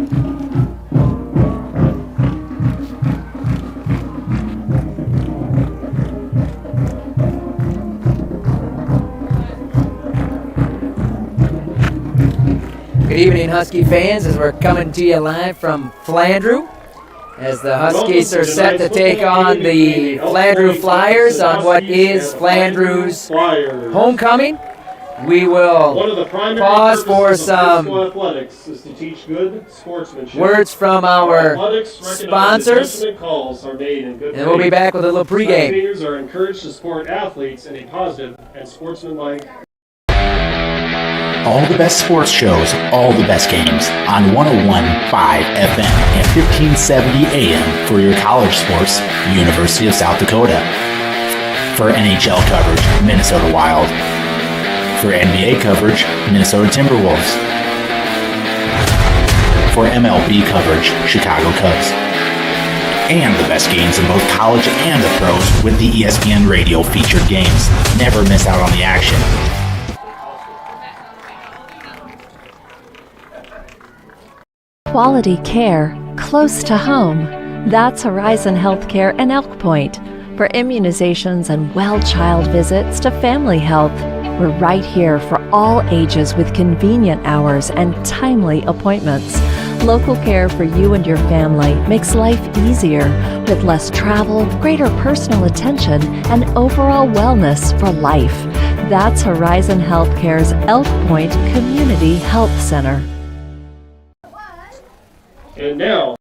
Good evening, Husky fans, as we're coming to you live from Flandreau, as the Huskies are set to take on the Flandreau Flyers on what is Flandreau's homecoming. We will pause for some words from our sponsors, and we'll be back with a little pregame. Spectators are encouraged to support athletes in a positive and sportsmanlike. All the best sports shows, all the best games on 101.5 FM and 1570 AM for your college sports, University of South Dakota. For NHL coverage, Minnesota Wild. For NBA coverage, Minnesota Timberwolves. For MLB coverage, Chicago Cubs. And the best games in both college and the pros with the ESPN Radio featured games. Never miss out on the action. Quality care close to home. That's Horizon Healthcare in Elk Point. For immunizations and well child visits to family health, we're right here for all ages with convenient hours and timely appointments. Local care for you and your family makes life easier with less travel, greater personal attention, and overall wellness for life. That's Horizon Healthcare's Elk Point Community Health Center. And now,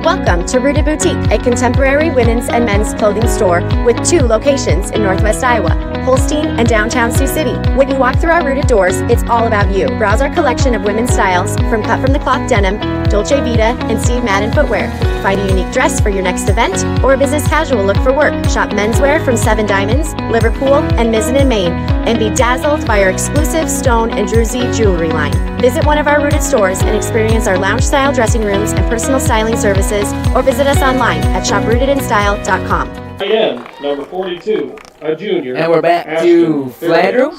welcome to Rooted Boutique, a contemporary women's and men's clothing store with 2 locations in Northwest Iowa, Holstein and downtown Sioux City. When you walk through our Rooted doors, it's all about you. Browse our collection of women's styles from cut from the cloth denim, Dolce Vita, and Steve Madden footwear. Find a unique dress for your next event or a business casual look for work. Shop menswear from 7 Diamonds, Liverpool, and Mizzen in Maine, and be dazzled by our exclusive Stone and Druzy jewelry line. Visit one of our Rooted stores and experience our lounge-style dressing rooms and personal styling services, or visit us online at shoprootedinstyle.com. IN number 42, a junior. And we're back to Flandreau.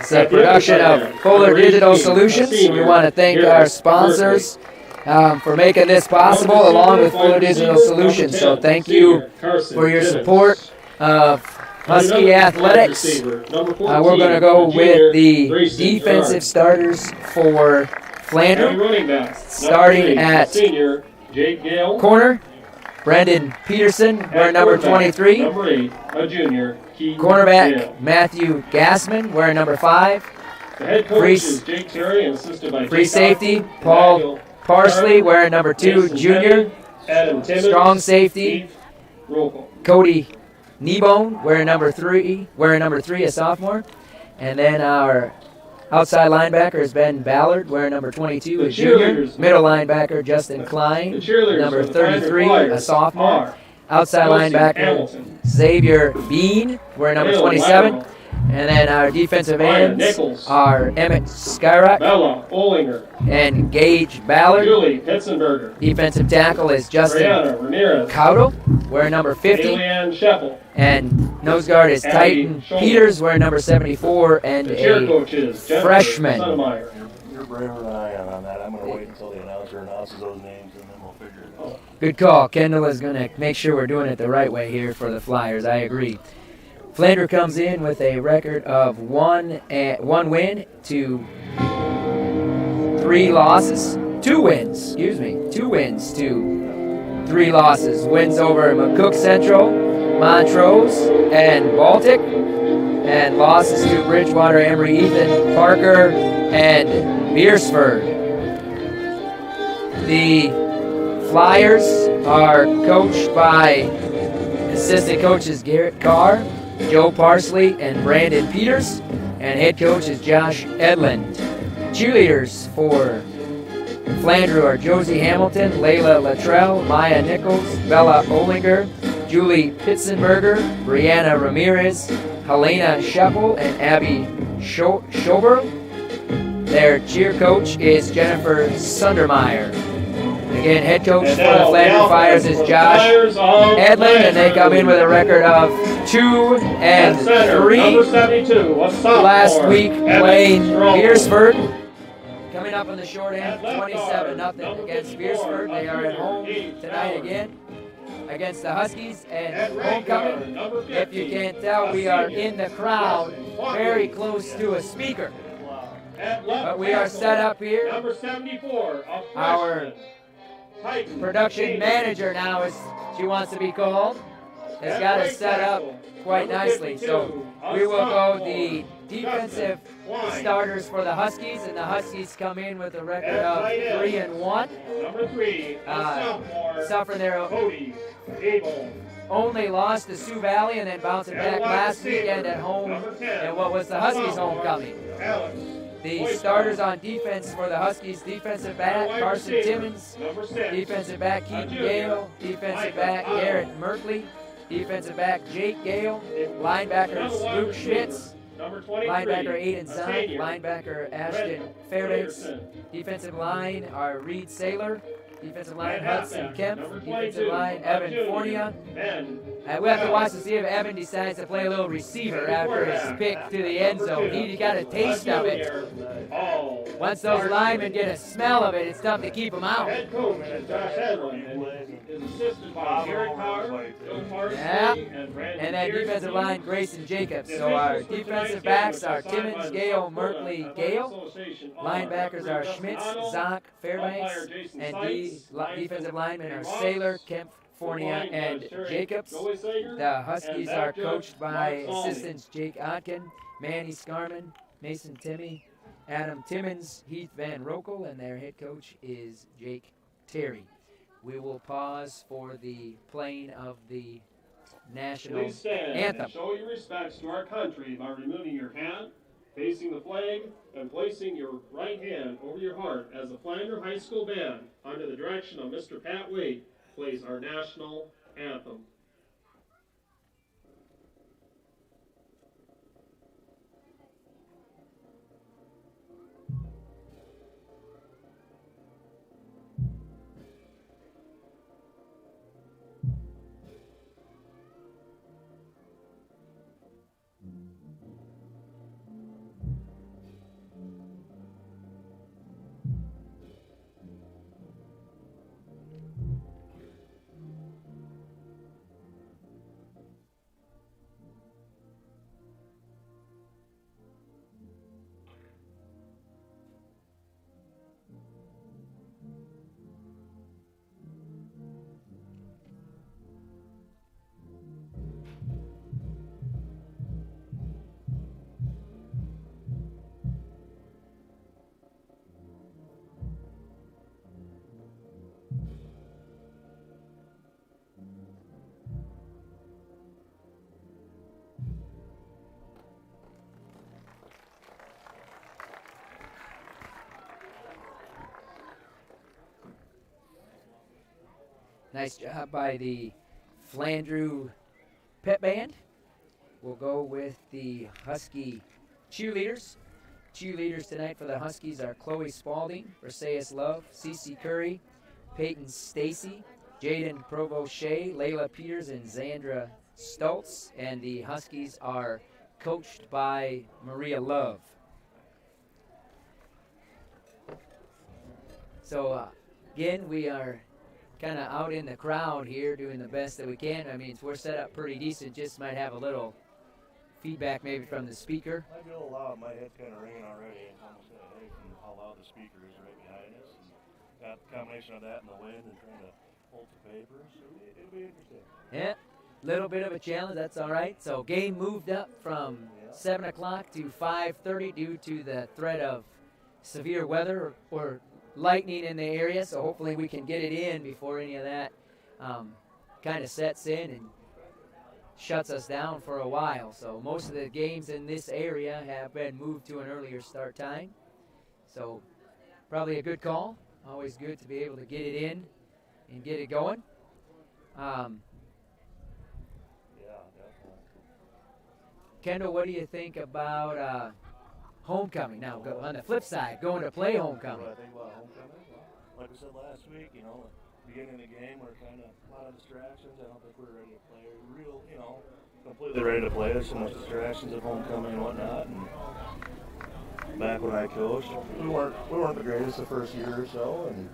It's a production of Fuller Digital Solutions. We want to thank our sponsors for making this possible, along with Fuller Digital Solutions. So thank you for your support of Husky Athletics. We're going to go with the defensive starters for Flandreau. Starting at corner, Brendan Peterson, wearing number 23. Number 8, a junior. Cornerback, Matthew Gassman, wearing number 5. The head coach is Jake Terry, and assisted by Free safety, Paul Parsley, wearing number 2, junior. Adam Timmons, Strong safety, Cody Kneebone, wearing number 3, a sophomore. And then our outside linebacker is Ben Ballard, wearing number 22, a junior. Middle linebacker, Justin Klein, number 33, a sophomore. Outside linebacker, Xavier Bean, wearing number 27. And then our defensive ends are Emmett Skyrock, Bella Bollinger, and Gage Ballard. Julie Pitzenberger. Defensive tackle is Justin Ramirez, Caudo, wearing number 50. Leanne Sheffel. And nose guard is Titan Peters, wearing number 74, and a freshman. You're braver than I am on that. I'm going to wait until the announcer announces those names, and then we'll figure it out. Good call. Kendall is going to make sure we're doing it the right way here for the Flyers. I agree. Flandreau comes in with a record of 1 win to 3 losses. 2 wins to 3 losses. Wins over McCook Central, Montrose, and Baltic. And losses to Bridgewater, Emory, Ethan, Parker, and Beersford. The Flyers are coached by assistant coaches Garrett Carr, Joe Parsley, and Brandon Peters, and head coach is Josh Edlund. Cheerleaders for Flandreau are Josie Hamilton, Layla Luttrell, Maya Nichols, Bella Olinger, Julie Pitzenberger, Brianna Ramirez, Helena Sheppel, and Abby Schober. Their cheer coach is Jennifer Sundermeyer. Again, head coach for the Flandreau Flyers is Josh Edlund, and they come in with a record of 2-3. Last week playing Beersford. coming up on the short end, 27-0 against Beersford. They are at home tonight again against the Huskies. And homecoming, if you can't tell, we are in the crowd, very close to a speaker. But we are set up here. Number 74, our production manager now, as she wants to be called, has got us set up quite nicely. So we will go the defensive starters for the Huskies, and the Huskies come in with a record of 3-1. Number 3, Suffering their only loss to Sioux Valley, and then bouncing back last weekend at home in what was the Huskies' homecoming. The starters on defense for the Huskies: defensive back Carson Timmons, defensive back Keaton Gale, defensive back Garrett Merkley, defensive back Jake Gale, linebackers Luke Schmitz, linebacker Aiden Zahn, linebacker Ashton Fairbanks, defensive line are Reed Saylor, defensive line Hudson Kemp, defensive line Evan Fornia. We'll have to watch to see if Evan decides to play a little receiver after his pick to the end zone. He got a taste of it. Once those linemen get a smell of it, it's tough to keep them out. Head coach is Josh Edlund, is assisted by Garrett Carr, Joe Parsley, and Brandon and that defensive line, Grayson Jacobs. So our defensive backs are Timmons, Gale, Merkley, Gale. Linebackers are Schmitz, Zonk, Fairbanks, and defensive linemen are Saylor, Kemp, Fornia, and Jacobs. The Huskies are coached by assistants Jake Otkin, Manny Scarman, Mason Timmy, Adam Timmons, Heath Van Rokel, and their head coach is Jake Terry. We will pause for the playing of the national Please stand anthem. and show your respects to our country by removing your hat, facing the flag, and placing your right hand over your heart as the Flandreau High School Band, under the direction of Mr. Pat Waite, plays our national anthem. Nice job by the Flandreau Pep Band. We'll go with the Husky cheerleaders. Cheerleaders tonight for the Huskies are Chloe Spalding, Versailles Love, Cece Curry, Peyton Stacy, Jaden Provo-Shea, Layla Peters, and Zandra Stoltz. And the Huskies are coached by Maria Love. So, again, we are kind of out in the crowd here doing the best that we can. I mean, we're set up pretty decent, just might have a little feedback maybe from the speaker. Might be a little loud. My head's kind of ringing already. It's almost a headache from how loud the speaker is right behind us. And got the combination of that and the wind and trying to hold the paper. So it'll be interesting. Yeah, little bit of a challenge. That's all right. So game moved up from 7 o'clock to 5:30 due to the threat of severe weather or lightning in the area. So hopefully we can get it in before any of that kind of sets in and shuts us down for a while. So most of the games in this area have been moved to an earlier start time. So probably a good call. Always good to be able to get it in and get it going. Yeah, definitely. Kendall, what do you think about homecoming? Now, on the flip side, going to play homecoming. What I think about homecoming? Like we said last week, beginning of the game, we're kind of a lot of distractions. I don't think we're ready to play completely ready to play. There's so much distractions at homecoming and whatnot. And back when I coached, we weren't the greatest the first year or so, and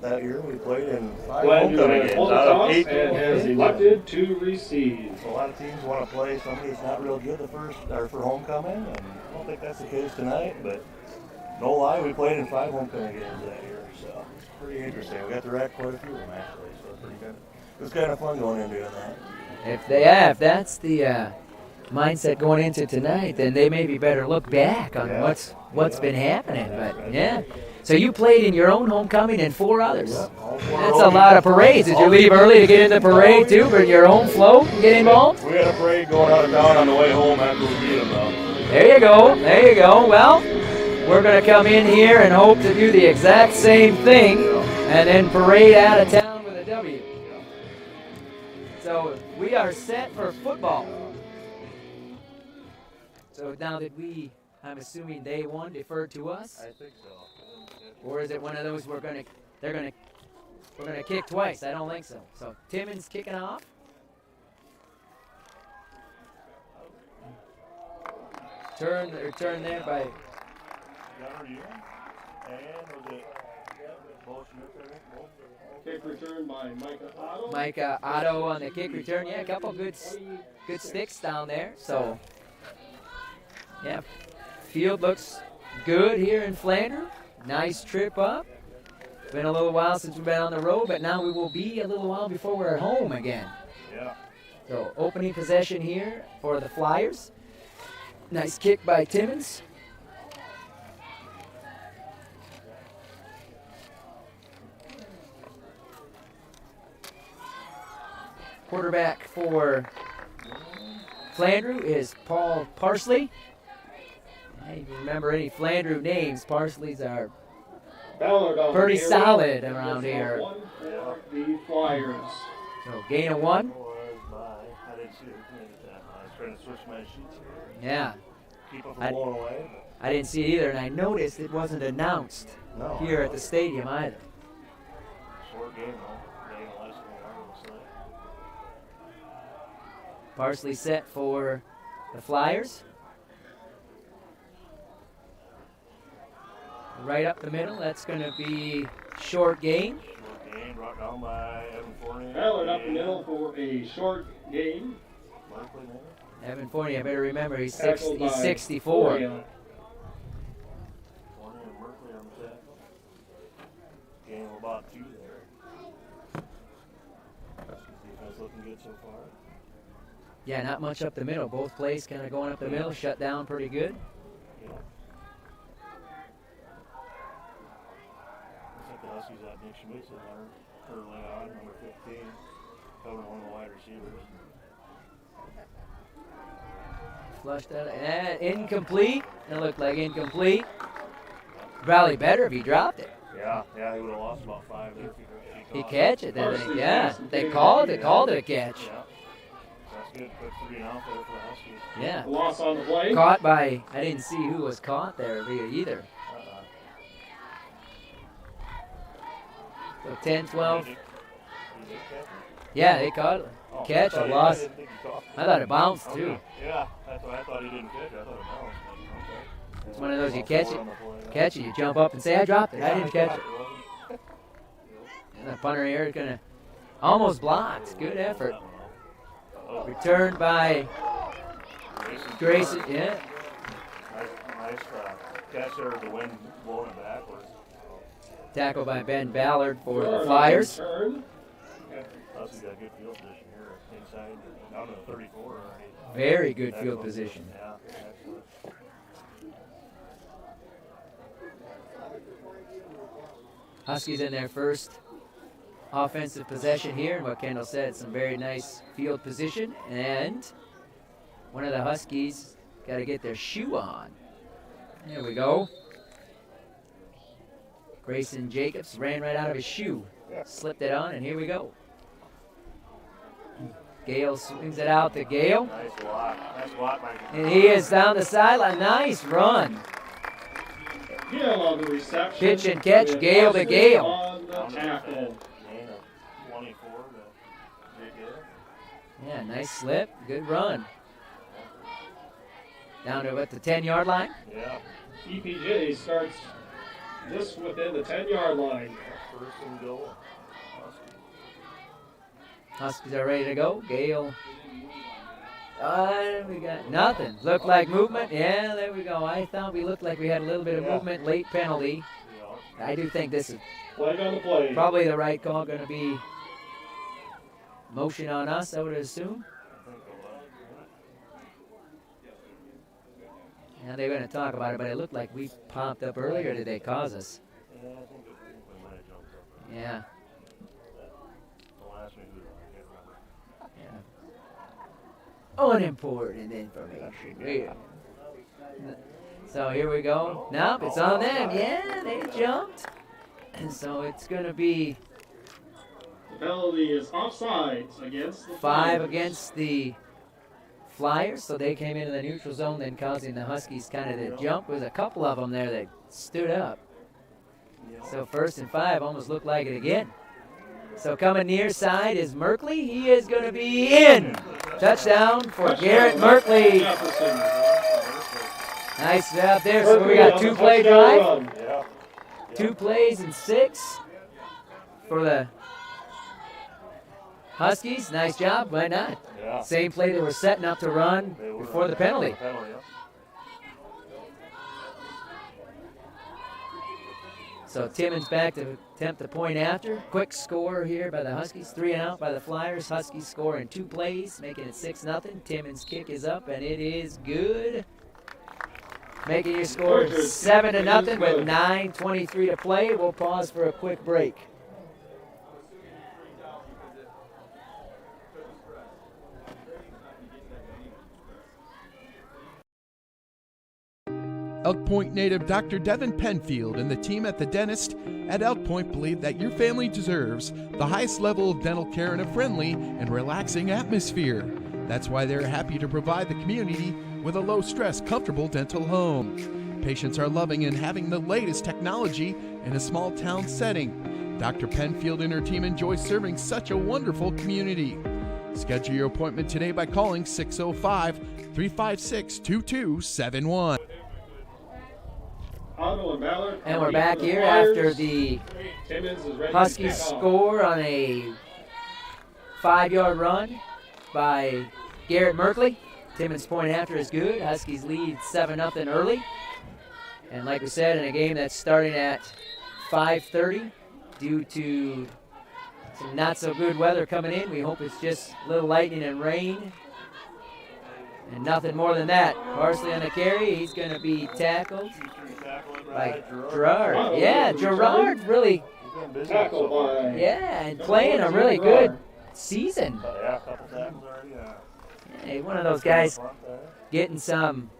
that year we played in 5 homecoming games out of 8 and has elected to receive. So a lot of teams want to play somebody that's not real good for homecoming, and I don't think that's the case tonight, but no lie, we played in 5 homecoming games that year, so it's pretty interesting. We got to rack quite a few of them actually, so it's pretty good. It was kind of fun going in doing that. If that's the mindset going into tonight, then they maybe better look back on what's been happening. But yeah, so you played in your own homecoming and 4 others. That's a lot of parades. Did you leave early to get in the parade too, for your own float and get involved? We had a parade going out of town on the way home after we beat them though. There you go. There you go. Well, we're going to come in here and hope to do the exact same thing and then parade out of town with a W. So we are set for football. So now that I'm assuming they won, deferred to us? I think so. Or is it one of those we're gonna kick twice? I don't think so. So Timmons kicking off. Turn there by Kick return by Micah Otto. Micah Otto on the kick return. Yeah, a couple good sticks down there. So yeah, field looks good here in Flandreau. Nice trip up. Been a little while since we've been on the road, but now we will be a little while before we're at home again. Yeah. So opening possession here for the Flyers. Nice kick by Timmons. Quarterback for Flandreau is Paul Parsley. If you remember any Flandreau names, Parsley's are pretty solid around here. One for the Flyers. So gain of 1. I didn't see it at that. I was trying to switch my sheets here. Yeah. Keep them from blowing away. I didn't see it either, and I noticed it wasn't announced here at the stadium either. Short game though. Game less than 1 hour, looks like. Parsley set for the Flyers. Right up the middle, that's going to be short gain. Short game brought down by Evan Fournier. Ballard up the middle for a short gain. Evan Fournier, I better remember, he's Tackled by 64. Fournier. Fournier and Merkley on the tackle. Gain of about 2 there. Defense looking good so far. Yeah, not much up the middle. Both plays kind of going up the middle, shut down pretty good. Yeah. Looks like the Huskies got Nick Schmitz in there early on, number 15, covering one of the wide receivers. Flushed out. And incomplete. It looked like incomplete. Probably better if he dropped it. Yeah, he would have lost about 5 there if He catch it then. Yeah, they called it a catch. Yeah. That's good. Quick 3 and out there for the Huskies. Yeah. Loss on the play. Caught by, I didn't see who was caught there either. So 10, 12. Yeah, they caught it. Catch, a loss. I thought it bounced too. Yeah, that's why I thought he didn't catch it. I thought it bounced. It's one of those, you catch it, you jump up and say, I dropped it, I didn't catch it. And the punter here is going to almost blocked. Good effort. Returned by Grayson. Yeah. Nice catch there with the wind blowing it backwards. Tackle by Ben Ballard for the Flyers. Huskies got good field position here inside, down to 34 already. Very good field position. Yeah, excellent. Huskies in their first offensive possession here, and what Kendall said, some very nice field position, and one of the Huskies got to get their shoe on. There we go. Grayson Jacobs ran right out of his shoe, slipped it on, and here we go. Gale swings it out to Gale. Nice block. And he is down the sideline. Nice run. Gale on the reception. Pitch and catch, Gale to Gale. On the tackle. 24 to Gale. Yeah, nice slip. Good run. Down to the 10-yard line. Yeah. EPJ starts just within the 10-yard line. First and goal. Huskies are ready to go. Gale. We got nothing. Looked like movement. Yeah, there we go. I thought we looked like we had a little bit of movement. Late penalty. I do think this is Flag on the play. probably the right call. Going to be motion on us, I would assume. Yeah, they're going to talk about it, but it looked like we popped up earlier. Did they cause us? Yeah. Unimportant information. Yeah. So here we go. Nope, it's on them. Yeah, they jumped. And so it's going to be The penalty is offsides against the 5 Flyers. against the Flyers. So they came into the neutral zone, then causing the Huskies kind of to jump. There was a couple of them there that stood up. So 1st and 5 almost looked like it again. So coming near side is Merkley. He is going to be in. Touchdown for Garrett Merkley. Jefferson. Nice job there. So we Merkley got on the 2 play touchdown drive. run. 2 plays and 6 for the Huskies. Nice job. Why not? Yeah. Same play they were setting up to run before the penalty. So Timmons back to attempt the point after. Quick score here by the Huskies. 3 and out by the Flyers. Huskies score in 2 plays, making it 6-0. Timmons' kick is up, and it is good. Making your score 7-0 with 9:23 to play. We'll pause for a quick break. Elk Point native Dr. Devin Penfield and the team at the dentist at Elk Point believe that your family deserves the highest level of dental care in a friendly and relaxing atmosphere. That's why they're happy to provide the community with a low-stress, comfortable dental home. Patients are loving and having the latest technology in a small-town setting. Dr. Penfield and her team enjoy serving such a wonderful community. Schedule your appointment today by calling 605-356-2271. And we're back here after the Timmons is ready to Huskies kick off. score on a 5-yard run by Garrett Merkley. Timmons' point after is good. Huskies lead 7-0 early. And like we said, in a game that's starting at 5:30 due to some not so good weather coming in. We hope it's just a little lightning and rain. And nothing more than that. Parsley on the carry. He's going to be tackled by Gerard. Yeah, Gerard really, Tackled by and playing a really good season. Yeah, a couple tackles already. Hey, one of those guys getting some,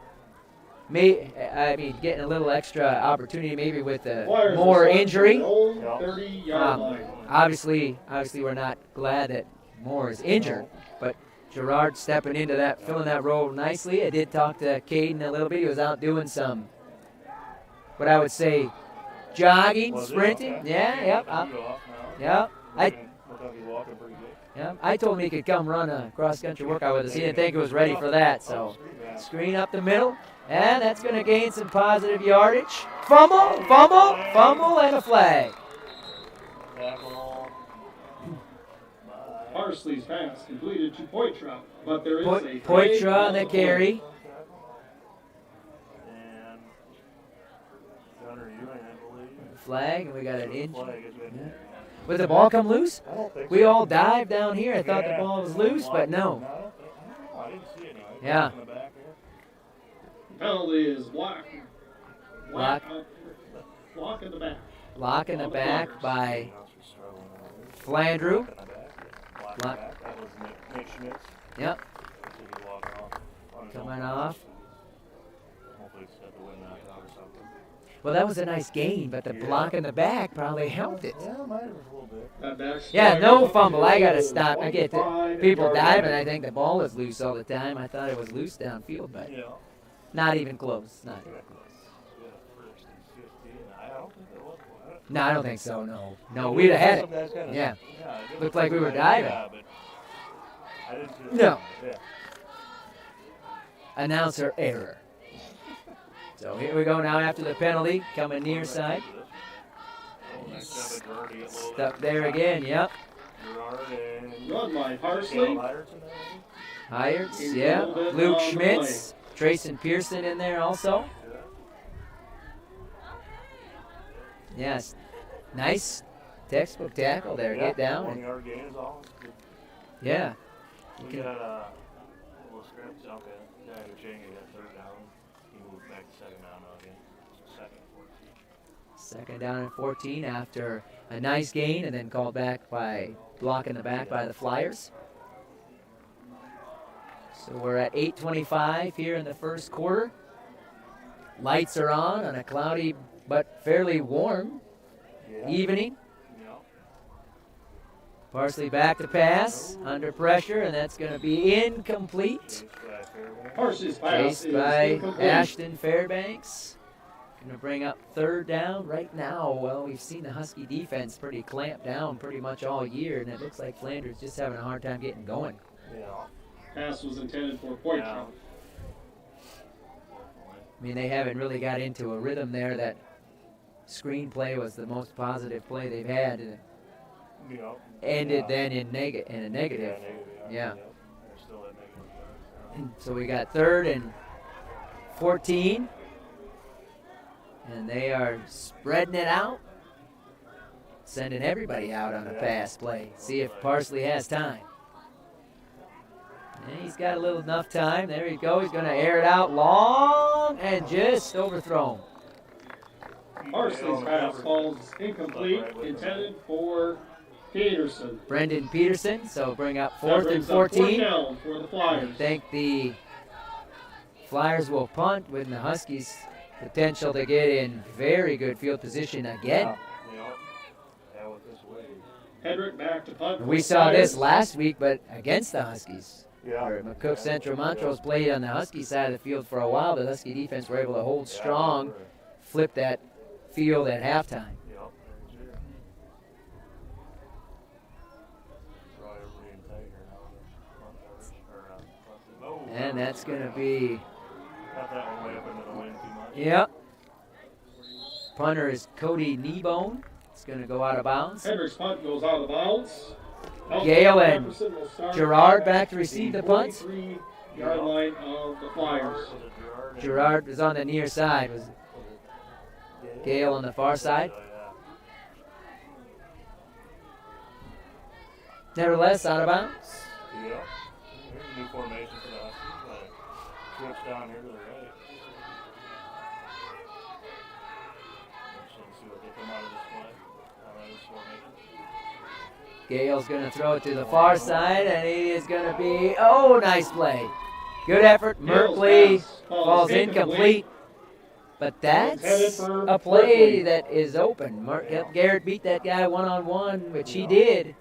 getting a little extra opportunity maybe with Flyers more are set injury. to the old 30-yard line. Obviously, we're not glad that Moore is injured, but Gerard stepping into that, filling that role nicely. I did talk to Caden a little bit. He was out doing some, what I would say, jogging, sprinting. Yep. I told him he could come run a cross-country workout with us. He didn't think he was ready for that. So, screen up the middle, and that's going to gain some positive yardage. Fumble, and a flag. Parsley's pass completed to Poitras, but there is a Poitras on the carry. Flag, and we got an inch. Would the ball come loose? We all dived down here. I thought the ball was loose, but no. Yeah. Penalty is block. Block. Block in the back. Block in the back by Flandreau. Block. Yep. Coming off. Well, that was a nice gain, but the block in the back probably helped it. Yeah, no fumble. I got to stop. I get the people diving. I think the ball is loose all the time. I thought it was loose downfield, but not even close. Not even close. No, I don't think so, no. We'd have had it. Yeah. Looked like we were diving. No. Announcer error. So here we go now after the penalty, coming near side. Stuck there again, yep. Run line, Parsley. Hyerts, yeah. Luke Schmitz, Trayson Pearson in there also. Yes, nice textbook tackle there. Get down. 1-yard gain is all. Yeah. We got a little script. Okay. Yeah, Chang got third down. He moved back to second down now again. Second and 14. Second down and 14 after a nice gain and then called back by blocking the back by the Flyers. So we're at 8:25 here in the first quarter. Lights are on a cloudy but fairly warm evening. Parsley back to pass, under pressure, and that's going to be incomplete. Parsley's pass Chased is by incomplete. Ashton Fairbanks. Going to bring up third down right now. Well, we've seen the Husky defense pretty clamped down pretty much all year, and it looks like Flanders just having a hard time getting going. Pass was intended for Point. I mean, they haven't really got into a rhythm there. That screenplay was the most positive play they've had, and it ended then in a negative. Yeah. So we got third and 14, and they are spreading it out, sending everybody out on a pass play. See if Parsley has time. And he's got a little enough time. There you go. He's going to air it out long and just overthrown. Parsley's pass falls incomplete, intended for Peterson. Brendan Peterson, so bring up That fourth and brings up 14. fourth down for the Flyers. I think the Flyers will punt with the Huskies' potential to get in very good field position again. Hedrick back to punt. We for saw Flyers. this last week, but against the Huskies. Yeah. Where McCook Central Montrose played on the Husky side of the field for a while. The Husky defense were able to hold strong, flip that field at halftime. And that's going to be, yep. Punter is Cody Kneebone. It's going to go out of bounds. Hedrick's punt goes out of bounds. Gale and Jefferson will start Gerard back to receive the punt. 43-yard line of the Flyers. Gerard was on the near side. Was Gale on the far side. Nevertheless, out of bounds. Yeah. Here's a new formation for the Huskies. Switch down here to the right. See what they come out of this play. Out of this formation. Gale's going to throw it to the far side, and he is going to be, nice play. Good effort. Merkley falls incomplete. But that's a play that is open. Garrett beat that guy one-on-one, which he did.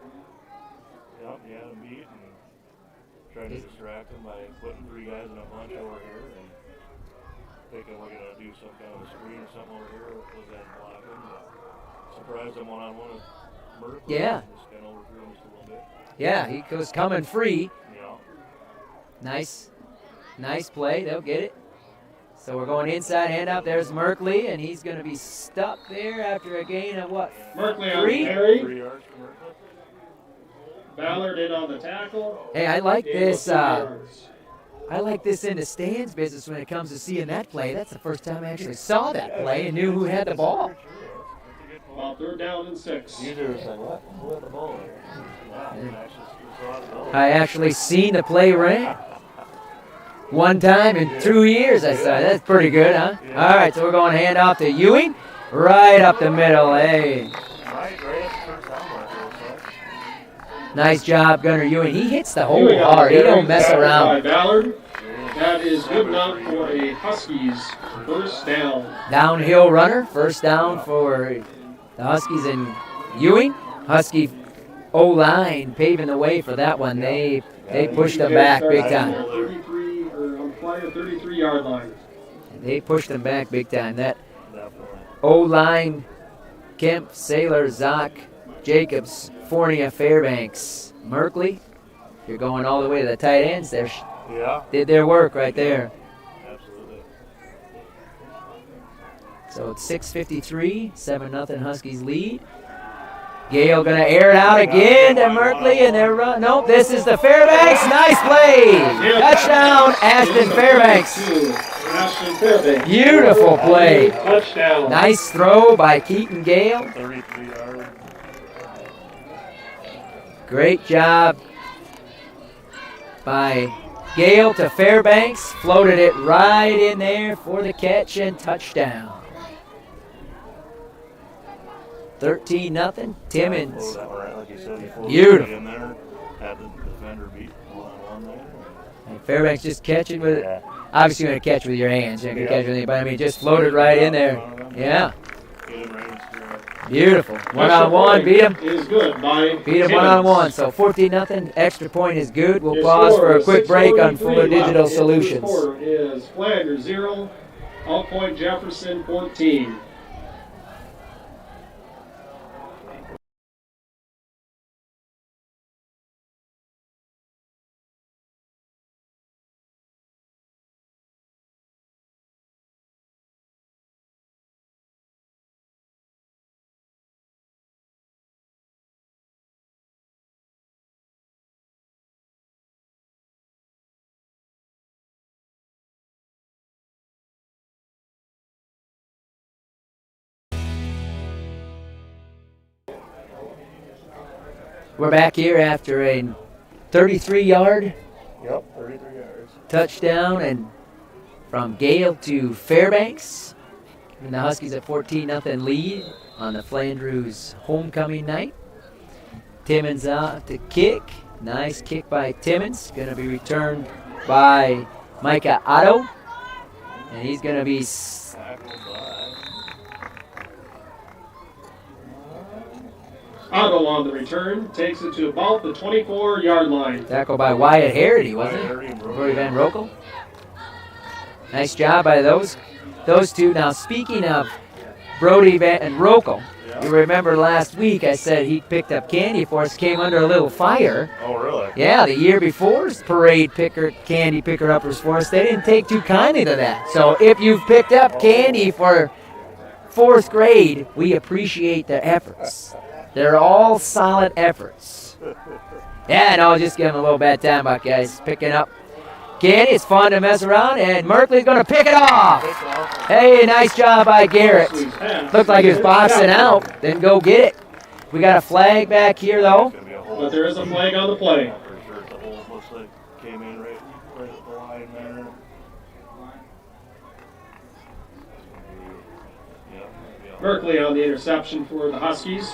Yep, he had him beat and tried to distract him by putting three guys in a bunch over here and thinking we're going to do some kind of a screen or something over here. Was that blocking? Surprised him one-on-one with Merkley. Yeah. Just kind of overthrew him just a little bit. Yeah, he was coming free. Yeah. Nice play. They'll get it. So we're going inside handoff. There's Merkley, and he's going to be stuck there after a gain of what? Merkley on Three? the carry. 3 yards for Merkley. Ballard in on the tackle. Hey, I like Gain of this. 2 yards. I like this in the stands business when it comes to seeing that play. That's the first time I actually saw that play and knew who had the ball. About third down and 6. Usually it's like, what? Who had the ball there? Wow, I actually seen the play ran. One time in 2 years I saw it. That's pretty good, huh? All right, so we're going handoff to Ewing. Right up the middle. Hey. Nice job, Gunnar Ewing. He hits the hole Ewing on the hard. He carry, don't mess tackled by around. Ballard. That is good enough for a Huskies first down. Downhill runner. First down for the Huskies and Ewing. Husky O-line paving the way for that one. They pushed them back big time. 33-yard line. They pushed them back big time. That O-line, Kemp, Saylor, Zock, Jacobs, Fornia, Fairbanks, Merkley. You're going all the way to the tight ends. They did their work right there. Absolutely. So it's 6:53, 7-0 Huskies lead. Gale going to air it out again to Merkley, and they're nope, this is the Fairbanks. Nice play. Touchdown, Ashton Fairbanks. Ashton Fairbanks. Beautiful play. Touchdown. Nice throw by Keaton Gale. 33 yards. Great job by Gale to Fairbanks. Floated it right in there for the catch and touchdown. 13-0. Timmons. Beautiful. In there, had the defender beat one there. And Fairbanks just catching with it. Obviously, you're going to catch with your hands. You're not going to catch with anybody. I mean, just floated right in there. Yeah. Beautiful. One-on-one. Beat him. Is good by Beat him Timmons. one-on-one. So 14-0. Extra point is good. We'll pause for a quick break on Fuller Digital Solutions. The score is Flandreau 0, Point-Jefferson 14. We're back here after a 33-yard Yep, 33 yards. touchdown and from Gale to Fairbanks. And the Huskies at 14-0 lead on the Flandreau's homecoming night. Timmons out to kick. Nice kick by Timmons. Going to be returned by Micah Otto. And he's going to be Otto on the return takes it to about the 24-yard line. tackled by Wyatt Harity, wasn't it? Brody Van Rokel. Nice job by those two. Now, speaking of Brody Van Rokel, you remember last week I said he picked up candy for us, came under a little fire. Oh, really? Yeah, the year before's parade candy picker-uppers for us, they didn't take too kindly to that. So if you've picked up candy for 4th grade, we appreciate their efforts. They're all solid efforts. Yeah, no, just give them a little bad time about guys picking up candy. It's fun to mess around, and Merkley's going to pick it off. Hey, nice job by Garrett. Looked like he was boxing out. Then go get it. We got a flag back here, though. But there is a flag on the play. For sure, the hole looks like came in right at the line there. Merkley on the interception for the Huskies.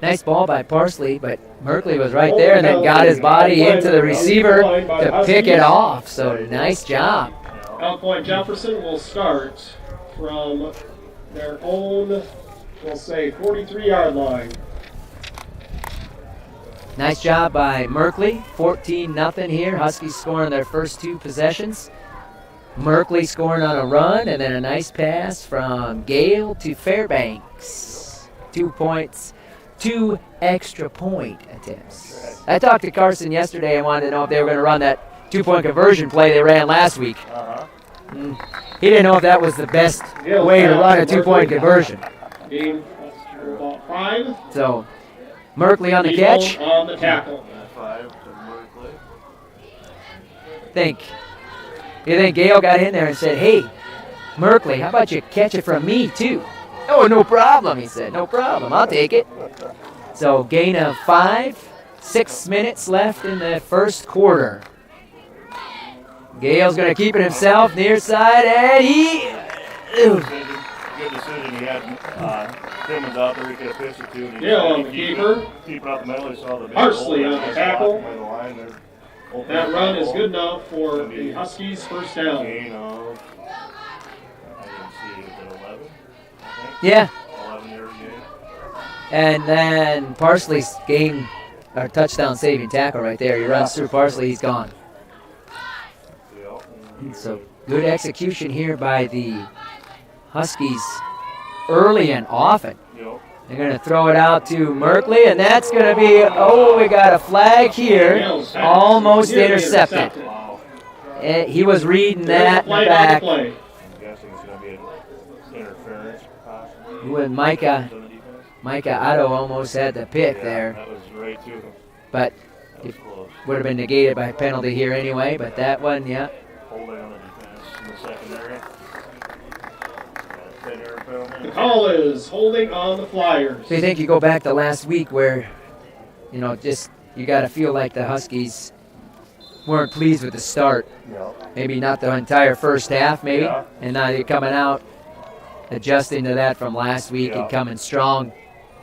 Nice ball by Parsley, but Merkley was right there and then got his body into the receiver to pick it off. So nice job. Point-Jefferson will start from their own, we'll say, 43-yard line. Nice job by Merkley. 14-0 here. Huskies scoring their first 2 possessions. Merkley scoring on a run, and then a nice pass from Gale to Fairbanks. 2 points, 2 extra point attempts. I talked to Carson yesterday and wanted to know if they were going to run that 2-point conversion play they ran last week. He didn't know if that was the best way to run a 2-point conversion. Game about 5. So Merkley on the catch. On the tackle. 5 to Merkley. You think Gale got in there and said, hey, Merkley, how about you catch it from me too? Oh, no problem, he said. No problem. I'll take it. So gain of 5. 6 minutes left in the first quarter. Gale's going to keep it himself near side, and he... Good decision. He had Timmons out there. He could have pitched it to him. Yeah, on the keeper. Keep it up the middle. He saw the big Parsley hole on the there. tackle. By the line there. That run is good enough for the Huskies' first down. Gain of, I didn't see, was it 11? I think? Yeah. 11-yard gain. And then Parsley's touchdown saving tackle right there. He runs through Parsley, he's gone. So good execution here by the Huskies early and often. They're going to throw it out to Merkley, and that's going to be, we got a flag here. Almost intercepted. He was reading that in the back. I'm guessing it's going to be an interference. When Micah Otto almost had the pick there. That was right too. But it would have been negated by penalty here anyway, but that one, yeah. Holding on the defense in the secondary. The call is holding on the Flyers. So you think you go back to last week where, you got to feel like the Huskies weren't pleased with the start. Yeah. Maybe not the entire first half, maybe. Yeah. And now you're coming out, adjusting to that from last week and coming strong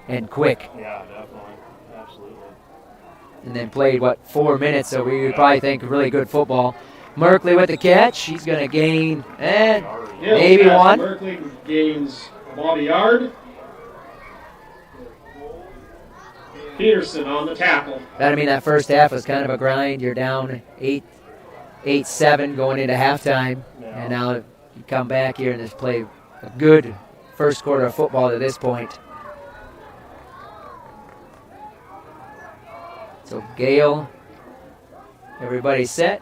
and quick. Yeah, definitely. Absolutely. And then played, 4 minutes, so we would probably think really good football. Merkley with the catch. He's going to gain, maybe one. Merkley gains about a yard. Peterson on the tackle. That first half was kind of a grind. You're down 8-7 going into halftime. Yeah. And now you come back here and just play a good first quarter of football to this point. So Gale, everybody set.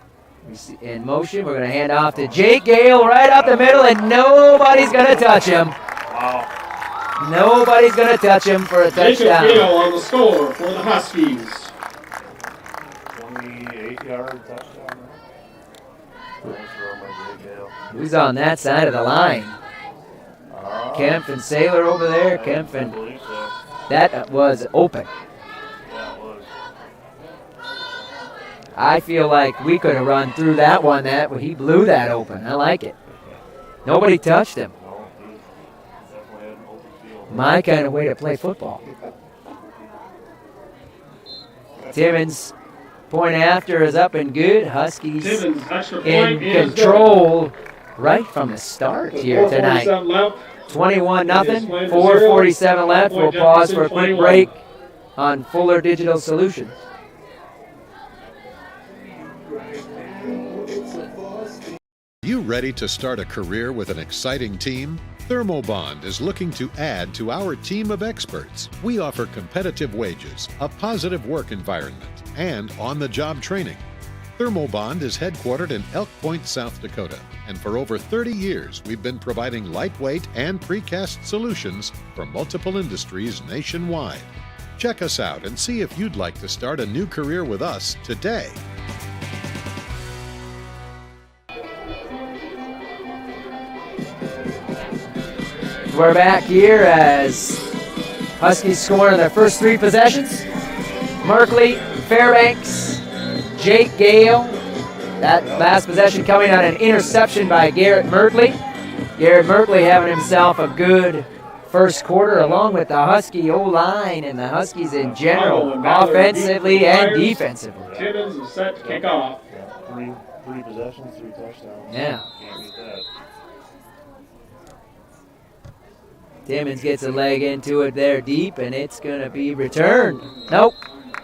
In motion, we're going to hand off to Jake Gale right up the middle, and nobody's going to touch him. Wow. Nobody's going to touch him for a touchdown. Jacob Gale on the score for the Huskies. 28-yard touchdown. Nice throw by Jake Gale. Who's on that side of the line? Kemp and Saylor over there. Kemp I and believe so. that was open. Yeah, it was. I feel like we could have run through that one. He blew that open. I like it. Nobody touched him. No, he definitely had an open field. My kind of way to play football. Timmons, point after, is up and good. Huskies Timmons, extra in point is control right from the start good. here tonight. 4:47 left. 21-0, Flanders 4:47 left. We'll pause for a quick 21. break on Fuller Digital Solutions. You ready to start a career with an exciting team? Thermobond is looking to add to our team of experts. We offer competitive wages, a positive work environment, and on-the-job training. Thermobond is headquartered in Elk Point, South Dakota, and for over 30 years we've been providing lightweight and precast solutions for multiple industries nationwide. Check us out and see if you'd like to start a new career with us today. We're back here as Huskies score in their first 3 possessions. Merkley, Fairbanks, Jake Gale. That last possession coming on an interception by Garrett Merkley. Garrett Merkley having himself a good first quarter along with the Husky O-line and the Huskies in general, offensively and defensively. Timmons is set to kick off. Yeah, three possessions, 3 touchdowns. Yeah. Can't beat that. Timmons gets a leg into it there deep, and it's going to be returned. Nope,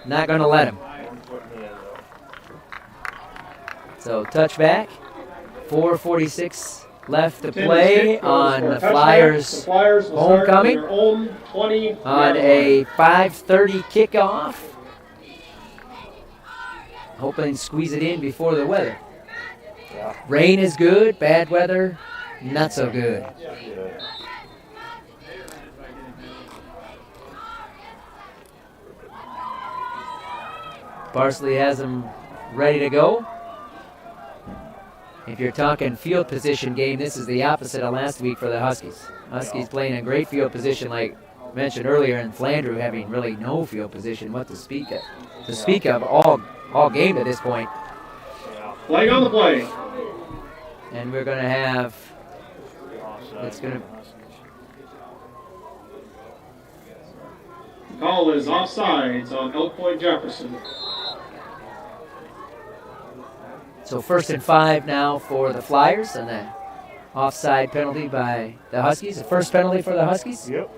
not going to let him. So touchback, 4:46 left to play on the Flyers homecoming on a 5:30 kickoff. Hoping to squeeze it in before the weather. Rain is good, bad weather, not so good. Parsley has them ready to go. If you're talking field position game, this is the opposite of last week for the Huskies. Huskies playing a great field position, like mentioned earlier, and Flandreau having really no field position what to speak of. To speak of all game at this point. Flag on the play. And we're going to have. It's going to. Call is offsides on Elk Point-Jefferson. So 1st and 5 now for the Flyers, and an offside penalty by the Huskies. The first penalty for the Huskies. Yep.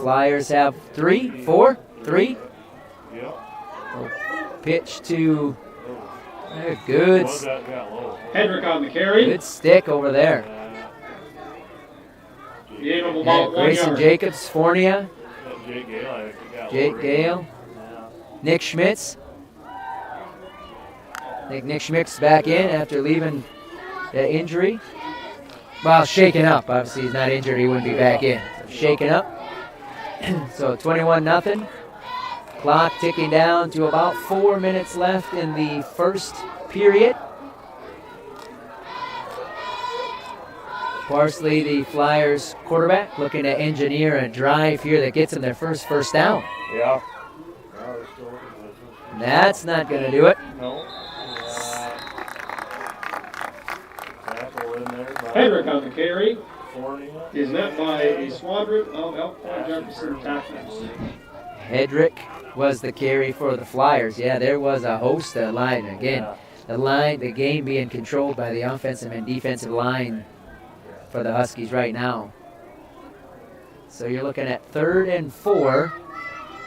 Flyers have 3. Yep. Pitch to good Hedrick on the carry. good stick over there. Gain of about 1 Grayson yard. Jacobs, Fornia Jake Gale, I think he got Jake Gale. Yeah. Nick Schmitz. I think Nick Schmitz back in after leaving the injury. Well, shaken up. Obviously, he's not injured. He wouldn't be back in. So shaken up. So 21-0. Clock ticking down to about 4 minutes left in the first period. Parsley, the Flyers quarterback, looking to engineer a drive here that gets them their first down. Yeah. That's not going to do it. No. Tackle in there. Hedrick on the carry. Fornia. Is met by a squadron of Point-Jefferson tacklers. Hedrick was the carry for the Flyers. Yeah, there was a host of line. Again, the game being controlled by the offensive and defensive line for the Huskies right now. So you're looking at 3rd and 4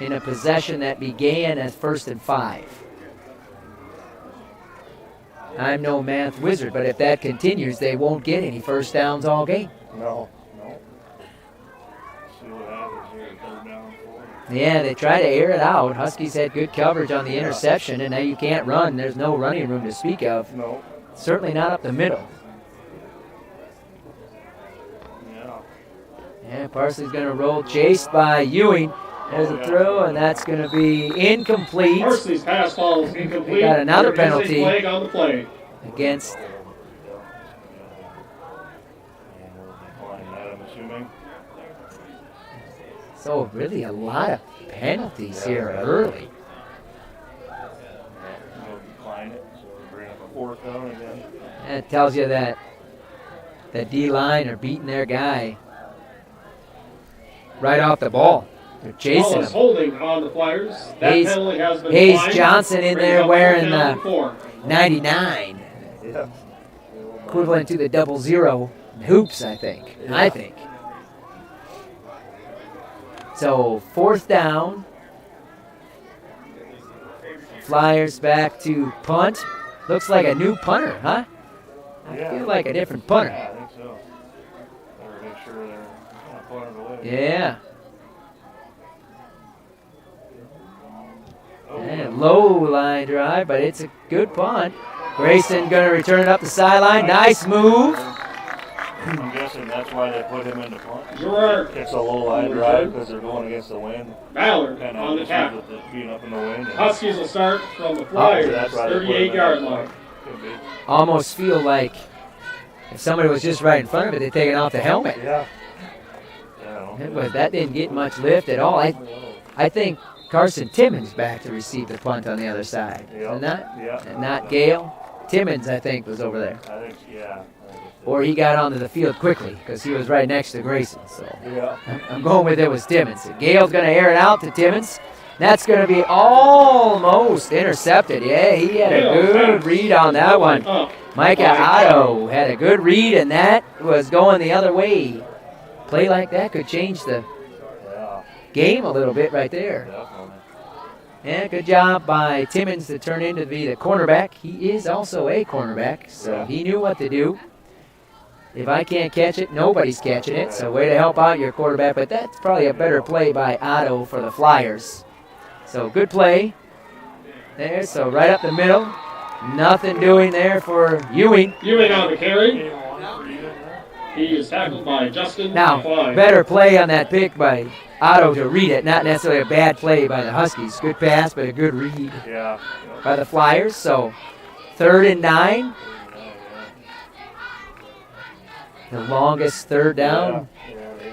in a possession that began as 1st and 5. I'm no math wizard, but if that continues, they won't get any first downs all game. No. See what happens here, 3rd down 4. Yeah, they try to air it out. Huskies had good coverage on the interception, and now you can't run. There's no running room to speak of. No. Certainly not up the middle. Yeah, Parsley's going to roll, chased by Ewing. There's a throw, and that's going to be incomplete. Parsley's pass falls incomplete. We got another There is a penalty flag on the play. against. I'm assuming. So really a lot of penalties here early. We'll decline it, so we'll bring up a 4th down again. That tells you that the D-line are beating their guy right off the ball. They're chasing him. Holding on the Flyers. That penalty has been Hayes applied. Johnson in there Brings up wearing 4th down the 4. 99. Yeah. Equivalent to the 00 hoops, I think. So 4th down. Flyers back to punt. Looks like a new punter, huh? I feel like a different punter. Yeah, I think so. Better make sure they're not punting away. Yeah. And low line drive, but it's a good punt. Grayson going to return it up the sideline. Nice move. I'm guessing that's why they put him in the punt. Gerard. It's a low line drive because they're going against the wind. Ballard Kind on the of tackle. with it being up in the wind. Huskies will start from the Flyers, That's why they put him in 38-yard the line. punt. Could be. Almost feel like if somebody was just right in front of it, they'd taken off the helmet. Yeah. That didn't get much lift at all. I think Carson Timmons back to receive the punt on the other side. Yep. And not Gale. Timmons, I think, was over there. I think, yeah. Or he got onto the field quickly because he was right next to Grayson. So Yeah. I'm going with it was Timmons. Gale's going to air it out to Timmons. That's going to be almost intercepted. Yeah, he had a good read on that one. Micah Otto had a good read, and that was going the other way. Play like that could change the game a little bit right there. Yeah, good job by Timmons to turn into be the cornerback. He is also a cornerback, so he knew what to do. If I can't catch it, nobody's catching it, so way to help out your quarterback, but that's probably a better play by Otto for the Flyers. So good play there, so right up the middle. Nothing doing there for Ewing. Ewing on the carry. He is tackled by Justin. Now, Klein. better play on that pick by Otto to read it, not necessarily a bad play by the Huskies. Good pass, but a good read by the Flyers. So 3rd and 9. The longest 3rd down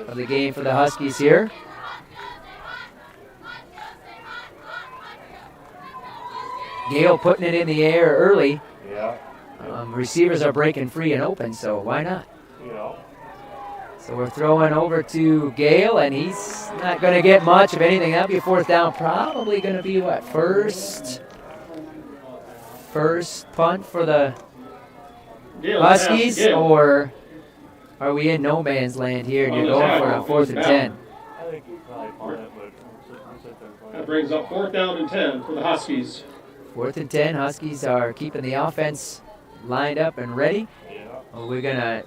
of the game for the Huskies here. Gale putting it in the air early. Receivers are breaking free and open, so why not? So we're throwing over to Gale, and he's not going to get much of anything. That'll be a 4th down. Probably going to be, what, first punt for the Huskies, or are we in no man's land here and you're going for a 4th and 10? I think you probably punt it, but that brings up 4th down and 10 for the Huskies. 4th and 10. Huskies are keeping the offense lined up and ready. Well, we're going to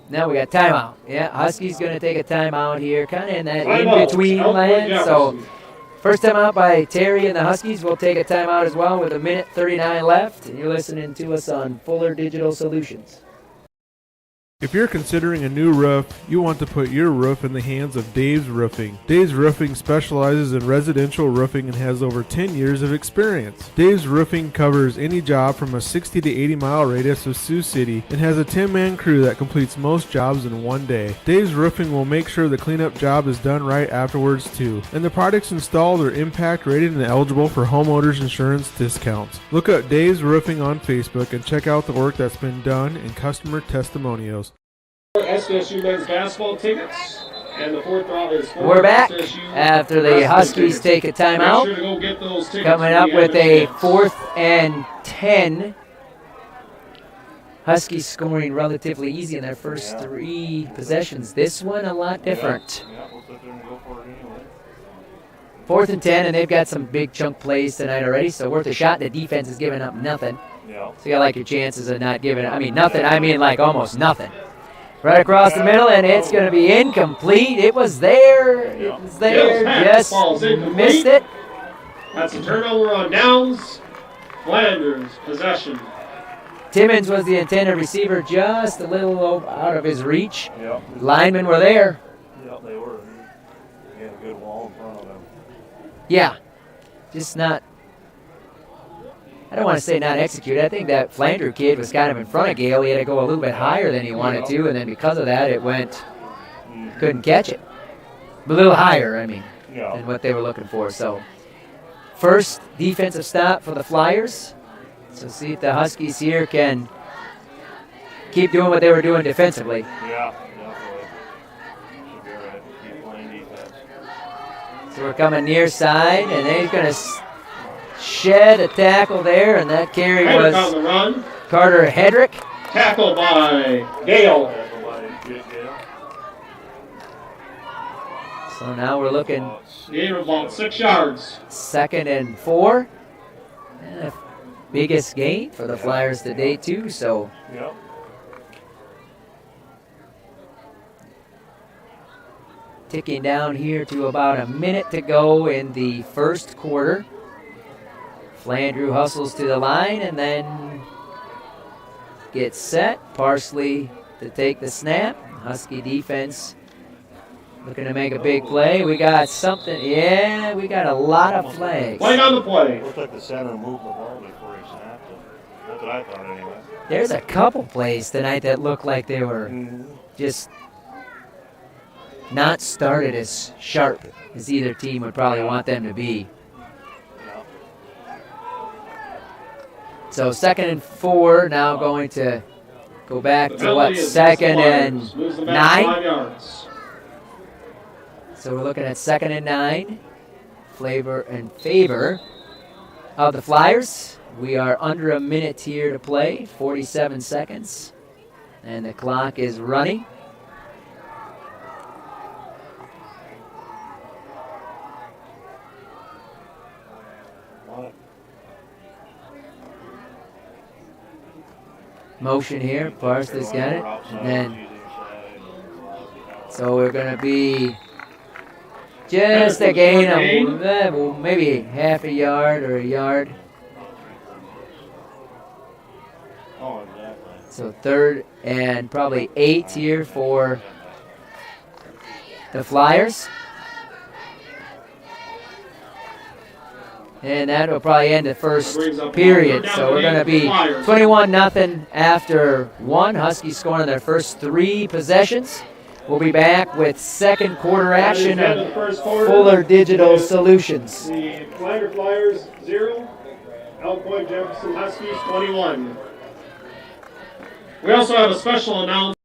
Now we got timeout. Yeah, Huskies going to take a timeout here, kind of in that Timeout. in-between land. So Point-Jefferson. first timeout by Terry and the Huskies. We'll take a timeout as well with 1:39 left. And you're listening to us on Fuller Digital Solutions. If you're considering a new roof, you want to put your roof in the hands of Dave's Roofing. Dave's Roofing specializes in residential roofing and has over 10 years of experience. Dave's Roofing covers any job from a 60 to 80 mile radius of Sioux City and has a 10-man crew that completes most jobs in one day. Dave's Roofing will make sure the cleanup job is done right afterwards too. And the products installed are impact rated and eligible for homeowners insurance discounts. Look up Dave's Roofing on Facebook and check out the work that's been done and customer testimonials. SDSU men's basketball tickets, and the fourth draw is for We're back SDSU after the wrestling Huskies tickets. take a Make timeout. sure to go get those tickets Coming when up you with have a chance. 4th and 10. Huskies scoring relatively easy in their first 3 possessions. This one a lot different. Yeah, we'll sit there and go for it anyway. 4th and 10, and they've got some big chunk plays tonight already, so worth a shot. The defense is giving up nothing. Yeah. So you got like your chances of not giving, nothing. I mean like almost nothing. Right across the middle, and it's going to be incomplete. It was there. It was there. Yes, ball's Just incomplete. missed it. That's a turnover on downs. Flanders possession. Timmons was the intended receiver, just a little out of his reach. Yep. Linemen were there. Yep, they were. He had a good wall in front of him. Yeah, just not. I don't want to say not executed. I think that Flandreau kid was kind of in front of Gale. He had to go a little bit higher than he wanted to, and then because of that, it went. Couldn't catch it. A little higher, than what they were looking for. So, first defensive stop for the Flyers. So see if the Huskies here can keep doing what they were doing defensively. Yeah, definitely. Should be all right. Keep playing defense. So we're coming near side, and he's going to shed a tackle there, and that carry Hedrick on was the run. Carter Hedrick. Tackled by Gale. So now we're looking Gain of about 6 yards. 2nd and 4. Biggest gain for the Flyers today, too. So Yep. ticking down here to about a minute to go in the first quarter. Flandreau hustles to the line and then gets set. Parsley to take the snap. Husky defense looking to make a big play. We got something. Yeah, we got a lot of flags. Flag on the play. Looks like the center moved the ball before he snapped it. That's what I thought anyway. There's a couple plays tonight that look like they were just not started as sharp as either team would probably want them to be. So 2nd and 4, now going to go back The to what, penalty is 2nd Flyers. and Moves them back 9? 5 yards. So we're looking at 2nd and 9. In favor of the Flyers. We are under a minute here to play, 47 seconds. And the clock is running. Motion here, Parsley's got it. And then, so we're going to be just a gain of maybe half a yard or a yard. Oh, exactly. So 3rd and probably 8 here for the Flyers. And that will probably end the first period. So we're going to be 21-0 after 1. Huskies scoring their first 3 possessions. We'll be back with second quarter action on Fuller Digital Solutions. The Flyers 0, Point-Jefferson Huskies 21. We also have a special announcement.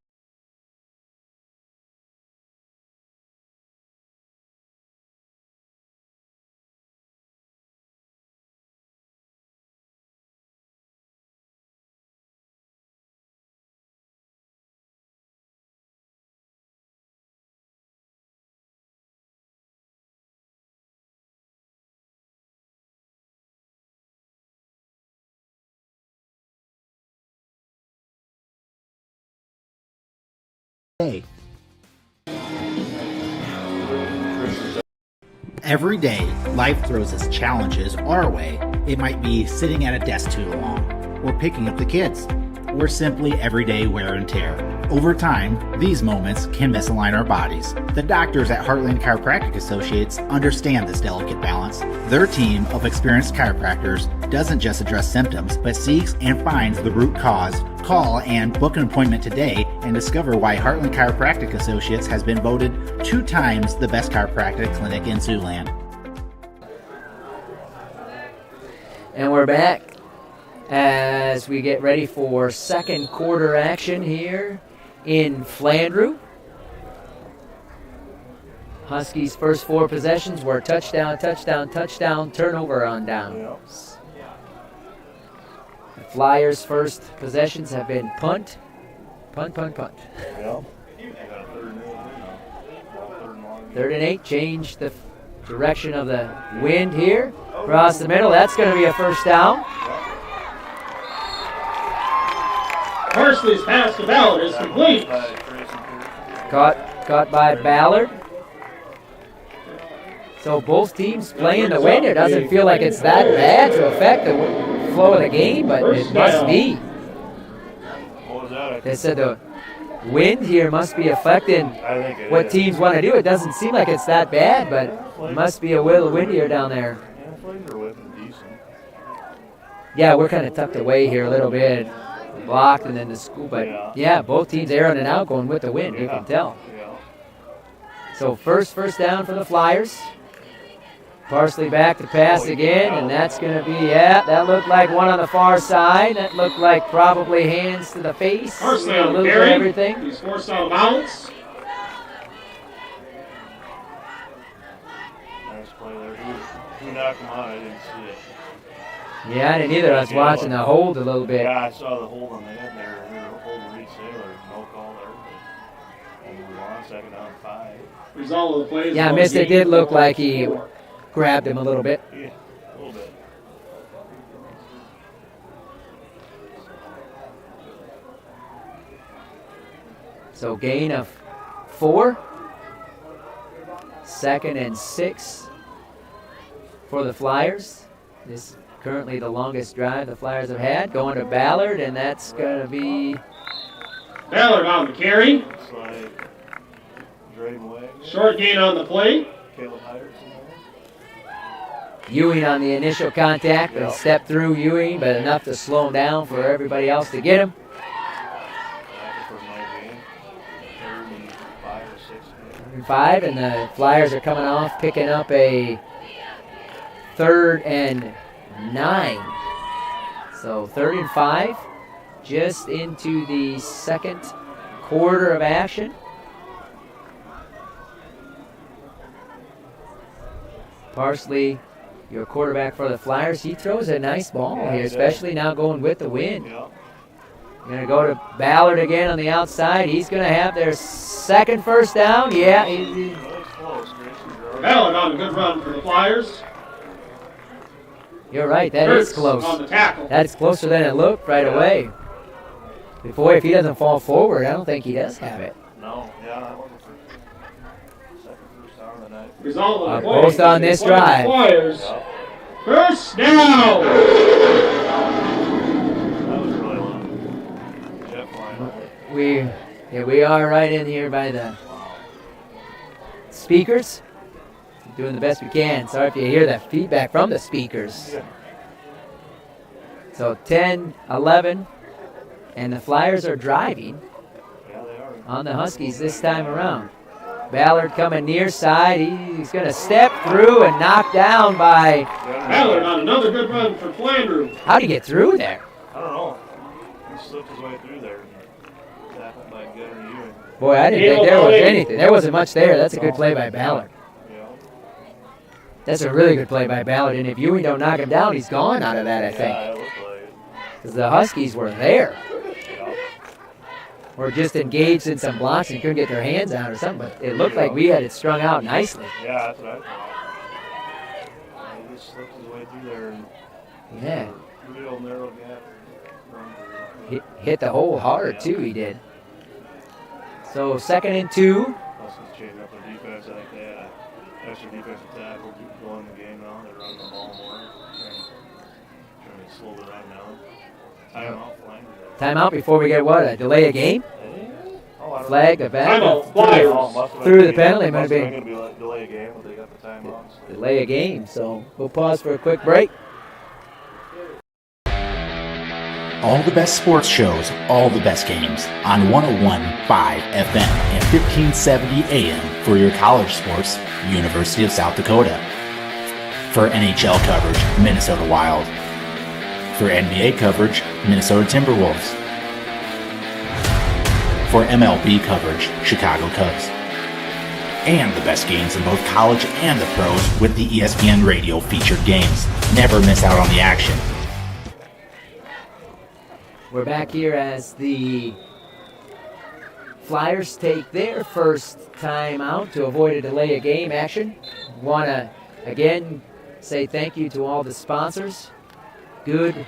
day. Every day, life throws its challenges our way. It might be sitting at a desk too long, or picking up the kids, or simply everyday wear and tear. Over time, these moments can misalign our bodies. The doctors at Heartland Chiropractic Associates understand this delicate balance. Their team of experienced chiropractors doesn't just address symptoms, but seeks and finds the root cause. Call and book an appointment today and discover why Heartland Chiropractic Associates has been voted 2 times the best chiropractic clinic in Siouxland. And we're back as we get ready for second quarter action here in Flandreau. Huskies' first 4 possessions were touchdown, touchdown, touchdown, turnover on downs. The Flyers' first possessions have been punt, punt, punt, punt. Yep. 3rd and 8, change the direction of the wind here. Across the middle, that's going to be a first down. Parsley's pass to Ballard is complete. Caught by Ballard. So both teams playing the wind. It doesn't feel like it's that bad to affect the flow of the game, but it must be. They said the wind here must be affecting what teams want to do. It doesn't seem like it's that bad, but it must be a little windier down there. Yeah, we're kind of tucked away here a little bit. Blocked and then the school, but yeah, both teams airing and out going with the wind, you can tell. So first down for the Flyers. Parsley back to pass again, and that's going to be, that looked like one on the far side. That looked like probably hands to the face. Parsley a on little the bit carry. of everything. He's forced out of bounds. Nice play there. Who knocked him out? I didn't see it. Yeah, I didn't either. I was watching the hold a little bit. Yeah, I saw the hold on the head there. We were holding Reed Sailor. No call there. And we were on 2nd down 5. Result of the play is Yeah, I missed it. Did look like he grabbed him a little bit. Yeah, a little bit. So gain of 4. 2nd and 6 for the Flyers. This currently the longest drive the Flyers have had. Going to Ballard, and that's going to be... Ballard on the carry. Looks like Drayden Wagner. Short gain on the play. Caleb Hyderson there. Ewing on the initial contact, but stepped through Ewing, but enough to slow him down for everybody else to get him. For my game. 35 or 6. 5, and the Flyers are coming off, picking up a 3rd and 9. So 3rd and 5, just into the second quarter of action. Parsley, your quarterback for the Flyers, he throws a nice ball here, especially now going with the wind. Going to go to Ballard again on the outside. He's going to have their second first down. Yeah. Ballard on a good run for the Flyers. You're right, that is close. On the tackle. That's closer than it looked right away. Boy, if he doesn't fall forward, I don't think he does have it. No, that wasn't for second first down of the night. Result of the play. Both on this drive. Flyers. First down. That was really long. Jeff line. We are right in here by the speakers. Doing the best we can. Sorry if you hear that feedback from the speakers. So 10-11, and the Flyers are driving on the Huskies this time around. Ballard coming near side. He's going to step through and knock down by... Ballard on another good run for Flandreau. How'd he get through there? I don't know. He slipped his way through there. Tapped by Gunner Ewing. Boy, I didn't think there was anything. There wasn't much there. That's a good play by Ballard. That's a really good play by Ballard, and if Ewing don't knock him down, he's gone out of that, I think. Yeah, it looked like it. Because the Huskies were there. Or just engaged in some blocks and couldn't get their hands out or something, but it looked like we had it strung out nicely. Yeah, that's what I thought. He just slipped his way through there and real narrow gap. Hit the hole hard, too, he did. So 2nd and 2. Huskies change up their defense. I think they had an extra defensive tackle keep going in the game now. They're running the ball more. Trying to slow the run down. Timeout, Flandreau. Timeout before we get what? A delay of game? Flag the back. Timeout, Flyers. Through the penalty. Might have been going to be like delay a game, but they got the timeouts. delay a game. So we'll pause for a quick break. All the best sports shows, all the best games on 101.5 FM and 1570 AM for your college sports, University of South Dakota. For NHL coverage, Minnesota Wild. For NBA coverage, Minnesota Timberwolves. For MLB coverage, Chicago Cubs. And the best games in both college and the pros with the ESPN Radio featured games. Never miss out on the action. We're back here as the Flyers take their first time out to avoid a delay of game action. Want to, again, say thank you to all the sponsors. Good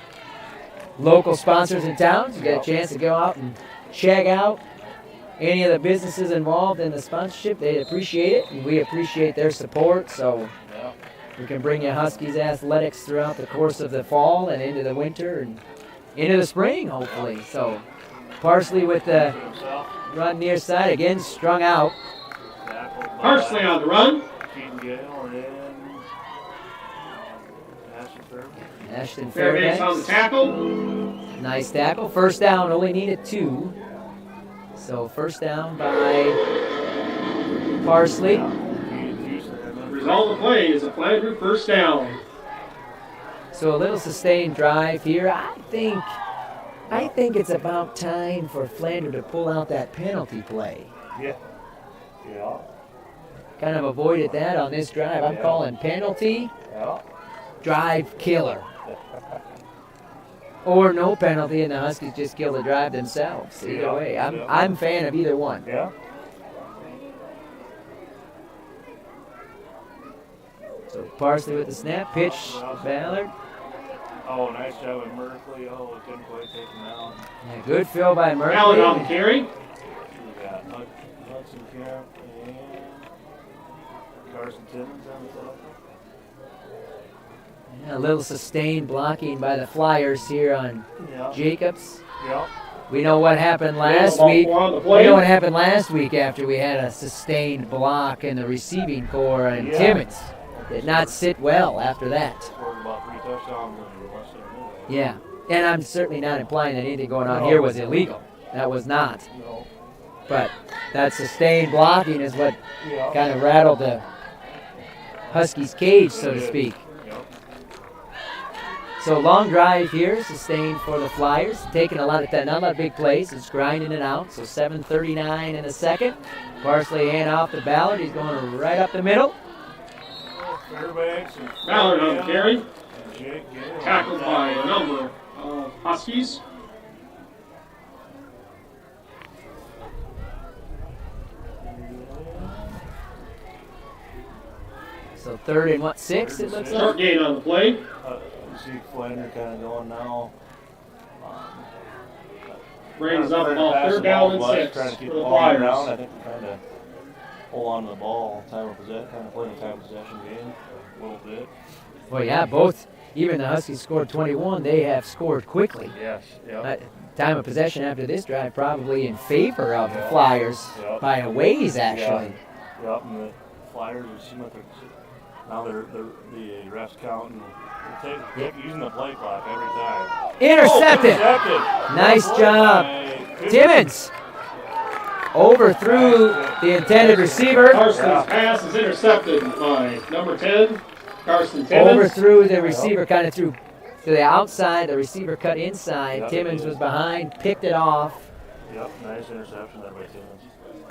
local sponsors in town. You get a chance to go out and check out any of the businesses involved in the sponsorship. They appreciate it, and we appreciate their support. So we can bring you Huskies athletics throughout the course of the fall and into the winter and into the spring, hopefully. So Parsley with the run near side, again strung out. Parsley on the run. Ashton Fairbanks on the tackle. Nice tackle. First down, only needed 2. So first down by Parsley. The result of the play is a Flandreau first down. So a little sustained drive here. I think it's about time for Flandreau to pull out that penalty play. Yeah. Kind of avoided that on this drive. I'm calling penalty, drive killer. Or no penalty, and the Huskies just kill the drive themselves. Either way, I'm a fan of either one. Yeah. So Parsley with the snap, pitch, Ballard. Oh, nice job at Merkley. Oh, couldn't quite take him down. Yeah, good fill by Merkley. Ballard on the carry. We got Hudson Camp and Carson Timmons on the top. Yeah, a little sustained blocking by the Flyers here on Jacobs. Yeah. We know what happened last week. We know what happened last week after we had a sustained block in the receiving core, and Timmons did not sit well after that. Scored about 3 touchdowns in less than a minute. Yeah, and I'm certainly not implying that anything going on here was illegal. That was not. No. But that sustained blocking is what kind of rattled the Huskies' cage, so to speak. So long drive here, sustained for the Flyers. Taking a lot of time, not a lot of big plays. It's grinding it out. So 7:39 in the second. Parsley hand off to Ballard. He's going right up the middle. Ballard on the carry. Tackled by a number of Huskies. So 3rd and 6 it looks like. Short gain on the play. You see Flandreau kind of going now. Brings up about 3rd down and 6 trying to keep for the the ball Flyers. around. I think we're trying to hold on to the ball, time of possession, kind of playing a time of possession game a little bit. Well, yeah, both. Even the Huskies scored 21. They have scored quickly. Yes. Yep. Time of possession after this drive probably in favor of the Flyers by a ways, actually. Yep. And the Flyers seem like they're the refs counting. Using the play clock every time. Intercepted. Nice job. Timmons overthrew the intended receiver. Carson's pass is intercepted by number 10, Carson Timmons. Overthrew the receiver, kind of threw to the outside. The receiver cut inside. Timmons was behind, picked it off. Yep, nice interception there by Timmons.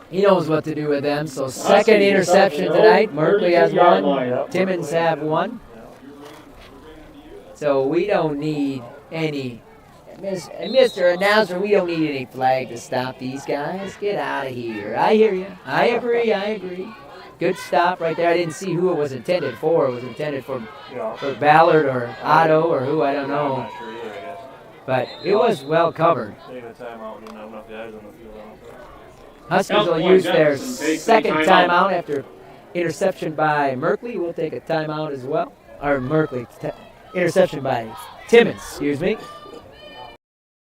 He knows what to do with them. So 2nd interception tonight. Merkley has 1. Timmons have 1. So we don't need any, Mr. Announcer, we don't need any flag to stop these guys. Get out of here. I hear you. I agree. Good stop right there. I didn't see who it was intended for. It was intended for Ballard or Otto or who, I don't know. I'm not sure either, I guess. But it was well covered. Taking a timeout, we didn't have enough guys on the field. Huskies will use their second timeout after interception by Merkley. We'll take a timeout as well. Or Merkley, interception by Timmons, excuse me.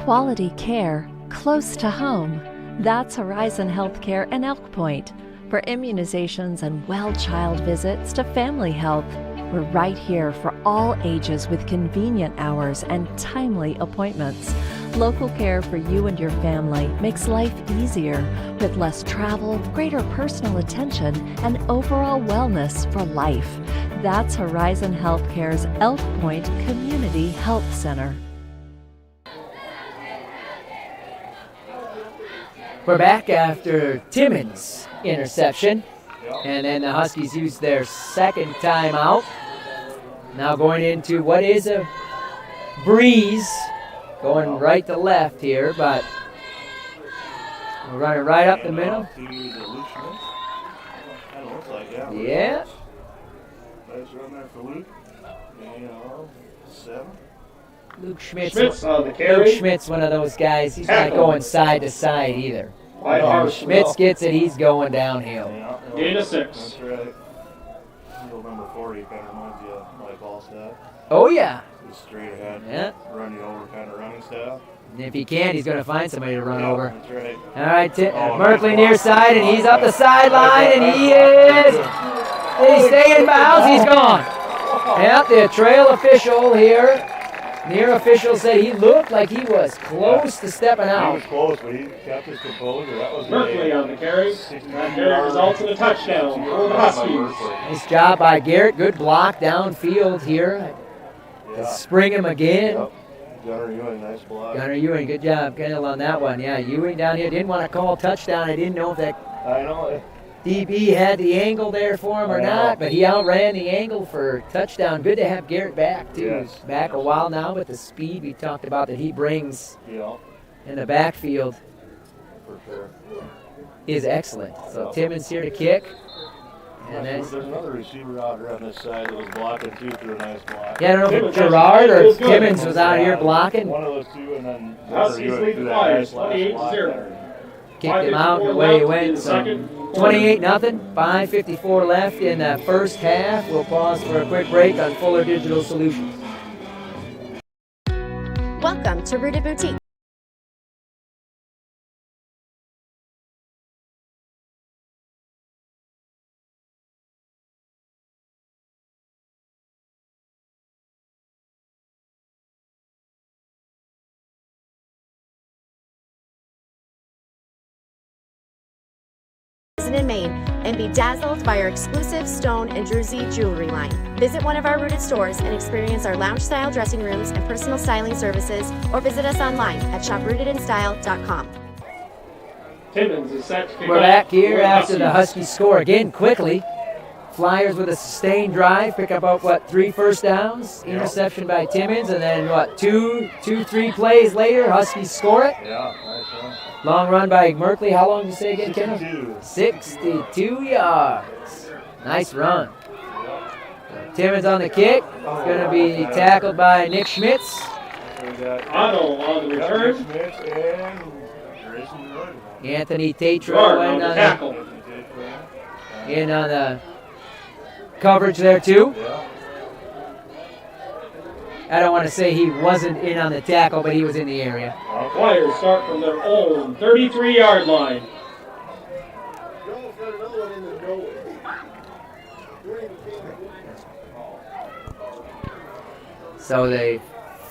Quality care close to home. That's Horizon Healthcare in Elk Point. For immunizations and well-child visits to family health, we're right here for all ages with convenient hours and timely appointments. Local care for you and your family makes life easier with less travel, greater personal attention, and overall wellness for life. That's Horizon Healthcare's Elk Point Community Health Center. We're back after Timmons' interception. And then the Huskies use their second timeout. Now going into what is a breeze, going right to left here, but we're running right up the middle. Yeah. Nice run there for Luke. And 7. Luke Schmidt's on the carry. Luke Schmidt's one of those guys. He's not going side to side either. Schmitz gets it, he's going downhill. Gain of 6. That's right. Little number 40 kind of reminds you of Mike Allstat. Oh, yeah. Just straight ahead, Yeah. run you over kind of running style. And if he can, he's going to find somebody to run over. That's right. All right, Merkley near side, and he's up the sideline, and he is. Did he stay in bounds? He's gone. Yep, the trail official here. Near official said he looked like he was close to stepping He out. was close, but he kept his composure. That was Merkley on the carry. That carry results in a touchdown for the Huskies. Nice job by Garrett. Good block downfield here. To spring him again. Yep. Gunnar Ewing, nice block. Gunnar Ewing, good job, Kendall, on that one. Yeah, Ewing down here didn't want to call touchdown. I didn't know if that I know. DB had the angle there for him or not, but he outran the angle for touchdown. Good to have Garrett back, too. Yes. He's back a while now, but the speed we talked about that he brings Yeah, in the backfield for sure. is excellent. So Timmons here to kick. And then, There's another receiver out here on this side that was blocking too through a nice block. yeah, I don't know if Gerard or Timmons was out here blocking. One of those two, and then Huskies lead the Flyers 28-0. Kicked him out, and away he went. So 28-0, 5:54 left in the first half. We'll pause for a quick break on Fuller Digital Solutions. Welcome to Rooted Boutique. In Maine and be dazzled by our exclusive stone and druzy jewelry line. Visit one of our Rooted stores and experience our lounge-style dressing rooms and personal styling services, or visit us online at shoprootedinstyle.com. Timmons is set to kick We're off back here for after the Huskies. Huskies score again quickly. Flyers with a sustained drive, pick up about 3 first downs, interception by Timmons, and then 3 plays later, Huskies score it. Yeah, nice one. Long run by Merkley. How long did you say again, Kendall? 62. 62 yards. Nice run. Timmons on the kick. It's going to be tackled by Nick Schmitz. We got Otto on the return. Smith and Grayson Roy. Anthony Tatro Gerard on the tackle. in on the coverage there too. Yeah. I don't want to say he wasn't in on the tackle, but he was in the area. Flyers start from their own 33-yard line. So the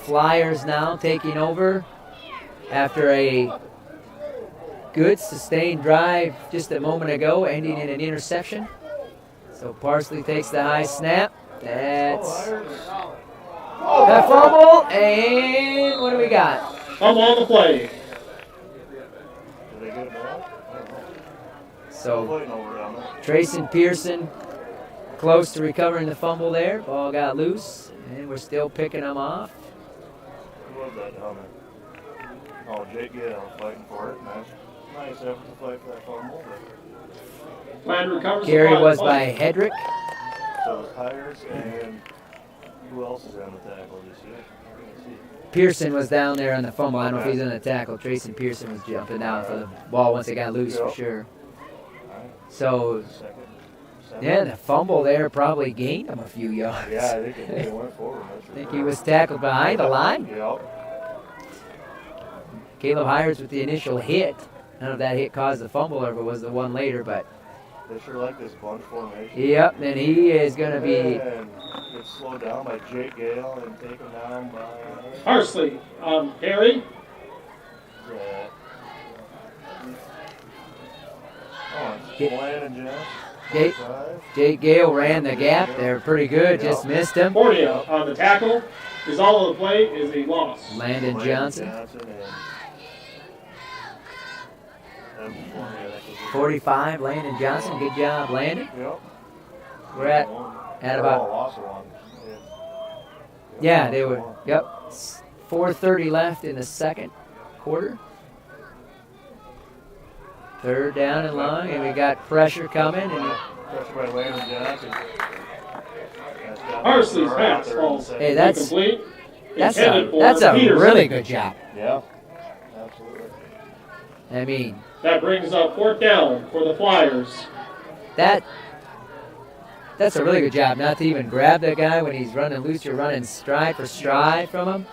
Flyers now taking over after a good sustained drive just a moment ago, ending in an interception. So Parsley takes the high snap. That's the fumble, and what do we got? Fumble on the play. Did they get a ball? So Waiting over on it. Trayson Pearson close to recovering the fumble there. Ball got loose, and we're still picking them off. Who was that down there? Oh, Jake Gill fighting for it. Nice effort to fight for that fumble. Flandreau recovers. Carry the was punt. by Hedrick. So it's Hires and who else is on the tackle this year? Pearson was down there on the fumble. I don't know if he's on the tackle. Trayson Pearson was jumping down for the ball once it got loose for sure. So, yeah, the fumble there probably gained him a few yards. Yeah, I think it went forward. I think he was tackled behind the line. Yep. Caleb Hires with the initial hit. I don't know if that hit caused the fumble or if it was the one later, but. They sure like this bunch formation. Yep, and he is going to be. And gets slowed down by Jake Gale and taken down by. Parsley on carry. Landon Johnson. Jake Gale ran the gap there pretty good, just missed him. 40 on the tackle. Result of the play is a loss. Landon Johnson. 45, Landon Johnson. Good job, Landon. Yep. We're at about. Yeah, they were. Yep. 4:30 left in the second quarter. Third down and long, and we got pressure coming. And pressure by Landon Johnson. Parsley's pass falls hey, that's That's a really good job. Yeah, absolutely. I mean, that brings up fourth down for the Flyers. That's a really good job. Not to even grab that guy when he's running loose. You're running stride for stride from him.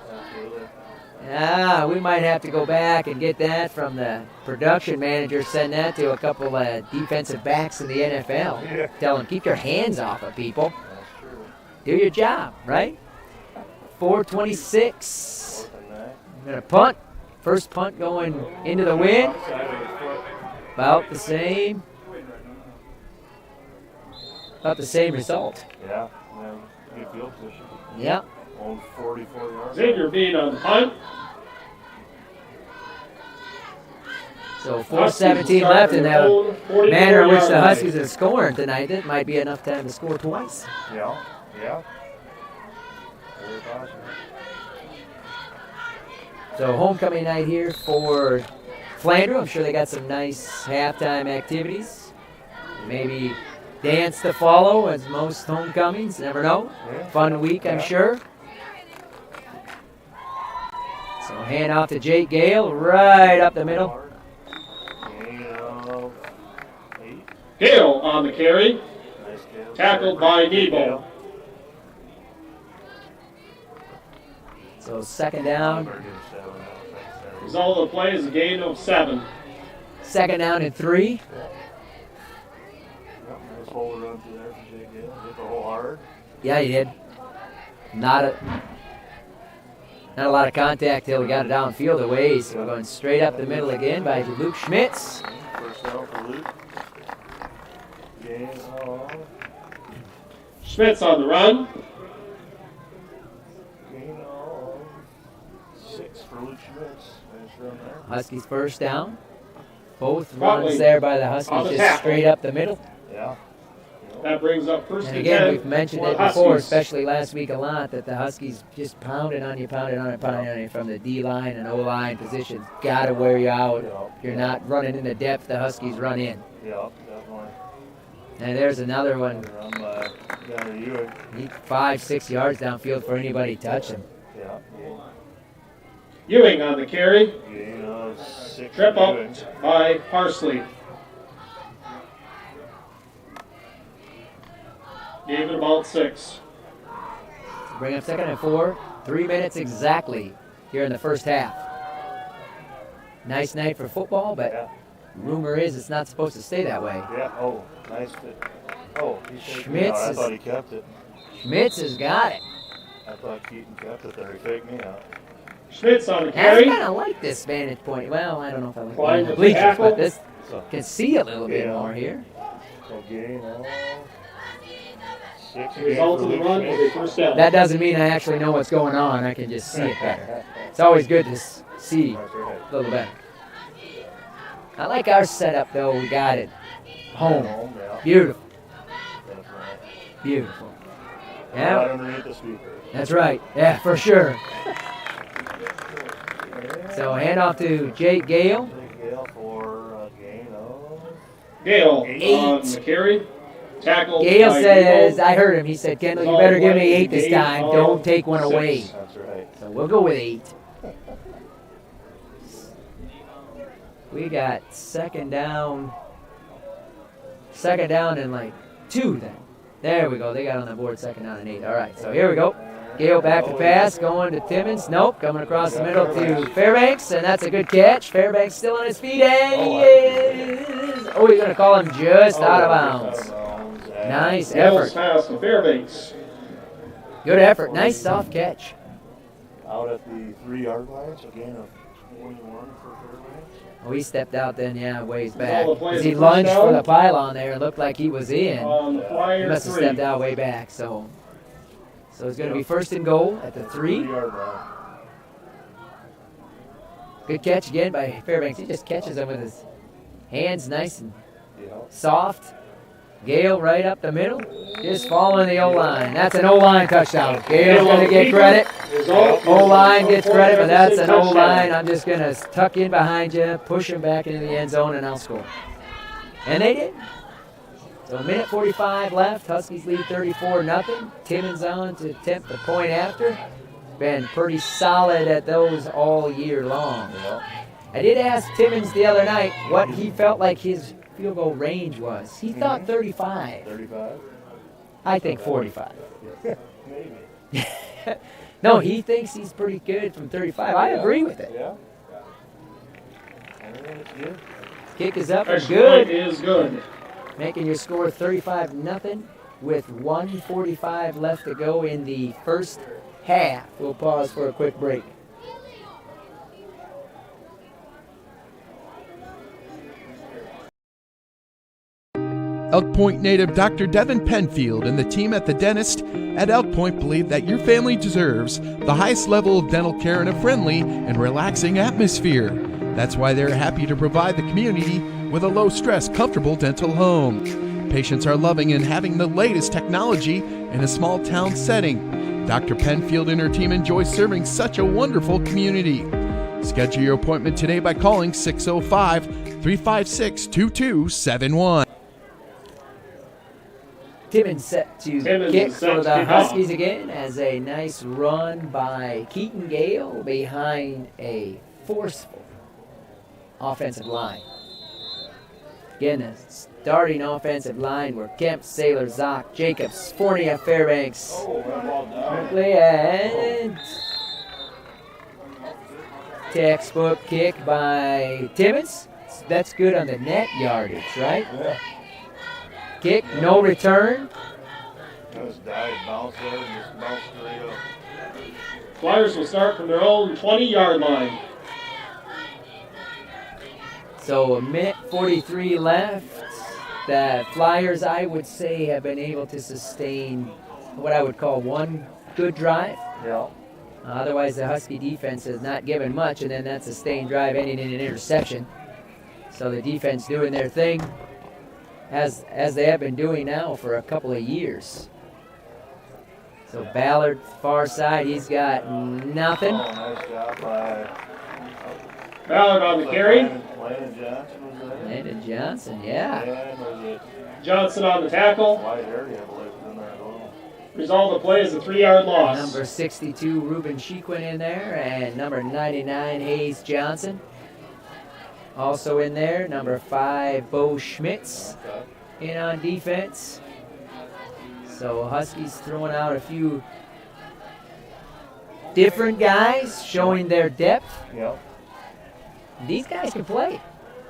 Yeah, we might have to go back and get that from the production manager. Send that to a couple of defensive backs in the NFL. Yeah. Tell them, keep your hands off of people. Do your job, right? 4:26. I'm going to punt. First punt going into the wind. About the same. About the same result. Yeah, good field position. Yeah. On 44 yards. Xavier Bean on the punt. So 4:17 left in that manner in which the Huskies are scoring tonight. It might be enough time to score twice. Yeah. Very possible. So homecoming night here for Flandreau. I'm sure they got some nice halftime activities. Maybe dance to follow, as most homecomings. Never know. Yeah. Fun week, I'm sure. So hand off to Jake Gale, right up the middle. Gale on the carry. Tackled by Nebo. So second down. Result of the play is a gain of 7. Second down and 3. Nice hold run through there for Jake Gale. Hit the hole hard. Yeah, he did. Not a lot of contact till we got it downfield away. So we're going straight up the middle again by Luke Schmitz. First down for Luke. Schmitz on the run. Gain of 6 for Luke Schmitz. Nice run there. Huskies first down. Both runs there by the Huskies just straight up the middle. Yeah. That brings up first And and again, 10 we've mentioned for it the before, Huskies. especially last week a lot, that the Huskies just pounding on you from the D-line and O-line positions. Got to wear you out. If you're not running into depth, the Huskies run in. Yeah, definitely. And there's another one. Run by Gunnar Ewing. 5-6 yards downfield for anybody touching. Yeah. Ewing on the carry. Gain of 6. Trip up by Parsley. Gave it about 6. Bring up second and 4. 3 minutes exactly here in the first half. Nice night for football, but rumor is it's not supposed to stay that way. Yeah. Oh, nice fit. Oh, Schmitz I thought he kept it. Schmitz has got it. I thought Keaton kept it there. He faked me out. Schmitz on the I carry. kind of like this vantage point. Well, I don't know if I like Flying the with bleachers, tackle. but this can see a little bit more here. So gain of 6. Result of the run is a first down. That doesn't mean I actually know what's going on. I can just see it better. It's always good to see a little better. I like our setup, though. We got it. Home. Beautiful. Beautiful. Yeah. Right underneath the speaker. That's right. Yeah, for sure. So hand off to Jake Gale. Jake Gale for a gain of Gale 8. on the carry. Tackled Gale by says, Gale. I heard him, he said, Kendall, you better give me 8 this time. Don't take one away. That's right. So we'll go with 8. We got second down and like 2 then. There we go. They got on the board second down and 8. All right, so here we go. Gale back to pass, going to Timmons. Nope, coming across the middle to Fairbanks, and that's a good catch. Fairbanks still on his feet, and he is. Oh, he's going to call him just out of bounds. Nice Gale's effort. pass to Fairbanks. Good effort. Nice soft catch. Out at the 3-yard line, so gain of 21 for Fairbanks. Oh, he stepped out then, yeah, ways All back. the plays As he first lunged down. for the pylon there, it looked like he was in. On the He Flyer must have 3. stepped out way back. So it's going to be first and goal at the 3. 3-yard line. Good catch again by Fairbanks. He just catches them with his hands nice and Yeah. soft. Gale right up the middle, just following the O-line. That's an O-line touchdown. Gale's going to get credit. O-line gets credit, but that's an O-line. I'm just going to tuck in behind you, push him back into the end zone, and I'll score. And they did. So a minute 45 left. Huskies lead 34-0. Timmons on to attempt the point after. Been pretty solid at those all year long. I did ask Timmons the other night what he felt like his field goal range was. He thought 35. 35? I think 45. Maybe. No, he thinks he's pretty good from 35. I agree with it. Yeah. It's good. Kick is up and Extra point good. is good. Making your score 35-0 with 1:45 left to go in the first half. We'll pause for a quick break. Elk Point native Dr. Devin Penfield and the team at the dentist at Elk Point believe that your family deserves the highest level of dental care in a friendly and relaxing atmosphere. That's why they're happy to provide the community with a low-stress, comfortable dental home. Patients are loving and having the latest technology in a small-town setting. Dr. Penfield and her team enjoy serving such a wonderful community. Schedule your appointment today by calling 605-356-2271. Timmons set to Timmons kick is set for to the kick off. Huskies again as a nice run by Keaton Gale behind a forceful offensive line. Again, the starting offensive line were Kemp, Saylor, Zock, Jacobs, Fornia, Fairbanks, Berkeley, and textbook kick by Timmons. That's good on the net yardage, right? Yeah. Kick, no return. Just dive, bounce there, and just bounce straight up. Flyers will start from their own 20-yard line. So a minute 43 left. The Flyers, I would say, have been able to sustain what I would call one good drive. Yeah. Otherwise, the Husky defense has not given much, and then that sustained drive ending in an interception. So the defense doing their thing, as they have been doing now for a couple of years. So Ballard, far side, he's got nothing. Oh, nice job by Ballard on the carry. Landon Johnson was there. Landon Johnson, yeah. And was it Johnson on the tackle. Wyatt Hardy, I believe, was in there as well. Result of the play is a 3-yard loss. Number 62, Ruben Shequin in there, and number 99, Hayes Johnson. Also in there, number 5, Bo Schmitz in on defense. So Huskies throwing out a few different guys, showing their depth. Yep. These guys can play.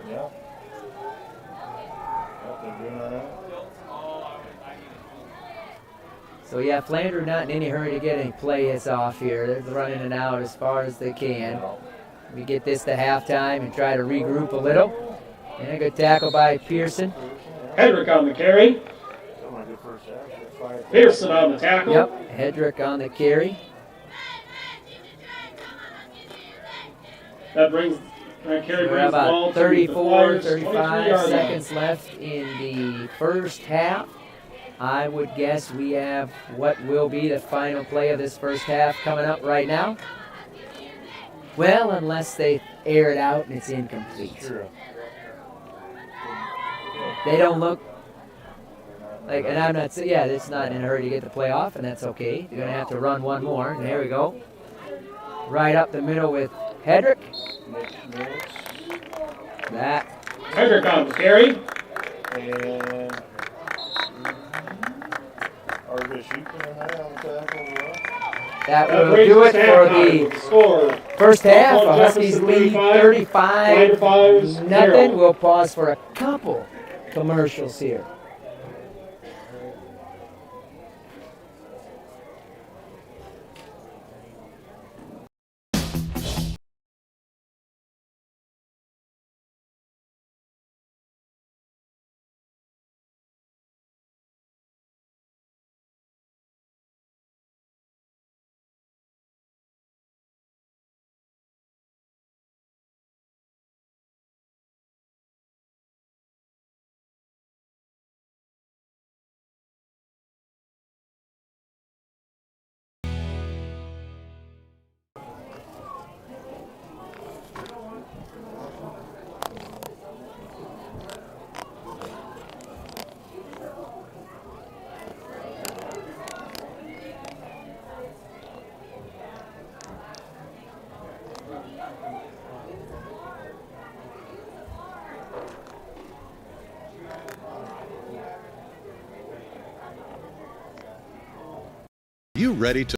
Yeah. Yep, they're doing all right. So yeah, Flandreau not in any hurry to get any plays off here. They're running it out as far as they can. We get this to halftime and try to regroup a little. And a good tackle by Pearson. Hedrick on the carry. Someone good first half. Pearson on the tackle. Yep, Hedrick on the carry. That carry We're brings the ball about to 34, the Flyers' 35 23-yard seconds left in the first half. I would guess we have what will be the final play of this first half coming up right now. Well, unless they air it out and it's incomplete. Sure. They don't look And I'm not saying, it's not in a hurry to get the play off, and that's okay. You're going to have to run one more. And there we go. Right up the middle with Hedrick. That. Hedrick on the carry. And that will do it for the first half. The Huskies lead 35-0. We'll pause for a couple commercials here. You ready to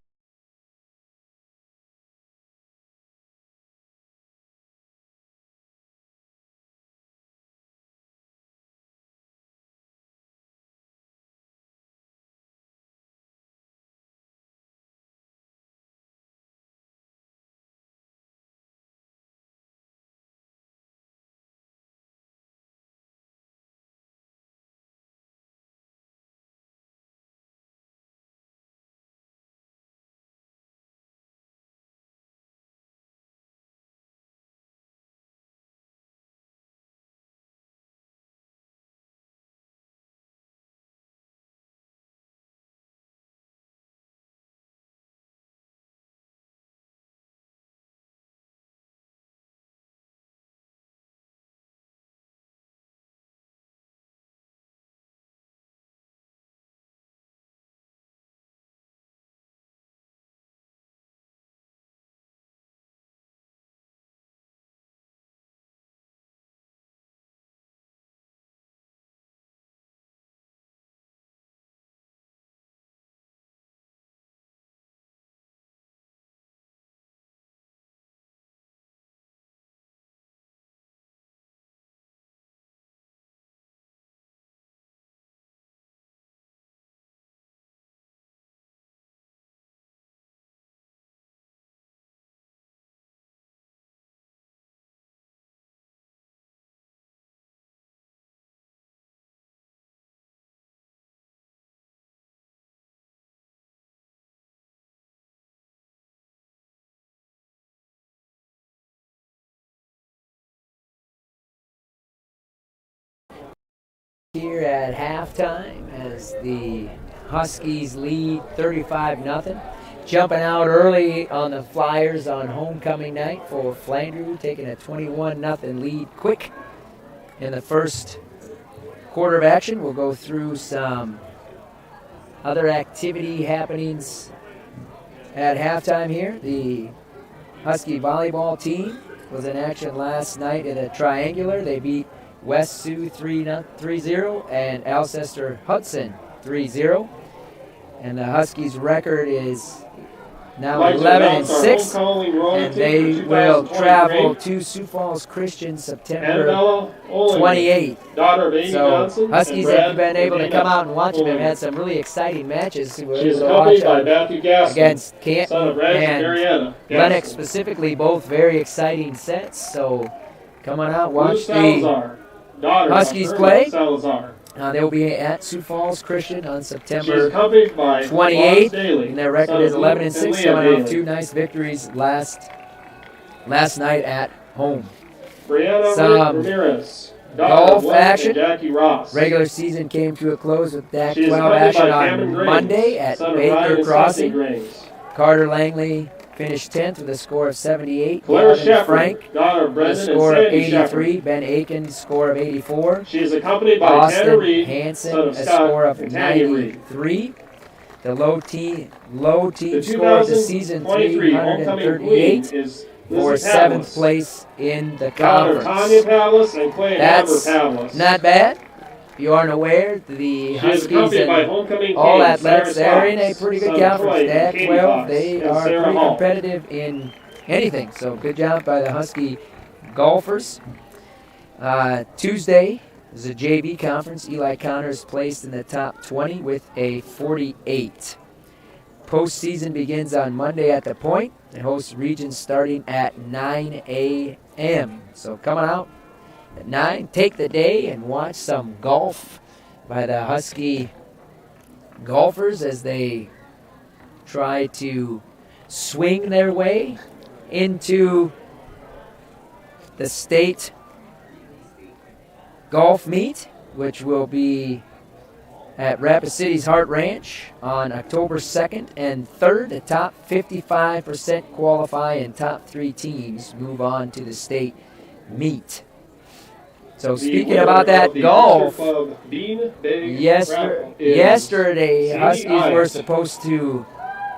here at halftime as the Huskies lead 35-0. Jumping out early on the Flyers on homecoming night for Flandreau, taking a 21-0 lead quick in the first quarter of action. We'll go through some other activity happenings at halftime here. The Husky volleyball team was in action last night in a triangular. They beat West Sioux 3-0 and Alcester Hudson 3-0. And the Huskies' record is now 11-6, and they will travel to Sioux Falls Christian September 28th. So Huskies have been able to come out and watch them. Have had some really exciting matches. We were able to watch against Canton and Lennox specifically, both very exciting sets. So come on out, watch the Huskies play. They'll be at Sioux Falls Christian on September 28th, and their record is 11-6, coming off two nice victories last night at home. Some golf action. Regular season came to a close with DAC 12 action on Monday at Baker Crossing. Carter Langley finished 10th with a score of 78. Claire Gavin Shepard, Frank, daughter of with a Brendan and score of Sandy 83. Shepard. Ben Aiken, score of 84. She is accompanied by Tanner Austin Reed, Hansen, son of a Scott score of and Tanya Reed. 93. The low team The score of the season, 2023 homecoming queen 338 is for Lizzie 7th Pavlis. place in the Daughter Tanya conference. Pavlis and Clay and Amber That's Pavlis. not bad. If you aren't aware, the She is Huskies accompanied by and homecoming all king, athletics, Cyrus they're in a Fox, pretty good son of conference. Troy They and have Katie 12. Fox, They and are Sarah pretty Hall. competitive in anything. So good job by the Husky golfers. Tuesday is a JV conference. Eli Connors placed in the top 20 with a 48. Postseason begins on Monday at the Point and hosts regions starting at 9 a.m. So come on out at 9, take the day and watch some golf by the Husky golfers as they try to swing their way into the state golf meet, which will be at Rapid City's Hart Ranch on October 2nd and 3rd. The top 55% qualify and top 3 teams move on to the state meet. So speaking about that golf, yesterday Huskies were supposed to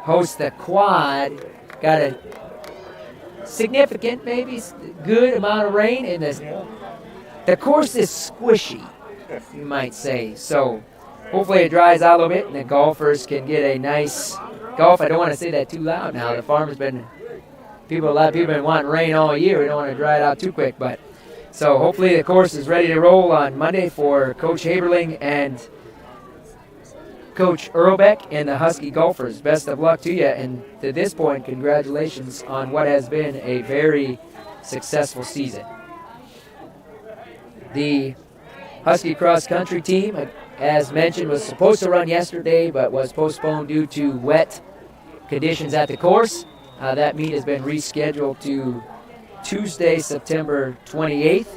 host the quad. Got a significant, maybe good amount of rain, and the course is squishy, you might say. So hopefully it dries out a little bit and the golfers can get a nice golf. I don't want to say that too loud now. The farmers a lot of people have been wanting rain all year. We don't want to dry it out too quick, but so hopefully the course is ready to roll on Monday for Coach Haberling and Coach Earlbeck and the Husky golfers. Best of luck to you, and to this point, congratulations on what has been a very successful season. The Husky cross-country team, as mentioned, was supposed to run yesterday but was postponed due to wet conditions at the course. That meet has been rescheduled to Tuesday, September 28th.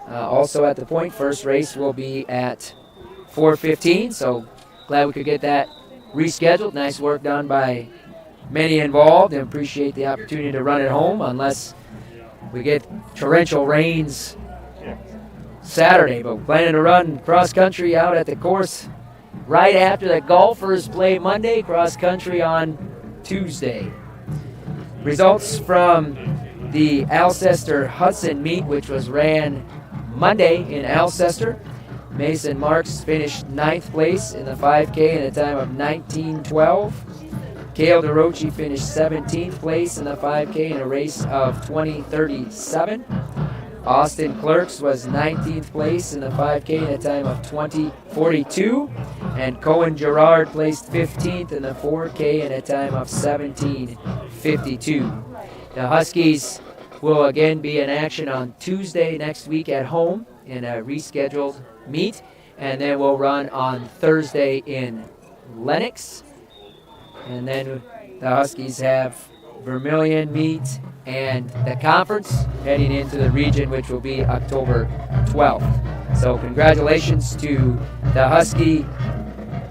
Also at the Point, first race will be at 4:15, so glad we could get that rescheduled. Nice work done by many involved, and appreciate the opportunity to run it home unless we get torrential rains Saturday. But we're planning to run cross-country out at the course right after the golfers play Monday, cross-country on Tuesday. Results from the Alcester-Hudson meet, which was ran Monday in Alcester. Mason Marks finished 9th place in the 5K in a time of 19:12. Cale DeRochi finished 17th place in the 5K in a race of 20:37. Austin Clerks was 19th place in the 5K in a time of 20:42. And Cohen Gerard placed 15th in the 4K in a time of 17:52. The Huskies will again be in action on Tuesday next week at home in a rescheduled meet, and then we'll run on Thursday in Lenox. And then the Huskies have Vermilion meet and the conference heading into the region, which will be October 12th. So congratulations to the Husky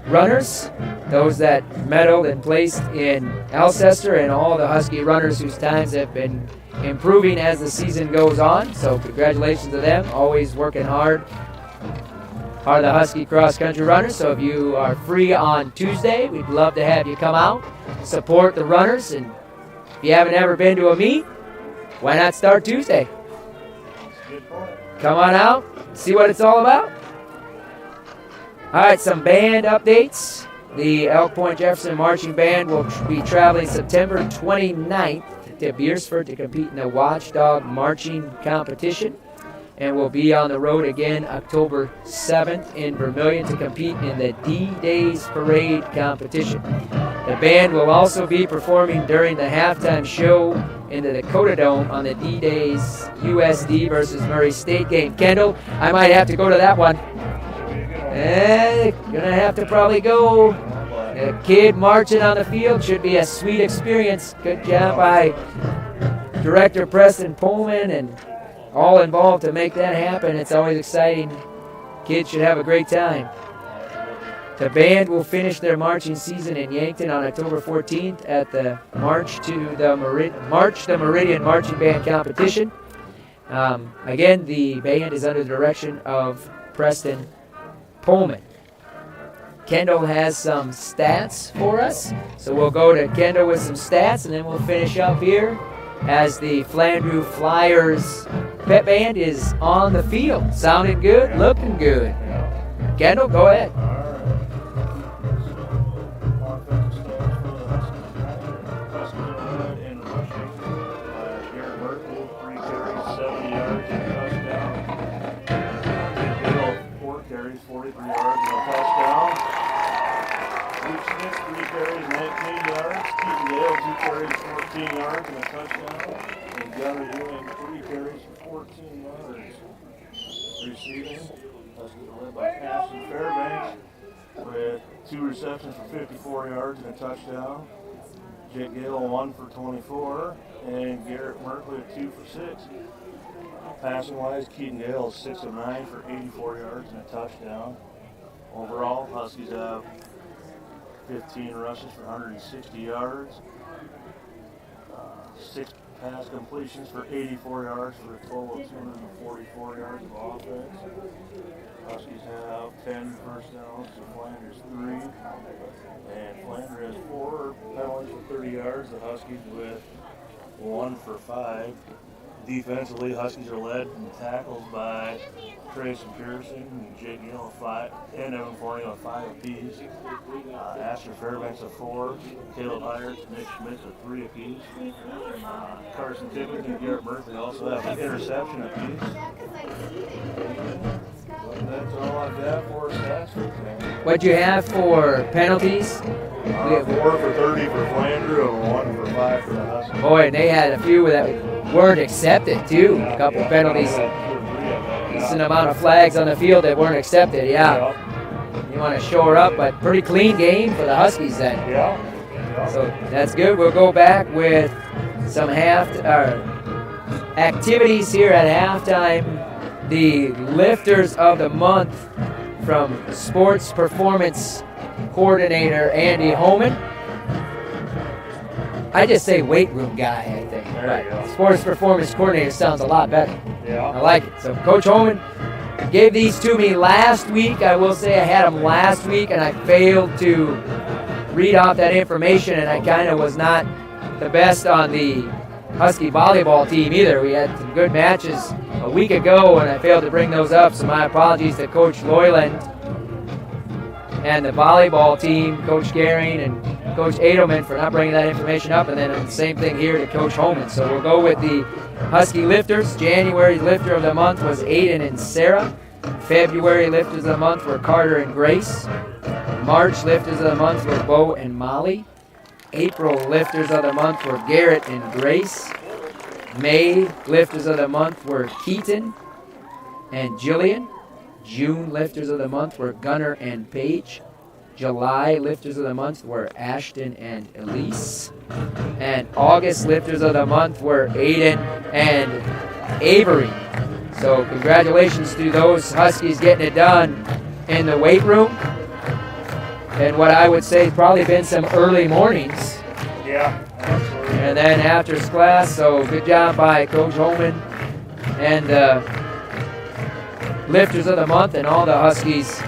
runners, those that medaled and placed in Alcester, and all the Husky runners whose times have been improving as the season goes on. So congratulations to them, always working hard. Are the Husky cross-country runners. So if you are free on Tuesday, we'd love to have you come out, support the runners, and if you haven't ever been to a meet, why not start Tuesday? Come on out, see what it's all about. All right, some band updates. The Elk Point-Jefferson Marching Band will be traveling September 29th to Beersford to compete in the Watchdog Marching Competition, and will be on the road again October 7th in Vermilion to compete in the D-Days Parade Competition. The band will also be performing during the halftime show in the Dakota Dome on the D-Days USD versus Murray State game. Kendall, I might have to go to that one. Gonna have to probably go. A kid marching on the field should be a sweet experience. Good job by Director Preston Pullman and all involved to make that happen. It's always exciting. Kids should have a great time. The band will finish their marching season in Yankton on October 14th at the March the Meridian Marching Band Competition. Again, the band is under the direction of Preston Pullman. Kendall has some stats for us, so we'll go to Kendall with some stats, and then we'll finish up here as the Flandreau Flyers pep band is on the field. Sounding good, looking good. Kendall, go ahead. Yards and a touchdown, and Gunner doing 3 carries for 14 yards. Receiving, Huskies are led by Ashton Fairbanks with 2 receptions for 54 yards and a touchdown. Jake Gale 1 for 24, and Garrett Merkley with 2 for 6. Passing wise, Keaton Gale 6 of 9 for 84 yards and a touchdown. Overall, Huskies have 15 rushes for 160 yards. 6 pass completions for 84 yards for a total of 244 yards of offense. Huskies have 10 first downs to Flanders 3. And Flanders has 4 penalties for 30 yards. The Huskies with 1 for 5. Defensively, Huskies are led in tackles by Trayson Pearson and Jake Gill 5, and Evan Forney with 5 apiece. Ashton Fairbanks with 4, Caleb Hires and Nick Schmidt with 3 apiece. Carson Tippett and Garrett Murphy also have an interception apiece. That's all I've got for stats. What'd you have for penalties? 4 for 30 for Flandreau and 1 for 5 for the Huskies. Boy, and they had a few that weren't accepted too. A couple of penalties. Decent amount of flags on the field that weren't accepted. Yeah. You want to shore up, but pretty clean game for the Huskies then. So that's good. We'll go back with some activities here at halftime. The lifters of the month from Sports Performance Coordinator Andy Homan. I just say weight room guy, I think. But Sports Performance Coordinator sounds a lot better. I like it. So Coach Homan gave these to me last week. I will say I had them last week, and I failed to read off that information, and I kind of was not the best on the Husky volleyball team either. We had some good matches a week ago, and I failed to bring those up, so my apologies to Coach Loyland and the volleyball team, Coach Gehring and Coach Edelman, for not bringing that information up, and then the same thing here to Coach Homan. So we'll go with the Husky lifters. January lifter of the month was Aiden and Sarah. February lifters of the month were Carter and Grace. March lifters of the month were Bo and Molly. April lifters of the month were Garrett and Grace. May lifters of the month were Keaton and Jillian. June lifters of the month were Gunner and Paige. July lifters of the month were Ashton and Elise. And August lifters of the month were Aiden and Avery. So congratulations to those Huskies getting it done in the weight room. And what I would say probably been some early mornings. Yeah, absolutely. And then after class, so good job by Coach Homan and lifters of the month and all the Huskies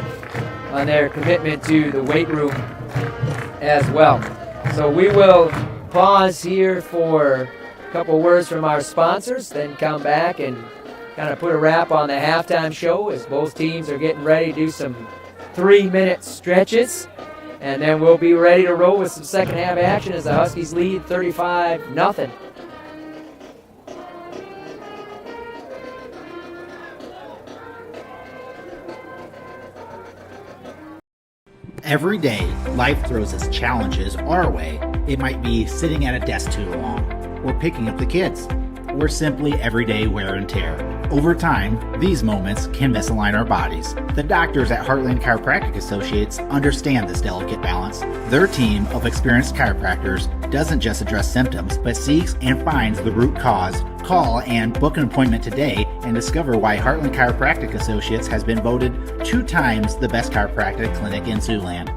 on their commitment to the weight room as well. So we will pause here for a couple words from our sponsors, then come back and kind of put a wrap on the halftime show as both teams are getting ready to do some 3-minute stretches. And then we'll be ready to roll with some second half action as the Huskies lead 35-0. Every day, life throws its challenges our way. It might be sitting at a desk too long, or picking up the kids, or simply everyday wear and tear. Over time, these moments can misalign our bodies. The doctors at Heartland Chiropractic Associates understand this delicate balance. Their team of experienced chiropractors doesn't just address symptoms, but seeks and finds the root cause. Call and book an appointment today and discover why Heartland Chiropractic Associates has been voted 2 times the best chiropractic clinic in Siouxland.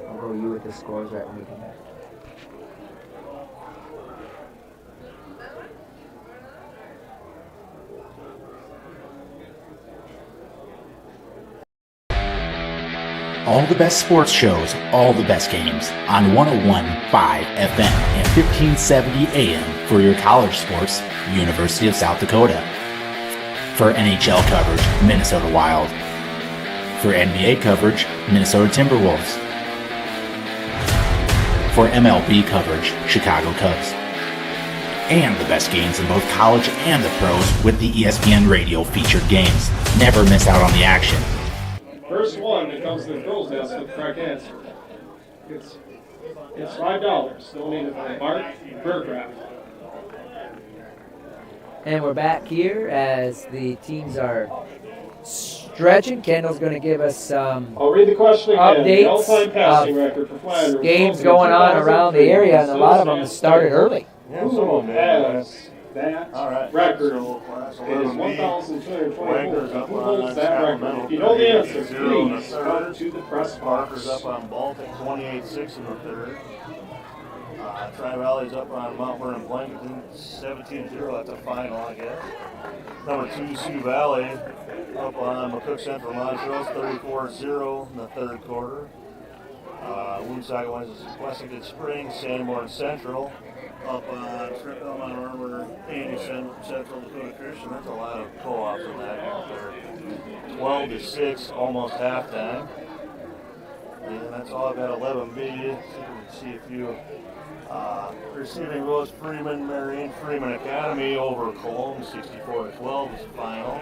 I'll go you with the scores right when we come back. All the best sports shows, all the best games on 101.5 FM and 1570 AM for your college sports, University of South Dakota. For NHL coverage, Minnesota Wild. For NBA coverage, Minnesota Timberwolves. For MLB coverage, Chicago Cubs. And the best games in both college and the pros with the ESPN Radio featured games. Never miss out on the action. First one that comes to the girls' desk with the correct answer. It's $5. Donated by Mark Burcraft. And we're back here as the teams are stretching. Kendall's going to give us some I'll read the question again. The updates all-time passing of record for Flandreau. games going on around the area, and a lot of them started early. Yeah, some of them did. Has that All right. record? So, class It is 11B. 1,224. Wankers up Who on holds that record? Sacramento, If you know the answer, 38-0 in the please third. come to the press Parker's box. up on Baltic, 28-6 in the third. Tri-Valley's up on Mount Vernon Plankton, 17-0 at the final, I guess. Number 2, Sioux Valley, up on McCook Central Montrose, 34-0 in the third quarter. Woonsocket Wessington Springs, Sanborn Central, up on Mount Armor, Anderson, Central Dakota Christian. That's a lot of co-ops in that up there. 12-6, almost halftime. And that's all I've got. 11B. See a few receiving votes. Marine Freeman Academy over Cologne, 64-12 is the final.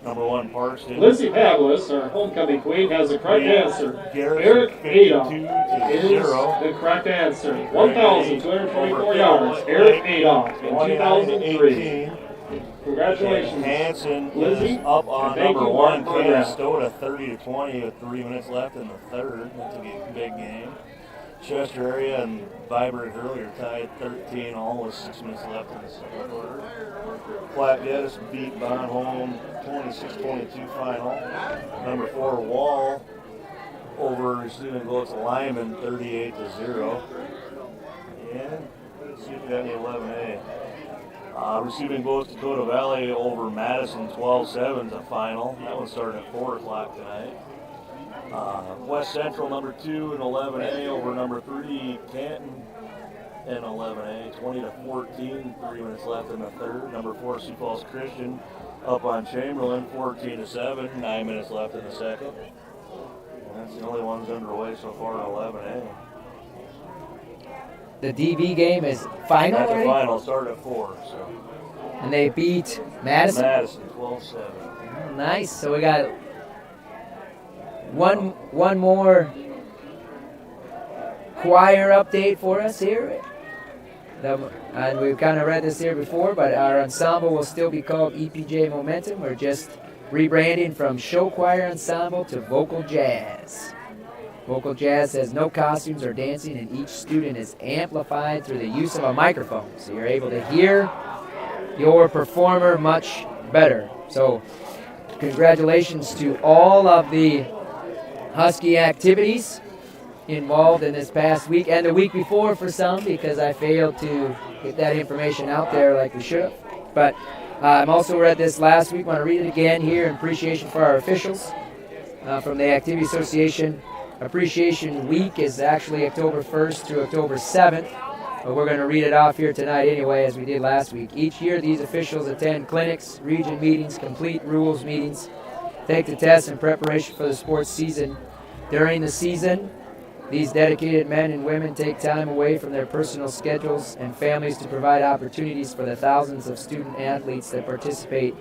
Number 1, Parkston. Lizzie Pavlis, our homecoming queen, has the correct answer. Eric Adolph is 52-0. the correct answer. 1,224 yards. Eric Adolph in 2003. Congratulations, Hanson Lizzie. is up on And thank number you, 1, Mark Burcraft. Canastota, 30-20 with 3 minutes left in the third. That's a big game. Chester area and Vibrant earlier tied 13 all with 6 minutes left in the second quarter. Platte Geddes beat Bonholm 26-22 final. Number 4, Wall over receiving votes Lyman 38-0. And let's see if we got any 11A. Receiving votes Dakota Valley over Madison 12-7 to final. That one started at 4 o'clock tonight. West Central number 2 and 11A over number 3 Canton and 11A 20-14. 3 minutes left in the third. Number 4 Sioux Falls Christian up on Chamberlain 14-7. 9 minutes left in the second. And that's the only ones underway so far in 11A. The DV game is final That's the already? final. Started at 4. So. And they beat Madison? Madison 12-7. Nice. So we got one more choir update for us here. And we've kind of read this here before, but our ensemble will still be called EPJ Momentum. We're just rebranding from show choir ensemble to vocal jazz. Vocal jazz has no costumes or dancing, and each student is amplified through the use of a microphone. So you're able to hear your performer much better. So congratulations to all of the Husky activities involved in this past week and the week before for some, because I failed to get that information out there like we should have. But I'm also read this last week. I want to read it again here in appreciation for our officials from the Activity Association. Appreciation Week is actually October 1st through October 7th, but we're going to read it off here tonight anyway, as we did last week. Each year, these officials attend clinics, region meetings, complete rules meetings, take the tests in preparation for the sports season. During the season, these dedicated men and women take time away from their personal schedules and families to provide opportunities for the thousands of student athletes that participate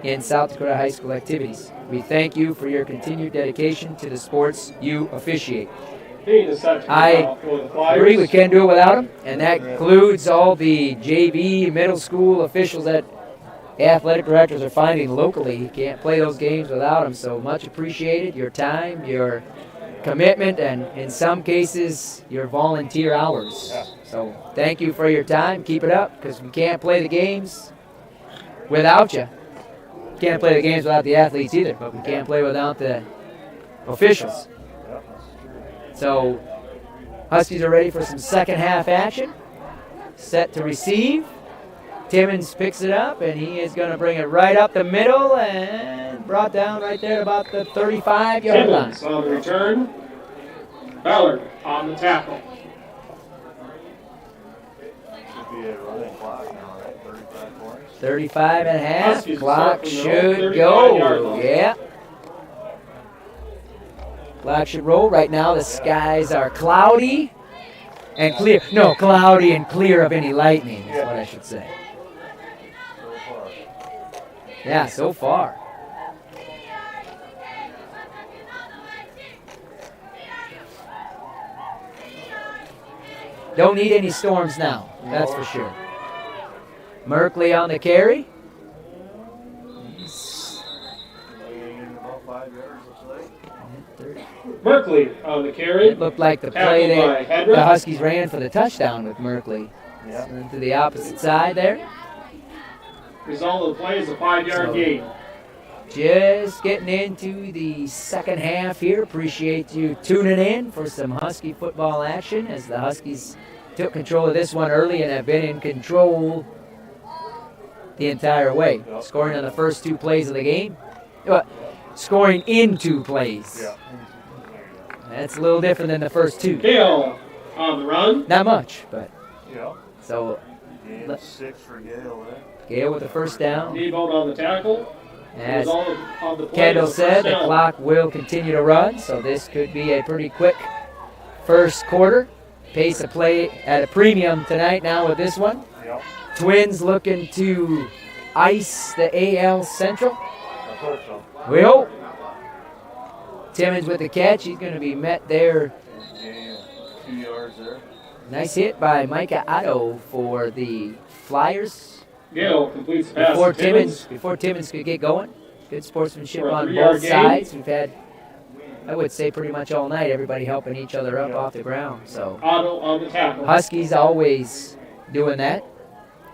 in South Dakota high school activities. We thank you for your continued dedication to the sports you officiate. Being is set to I for the Flyers. agree, we can't do it without him, and that includes all the JV middle school officials that athletic directors are finding locally. You can't play those games without them, so much appreciated, your time, your commitment, and in some cases, your volunteer hours. So thank you for your time. Keep it up, because we can't play the games without you. Can't play the games without the athletes either, but we can't play without the officials. So Huskies are ready for some second half action. Set to receive. Timmons picks it up, and he is going to bring it right up the middle and brought down right there at about the 35-yard line. Timmons on the return. Ballard on the tackle. Should be a running clock now, right? 35 points. 35 and a half. Huskies Clock start from the should 35-yard go. line. Yeah. Clock should roll. Right now the skies are cloudy and clear. No, cloudy and clear of any lightning is what I should say. Yeah, so far. Don't need any storms now, that's for sure. Merkley on the carry. About 5 yards, looks like. Merkley on the carry. It looked like the play Tackled by that Hedrick. the Huskies ran for the touchdown with Merkley. Yeah. To the opposite side there. Result of the play is a 5-yard gain. Just getting into the second half here. Appreciate you tuning in for some Husky football action as the Huskies took control of this one early and have been in control the entire way. Scoring on the first 2 plays of the game. Scoring in 2 plays. Yeah. That's a little different than the first 2. Gale on the run. Not much, but Yeah. so Gain 6 for Gale there. Gale with the first down. Kneebone on the tackle. As Result of the play Kendall is said, first the down. clock will continue to run, so this could be a pretty quick first quarter. Pace of play at a premium tonight now with this one. Yep. Twins looking to ice the AL Central. I thought so. Will. Timmons with the catch. He's going to be met there. Gain 2 yards there. Nice hit by Micah Otto for the Flyers. Gale completes the pass to Timmons. Before Timmons could get going. Good sportsmanship For a on 3-yard both gain. sides. We've had, I would say, pretty much all night, everybody helping each other up off the ground. So Otto on the tackle. Huskies always doing that.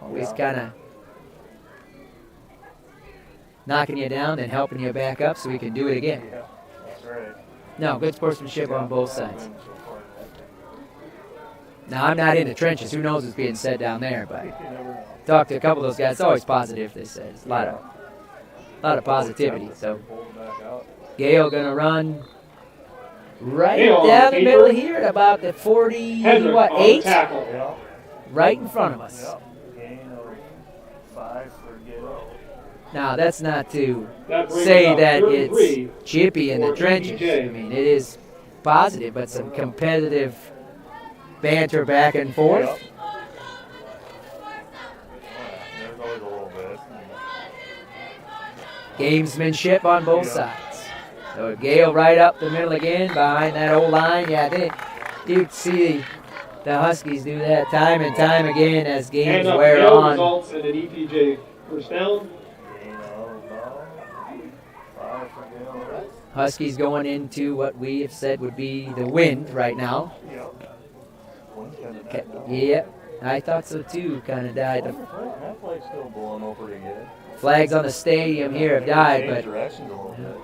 Always kind of knocking you down and helping you back up so we can do it again. Yeah, that's right. No, good sportsmanship on both sides. Now, I'm not in the trenches. Who knows what's being said down there, but talked to a couple of those guys. It's always positive, they said. It's a lot of positivity. So Gale going to run right Gale down on the the middle keeper. here at about the 40, Hedrick what, on the 8? tackle. Yeah. Right in front of us. Yep. Gain of 5 for Gale. Now, that's not to That brings say up that 33 it's chippy in the for trenches. EPJ. I mean, it is positive, but some competitive banter back and forth. Yep. There's always a little bit. Gamesmanship on both sides. So Gale right up the middle again behind that old line. Yeah, you see the Huskies do that time and time again as games And up wear Gale on. results in an EPJ first down. Gain of about 5 for Gale there. Huskies going into what we have said would be the wind right now. Yep. One kind of Okay, yeah, I thought so too. Kind of died. The That flag's still blowing over pretty good. flags on the stadium here have died, but Directions a little bit.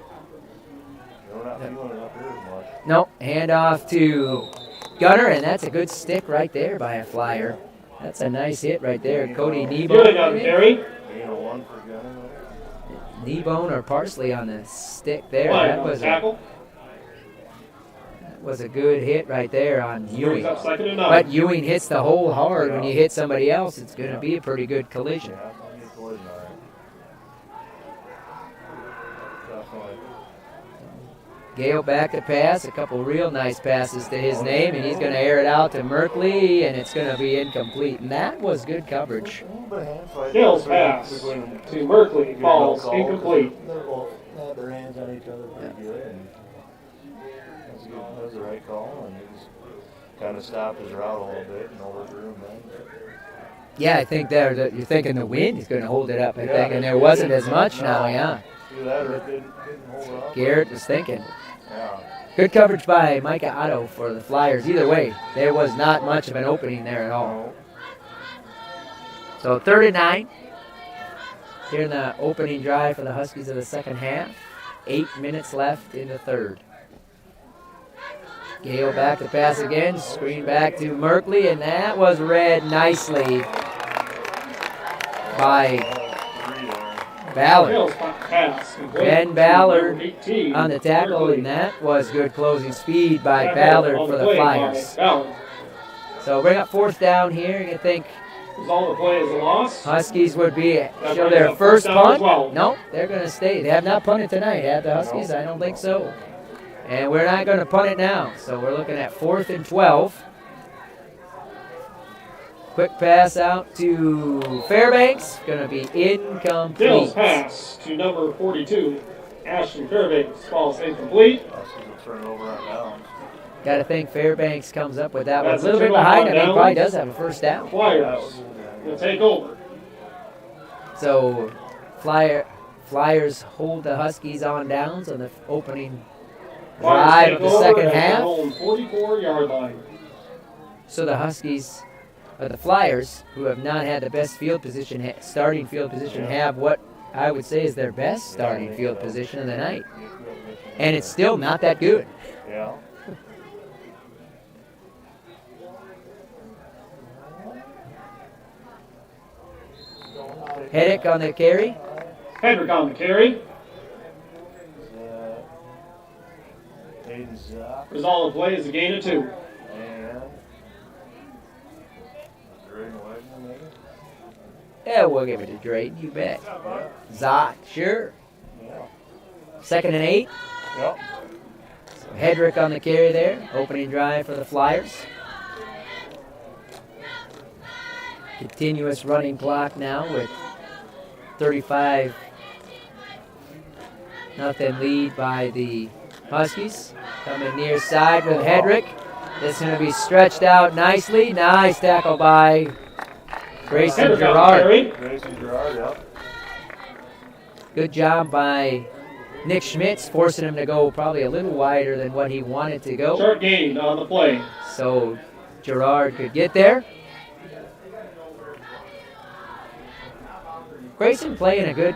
We're not feeling it up here as much. no, handoff to Gunner, and that's a good stick right there by a Flyer. That's a nice hit right there. Cody Good on Kneebone. carry. Gain of 1 for Gunner there. Kneebone or Parsley on the stick there. Flag That on the was tackle. a good hit right there on Brings Ewing. up 2nd and 9. But Ewing hits the hole hard. When you hit somebody else, it's going to be a pretty good collision. Yeah, that's gonna be a collision, all right. Definitely. Gale back to pass. A couple real nice passes to his name, and he's going to air it out to Merkley, and it's going to be incomplete. And that was good coverage. A little bit of hand fight Gale's between- pass between- to Merkley Good falls call. incomplete. They're both had their hands on each other pretty good. And that's a That was the right call, and he just kind of stopped his route a little bit and overthrew him then. Yeah, I think you're thinking the wind is going to hold it up, I think, and there wasn't as much now, yeah. Either that or it didn't hold it up. Garrett was thinking. Yeah. Good coverage by Micah Otto for the Flyers. Either way, there was not much of an opening there at all. So 3rd and 9. Here in the opening drive for the Huskies of the second half. 8 minutes left in the third. Gale back to pass again. Screen back to Merkley, and that was read nicely by Ballard. Ben Ballard on the tackle, and that was good closing speed by Ballard for the Flyers. So bring up 4th down here. You think all the play is a loss. Huskies would show their first punt? No, they're going to stay. They have not punted tonight, have the Huskies? I don't think so. And we're not going to punt it now. So we're looking at 4th and 12. Quick pass out to Fairbanks. Going to be incomplete. Bill's pass to number 42, Ashton Fairbanks, falls incomplete. Got to think Fairbanks comes up with that one. A little bit behind him. He probably does have a first down. Flyers will take over. So Flyers hold the Huskies on downs on the opening drive of the second half. 44-yard line. So the Huskies, the Flyers, who have not had the best field position, starting field position, have what I would say is their best starting field position of the night. And it's still not that good. Yeah. Hedrick on the carry. Hedrick on the carry. Result of play is a gain of 2. Yeah, we'll give it to Drayton, you bet. Zock, sure. 2nd and 8. Yep. So Hedrick on the carry there. Opening drive for the Flyers. Continuous running clock now with 35-0 lead by the Huskies. Coming near side with Hedrick. This is going to be stretched out nicely. Nice tackle by Grayson Gerard. Grayson Gerard, yep. Good job by Nick Schmitz, forcing him to go probably a little wider than what he wanted to go. Short gain on the play. So Gerard could get there. Grayson playing a good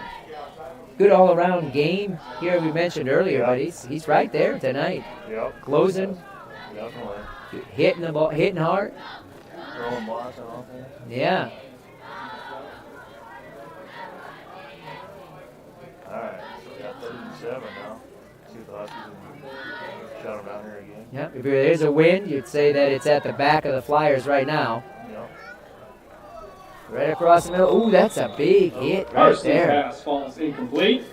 all-around game here we mentioned earlier, but he's right there tonight. Yep. Closing. Definitely. Hitting the ball, hitting hard. Throwing blocks and all that. Yeah. All right, so we got 3rd and 7 now. See if the Huskies can shut them down here again. Yep. If there's a wind, you'd say that it's at the back of the Flyers right now. Yep. Right across the middle. Ooh, that's a big hit right there. Pass falls incomplete.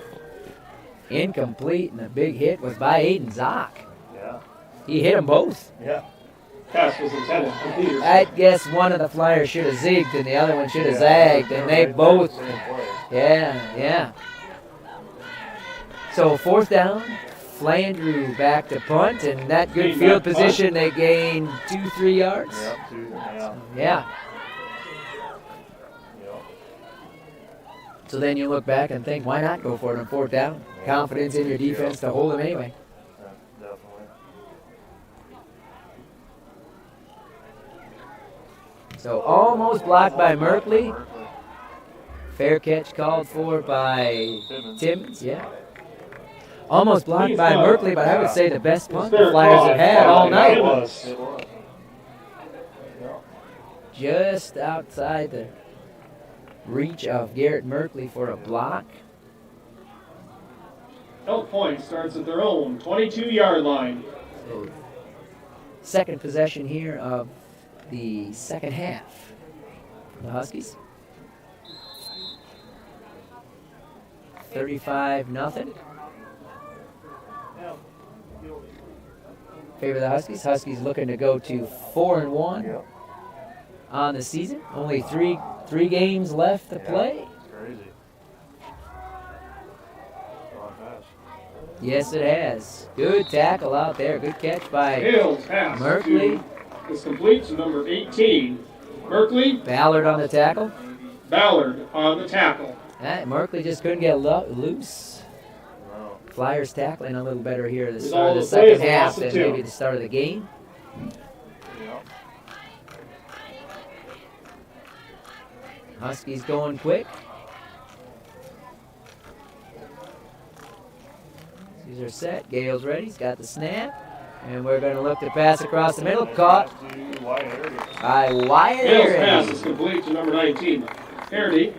Incomplete, and the big hit was by Aiden Zock. Yeah. He hit them both. Yeah. Pass was intended for Peters. I guess one of the Flyers should have zigged and the other one should have zagged, and they both. Yeah. So 4th down, Flandreau back to punt, and that good field position, they gain 2-3 yards. Yep, 2, yeah. Yeah. Yep. So then you look back and think, why not go for it on 4th down? Confidence in your defense to hold them anyway. Definitely. So almost blocked by Merkley. Fair catch called for by Timmons, yeah. Almost blocked by Merkley, but I would say the best punt the Flyers have had all night. It was. Just outside the reach of Garrett Merkley for a block. Elk Point starts at their own 22-yard line. So, second possession here of the second half for the Huskies. 35-0. Favor the Huskies. Huskies looking to go to 4-1 on the season. Only three games left to play. Crazy. Yes, it has. Good tackle out there. Good catch by Hale's pass Merkley. is complete to number 18. Merkley. Ballard on the tackle. Ballard on the tackle. Merkley just couldn't get loose. Flyers tackling a little better here at the start of the All second plays, a half loss of than 2. maybe the start of the game. Huskies going quick. These are set. Gale's ready. He's got the snap. And we're going to look to pass across the middle. Caught by Wyatt Hale's pass Harry. is complete to number 19. Hardy.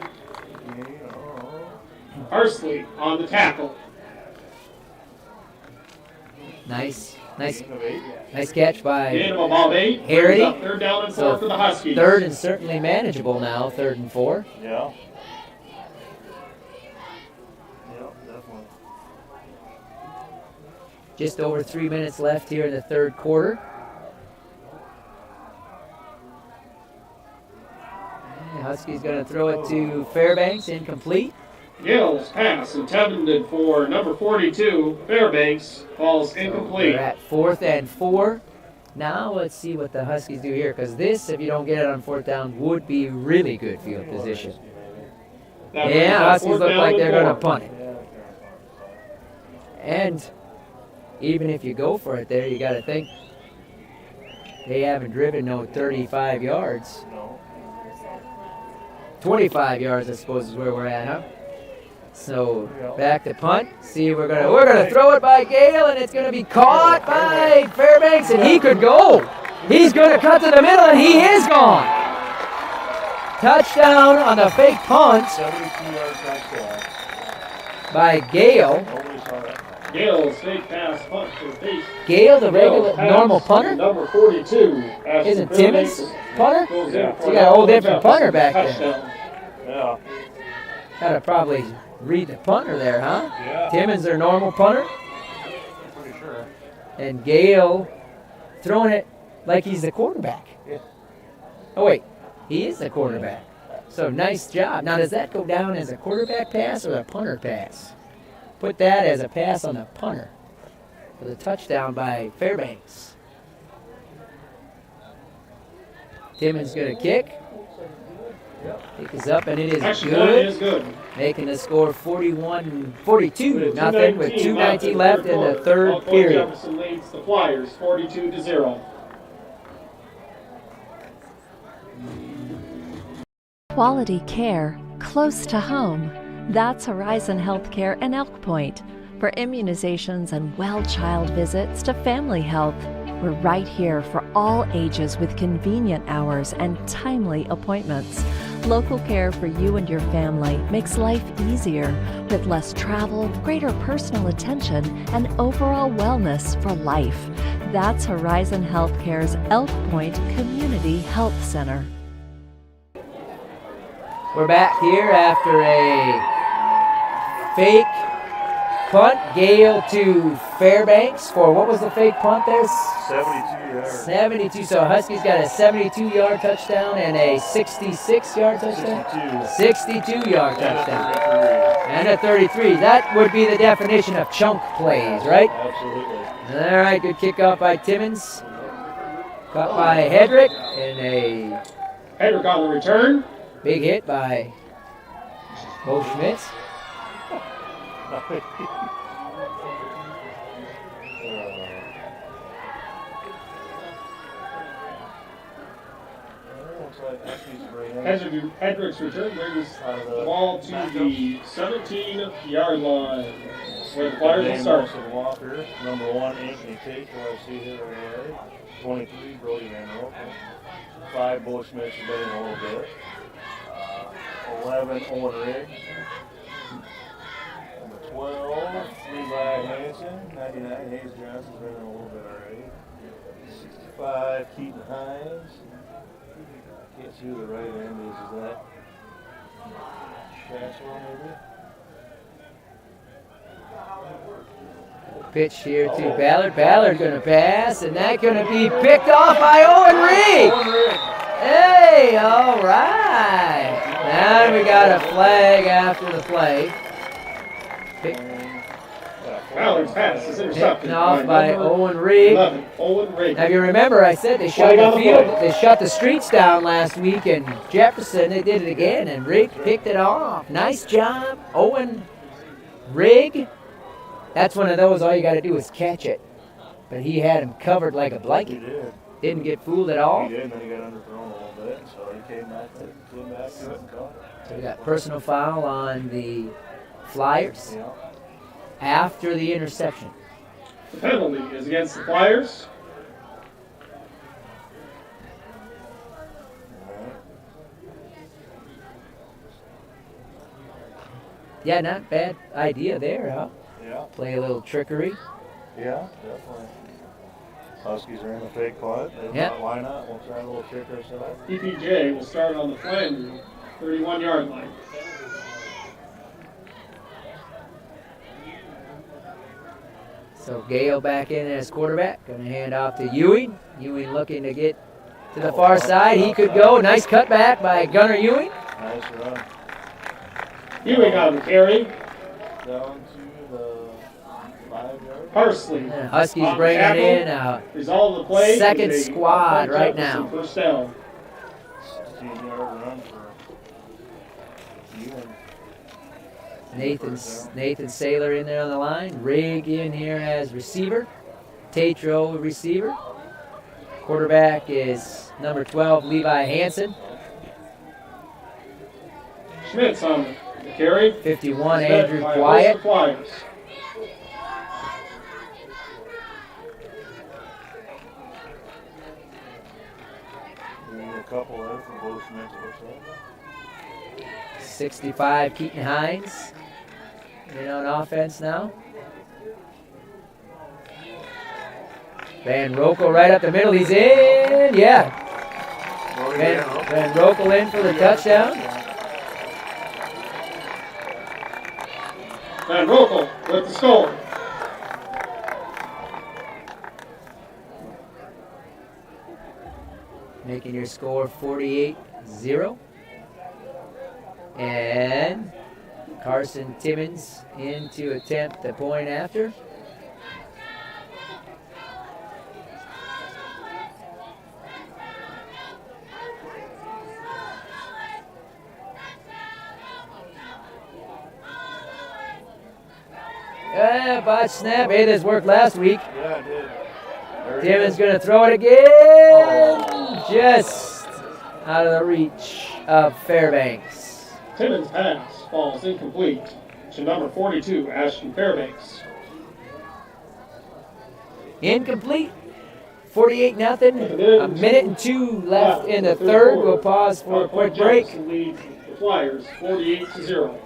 Parsley on the tackle. Nice catch by Gain of about 8. Hardy. Brings up 3rd down and 4 for the Huskies. 3rd and certainly manageable now. 3rd and 4. Yeah. Definitely. Just over 3 minutes left here in the 3rd quarter. And Huskies going to throw it to Fairbanks, incomplete. Gale's pass intended for number 42. Fairbanks falls incomplete. We're at 4th and 4. Now let's see what the Huskies do here, because this, if you don't get it on 4th down, would be really good field position. Yeah, Huskies look like they're going to punt it. And even if you go for it there, you got to think they haven't driven no 35 yards. 25 yards, I suppose, is where we're at, huh? So back to punt. See, we're gonna throw it by Gale, and it's gonna be caught by Fairbanks, and he could go. He's gonna cut to the middle, and he is gone. Touchdown on the fake punt by Gale. Gale's fake pass punt for base. Gale, the regular normal punter. Number 42. Isn't Timmons punter? So you got a whole different punter back there. Yeah. Gotta probably read the punter there, huh? Yeah. Timmons, their normal punter. Pretty sure. And Gale throwing it like he's the quarterback. Yeah. Oh, wait. He is the quarterback. So nice job. Now, does that go down as a quarterback pass or a punter pass? Put that as a pass on the punter for the touchdown by Fairbanks. Timmons going to kick. Kick is up, and it is Actually, good. that is good. Making the score 42 nothing with 2:19 left in the 3rd period. Point-Jefferson leads the Flyers 42-0. Quality care close to home. That's Horizon Healthcare in Elk Point. For immunizations and well-child visits to family health, we're right here for all ages with convenient hours and timely appointments. Local care for you and your family makes life easier with less travel, greater personal attention, and overall wellness for life. That's Horizon Healthcare's Elk Point Community Health Center. We're back here after a fake punt. Gale to Fairbanks for, what was the fake punt there? 72 yards. 72. So Huskies got a 72-yard touchdown and a 66-yard touchdown? 62-yard touchdown. And a 33. That would be the definition of chunk plays, right? Absolutely. All right, good kickoff by Timmons. Caught by Hedrick, and a Hedrick on the return. big hit by Bo Schmitz. Hedrick's return brings the ball to the 17-yard line, where the Flyers will start. Walker, number 1, Anthony Tate, who I see here already. 23, Brody Randall. 5, Bo Schmitz, has been in a little bit. 11, Owen Rigg. Number 12, Levi Hansen. 99, Hayes Johnson's been in a little bit already. 65, Keaton Hines. Can't see who the right end is. Is that Shaswell maybe? Pitch here to Ballard. Ballard going to pass, and that's going to be picked off by Owen Rigg. Hey, all right. Now we got a flag after the play. Ballard's pass is intercepted. Taken off by Owen Rigg. 11, Owen Rigg. Now, if you remember, I said they shut the field, they shut the streets down last week, and Jefferson, they did it again, and Rigg picked it off. Nice job, Owen Rigg. That's one of those, all you got to do is catch it. But he had him covered like a blanket. He did. Didn't get fooled at all. He did, and then he got underthrown a little bit, so he came back to it and caught it. So we got personal foul on the Flyers Yeah. after the interception. The penalty is against the Flyers. Yeah, not bad idea there, huh? Yeah. Play a little trickery. Yeah, definitely. Huskies are in a fake punt. They Yeah. thought, why not? We'll try a little trick ourselves. EPJ will start on the Flandreau 31-yard line. So Gale back in as quarterback. Going to hand off to Ewing. Ewing looking to get to the far side. He could go. Nice cutback by Gunnar Ewing. Nice run. Ewing on the carry. Down to the 5-yard. Parsley. And Huskies on bringing tackle. in a Result of the play. second is a squad right Point-Jefferson now. First down. 16-yard run for Ewing. Nathan Saylor in there on the line. Rigg in here as receiver. Tatro receiver. Quarterback is number 12, Levi Hansen. Schmitz on the carry. 51, Set Andrew by Quiet. Ulster Flyers. A couple there for both Schmitz. 65, Keaton Hines. In on offense now. Van Rokel right up the middle. He's in. Yeah. Van Rokel in for the touchdown. Van Rokel with the score. Making your score 48-0. And Carson Timmons in to attempt the point after. Botch snap. Hey, this worked last week. Yeah, it did. Timmons going to throw it again. Just out of the reach of Fairbanks. Timmons' pass falls incomplete to number 42, Ashton Fairbanks. Incomplete. 48-0. A minute and 2 left in the third. We'll pause for a quick break. Point-Jefferson leads the Flyers 48-0.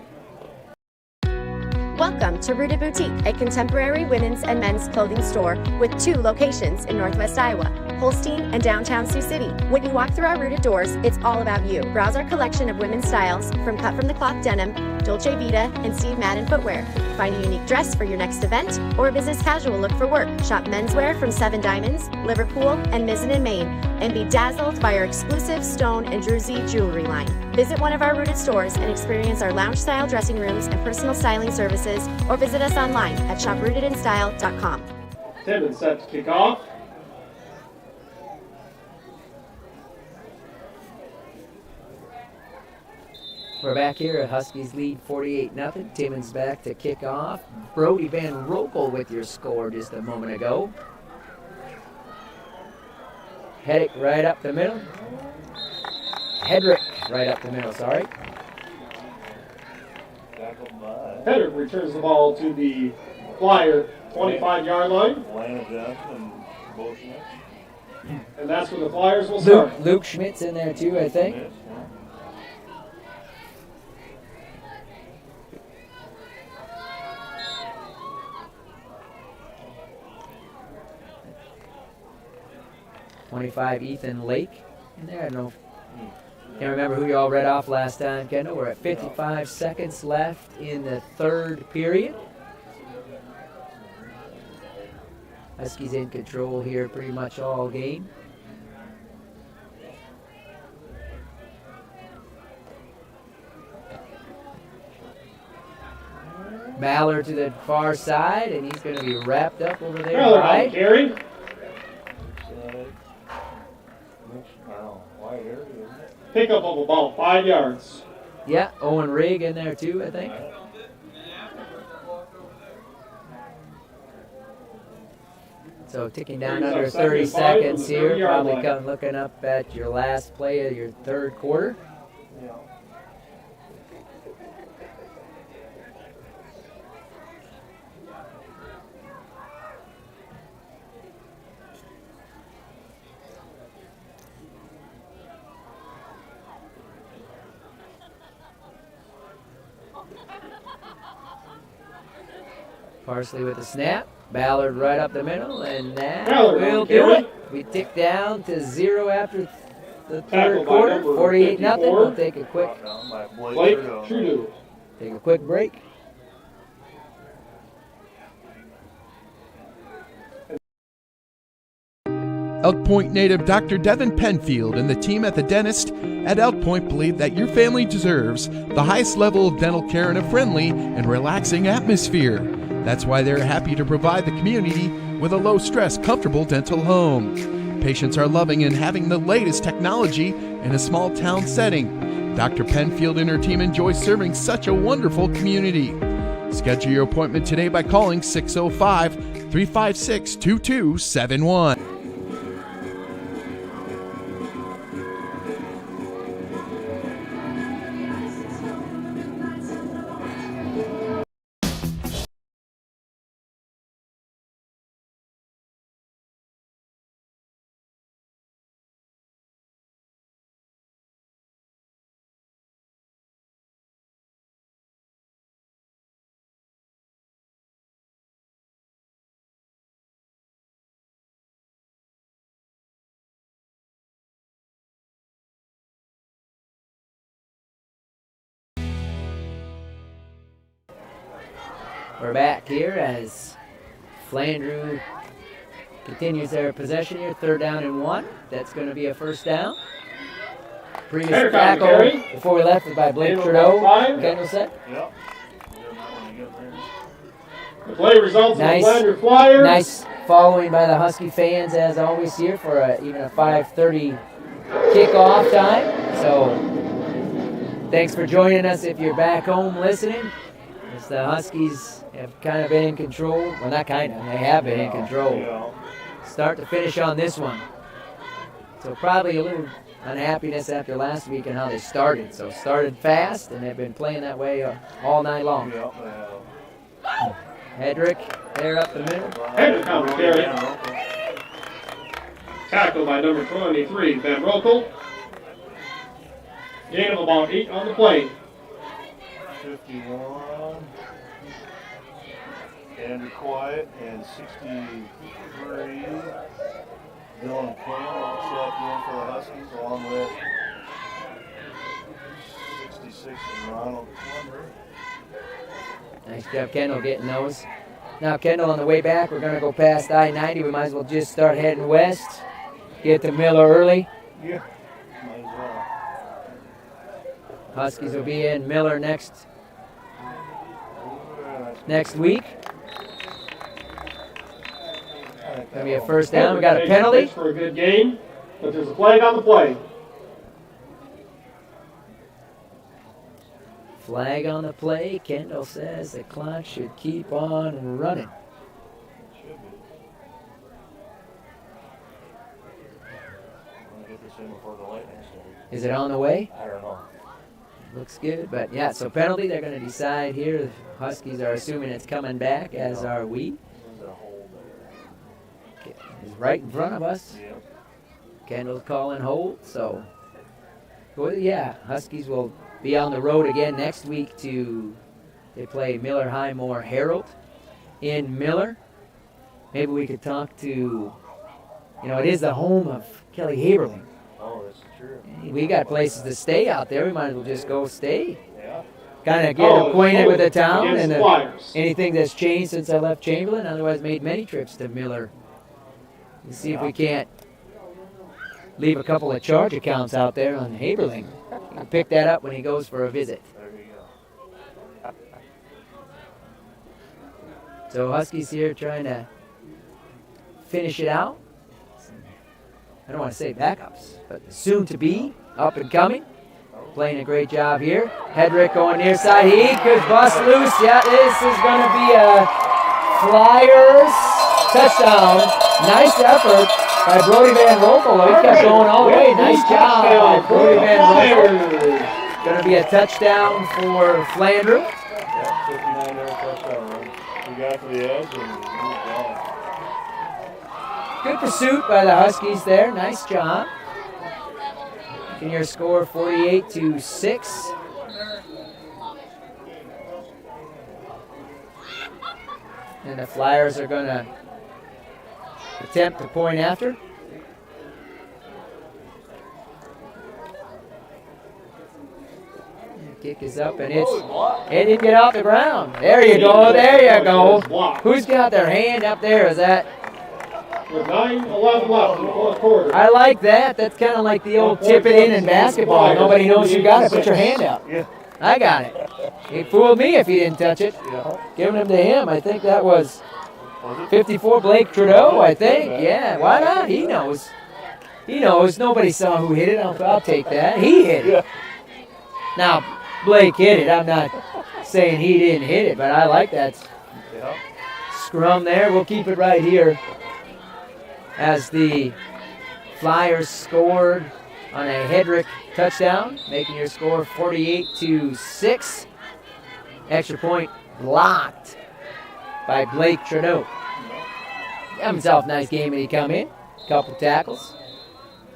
Welcome to Rooted Boutique, a contemporary women's and men's clothing store with 2 locations in Northwest Iowa, Holstein and downtown Sioux City. When you walk through our Rooted doors, it's all about you. Browse our collection of women's styles from cut-from-the-cloth denim, Dolce Vita, and Steve Madden footwear. Find a unique dress for your next event or a business casual look for work. Shop menswear from 7 Diamonds, Liverpool, and Mizzen in Maine, and be dazzled by our exclusive Stone and Druzy jewelry line. Visit one of our Rooted stores and experience our lounge-style dressing rooms and personal styling services, or visit us online at shoprootedinstyle.com. Timmons set to kick off. We're back here at Huskies lead 48-0. Timmons back to kick off. Brody Van Rokel with your score just a moment ago. Hedrick right up the middle. Sorry. Hedrick returns the ball to the Flyer 25-yard line. Lana Johnson and Bo Schmitz. And that's where the Flyers will start. Luke Schmitz in there too, I think. Schmitz, yeah. 25, Ethan Lake in there. I don't know. Can't remember who you all read off last time, Kendall. We're at 55 seconds left in the third period. Huskies in control here pretty much all game. Ballard to the far side, and he's going to be wrapped up over there. Ballard on Right. carry. Pickup of about 5 yards. Yeah, Owen Rigg in there too, I think. So ticking down Brings under up 30 second and 5 seconds from the here. 30-yard Probably line. looking up at your last play of your third quarter. Parsley with the snap. Ballard right up the middle, and that Ballard will on do carry. it. We tick down to 0 after the Tackled third by quarter, number 48-0. 54. We'll take a quick Blake Trudeau. break. Elk Point native Dr. Devin Penfield and the team at the dentist at Elk Point believe that your family deserves the highest level of dental care in a friendly and relaxing atmosphere. That's why they're happy to provide the community with a low-stress, comfortable dental home. Patients are loving and having the latest technology in a small-town setting. Dr. Penfield and her team enjoy serving such a wonderful community. Schedule your appointment today by calling 605-356-2271. We're back here as Flandreau continues their possession here. 3rd down and 1. That's going to be a first down. Previous Fair tackle carry. before we left was by Blake Gain of Trudeau. about 5. Kendall said. Yep. The play results in Nice. the Flandreau Flyers. Nice following by the Husky fans as always here for even a 5:30 kickoff time. So thanks for joining us if you're back home listening. As the Huskies have kind of been in control. Well, not kind of. They have been in control. Start to finish on this one. So probably a little unhappiness after last week and how they started. So started fast, and they've been playing that way all night long. Hedrick there up the middle. Hedrick on the carry. Tackled by number 23, Van Rokel. Gain of about 8 on the play. 51. Andrew Quiet and 63. Dylan Campbell check in for the Huskies along with 66 and Ronald Plumber. Nice job, Kendall, getting those. Now, Kendall, on the way back, we're going to go past I-90. We might as well just start heading west. Get to Miller early. Yeah. Might as well. Huskies will be in Miller next week. Going to be a first down. We got a penalty. For a good game, but there's a flag on the play. Flag on the play. Kendall says the clock should keep on running. Is it on the way? I don't know. Looks good, but yeah, so penalty, they're going to decide here. The Huskies are assuming it's coming back, as are we. It's right in front of us. Kendall's calling hold, so well, yeah, Huskies will be on the road again next week they play Miller Highmore Herald in Miller. Maybe we could talk to, it is the home of Kelly Haberling. Oh, that's true. We got places to stay out there. We might as well just go stay. Yeah. Kind of get acquainted with the Against town and the Flyers. anything that's changed since I left Chamberlain. Otherwise, made many trips to Miller. We'll see if we can't leave a couple of charge accounts out there on Haberling. He can pick that up when he goes for a visit. There you go. So Huskies here trying to finish it out. I don't want to say backups, but soon to be, up and coming. Playing a great job here. Hedrick going near side. He could bust loose. Yeah, this is going to be a Flyers touchdown. Nice effort by Brody Van Roppel. He kept going all the way. Nice job by Brody Van Roppel. Going to be a touchdown for Flandreau. Yeah, 59-yard touchdown run. We got to the edge and moved on. Good pursuit by the Huskies there. Nice job. Can your score 48-6. And the Flyers are going to attempt to point after. Kick is up and it didn't get off the ground. There you go. There you go. Who's got their hand up there? Is that? With 9:11 left in the fourth quarter. I like that. That's kind of like the old tip it in basketball. Nobody knows you got it. Put your hand out. Yeah. I got it. He fooled me if he didn't touch it. Yeah. Giving him to him. I think that was 54 Blake Trudeau, I think. Yeah, why not? He knows. He knows. Nobody saw who hit it. I'll take that. He hit it. Now, Blake hit it. I'm not saying he didn't hit it, but I like that scrum there. We'll keep it right here as the Flyers scored on a Hedrick touchdown, making your score 48-6. Extra point blocked by Blake Trudeau. Have himself a nice game when he come in. Couple tackles.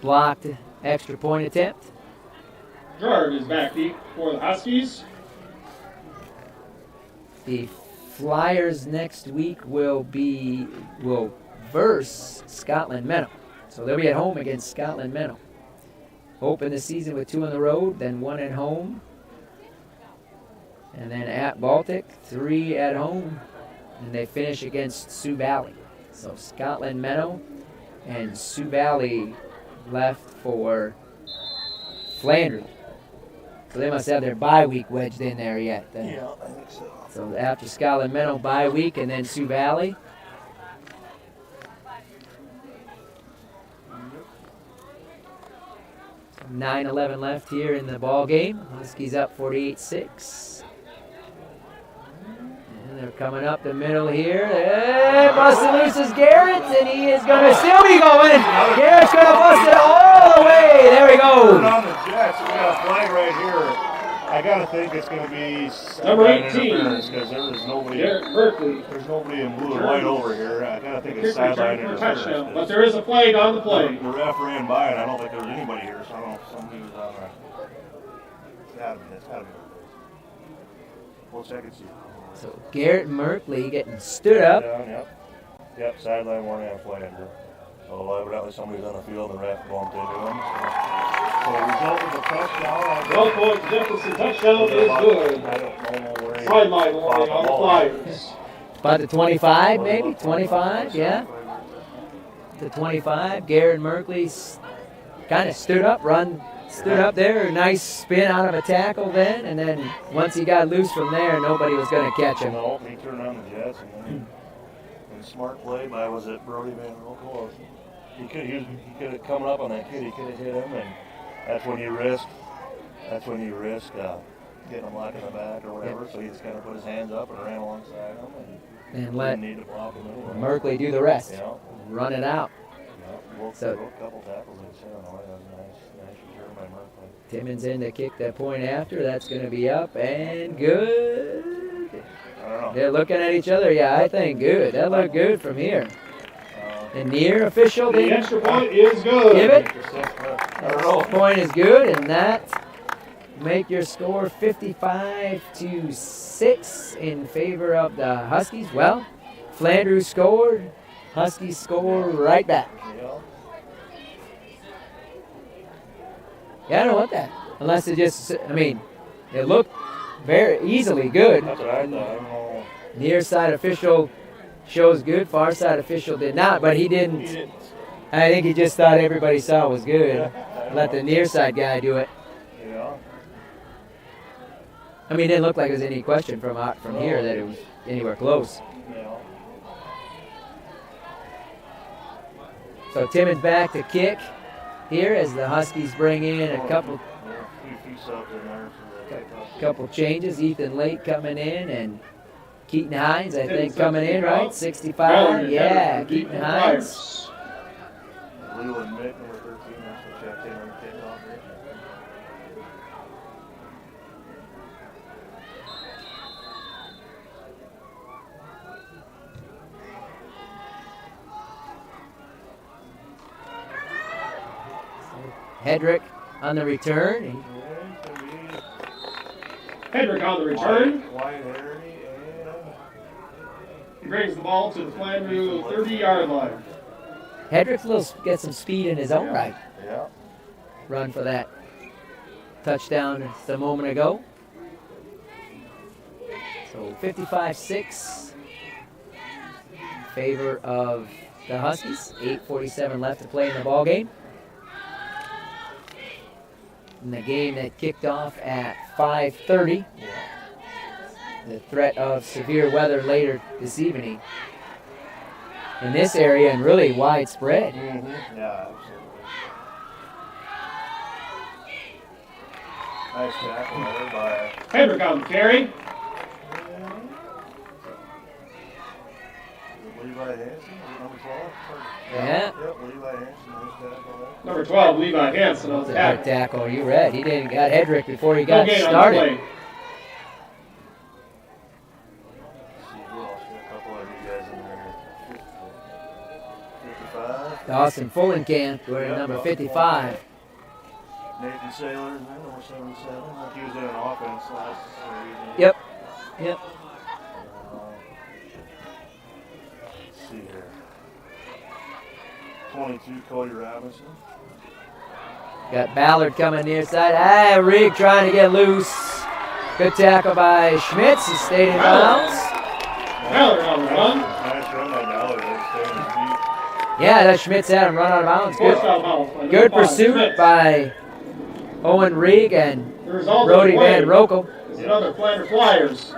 Blocked extra point attempt. Gerard is back deep for the Huskies. The Flyers next week will verse Scotland Menno. So they'll be at home against Scotland Menno. Open the season with 2 on the road, then 1 at home. And then at Baltic, 3 at home. And they finish against Sioux Valley. So Scotland Menno and Sioux Valley left for Flandreau. So they must have their bye week wedged in there yet. Yeah, I think so. So after Scotland Menno, bye week, and then Sioux Valley. 9:11 left here in the ball game. Huskies up 48-6. And they're coming up the middle here. Busted loose is Garrett, and he is going to still be going. Garrett's going to bust it all the way. There we go. On the Jets, we got a flag right here. I gotta think it's gonna be number 18 because there is nobody. Berkeley. There's nobody in blue and white over here. I gotta think it's sideline interference. Touchdown, but there is a flag on the play. The ref ran by, and I don't think there was anybody here, so I don't know if somebody was on there. It's gotta be. We'll check and see. So Garrett Merkley getting stood up. Yep, sideline warning and flag. So evidently somebody's on the field and the ref bumped into him. So the result of the touchdown. Well, Point-Jefferson touchdown is good. I don't know where he sideline warning on the Flyers. About the 25, maybe? 25, yeah. The 25. Garrett Merkley kind of stood up there. Nice spin out of a tackle then. And then once he got loose from there, nobody was going to catch him. No, he turned on the Jets. And then smart play by, was it Brody Van Roppel? He could have come up on that kid. He could have hit him, and that's when you risk getting him locked in the back or whatever. So he just kind of put his hands up and ran alongside him, and let didn't need to block him anyway. Merkley do the rest. Yeah. Run it out. Yeah, so a couple tackles in Illinois. That was nice return by Merkley. Timmons in to kick that point after. That's going to be up and good. I don't know. They're looking at each other. Yeah, I think good. That looked good from here. The near official the extra point is good. Give it. Extra point is good, and that make your score 55-6 in favor of the Huskies. Well, Flandreau scored. Huskies score right back. Yeah, I don't want that. Unless it just, it looked very easily good. That's what I thought. I don't know. Near side official shows good. Far side official did not, but he didn't. I think he just thought everybody saw it was good. Let the near side guy do it. Yeah. I mean, it didn't look like there was any question from here that it was anywhere close. Yeah. So Timmons back to kick here as the Huskies bring in a couple changes. Ethan Lake coming in and Keaton Hines, I think, coming in, right? 65. Yeah, Keaton Hines. Leland Mick, number 13, also checked in on the kickoff here. Hedrick on the return. Hedrick on the return. Wyatt Harry, He brings the ball to the Flandreau 30-yard line. Hedrick gets some speed in his own right. Yeah. Run for that touchdown just a moment ago. So 55-6 in favor of the Huskies. 8:47 left to play in the ball game. In the game that kicked off at 5:30. The threat of severe weather later this evening in this area and really widespread. Mm-hmm. Yeah, absolutely. Nice tackle there by Hedrick on the carry. Levi Hansen, number 12. Yeah. Yep, Levi Hansen, nice tackle there. Number 12, Levi Hansen on the That's a good tackle. You read. He didn't got Hedrick before he got started. See who else? A couple of you guys in there. 55. Dawson Fullenkamp wearing number 55. Nathan Saylor in there, number 77. Like he was in an offense last season. Yep. Let's see here. 22, Cody Robinson. Got Ballard coming near side. Rigg trying to get loose. Good tackle by Schmitz. He stayed in bounds. Ballard on the run. Nice run by Ballard. Staying his feet. Yeah, that Schmitz had him run out of bounds. Forced out of bounds. Good pursuit by Owen Rigg and Brody Van Rokel. Another Flanders Flyers.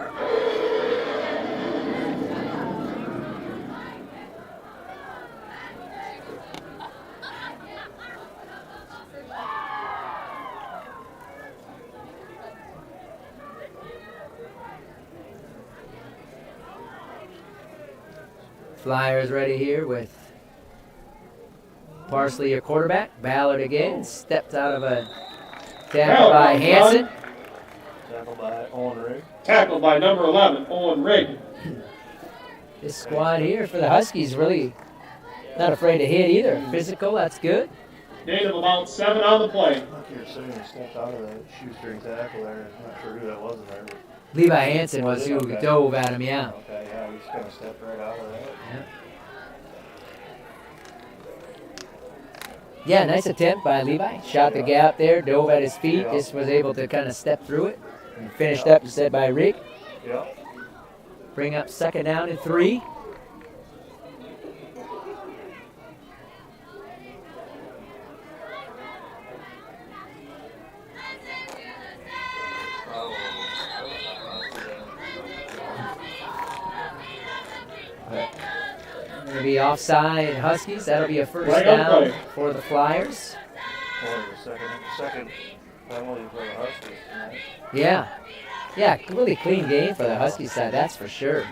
Flyers ready here with Parsley, your quarterback. Ballard again. Stepped out of a tackle by Hansen. Tackled by Owen Rigg. Tackled by number 11, Owen Rigg. This squad here for the Huskies really not afraid to hit either. Physical, that's good. Gain of about 7 on the play. Like you were saying, he stepped out of that shoestring tackle there. I'm not sure who that was in there. But Levi Hansen was who okay. dove at him, yeah. Okay, yeah, he just kind of stepped right out of that. Yeah, nice attempt by Levi. Shot the gap there, dove at his feet, just was able to kind of step through it. And finished up instead by Rigg. Yep. Bring up 2nd down and 3. Going to be offside Huskies. That'll be a first down for the Flyers. Second penalty for the Huskies tonight. Yeah, really clean game for the Huskies side, that's for sure.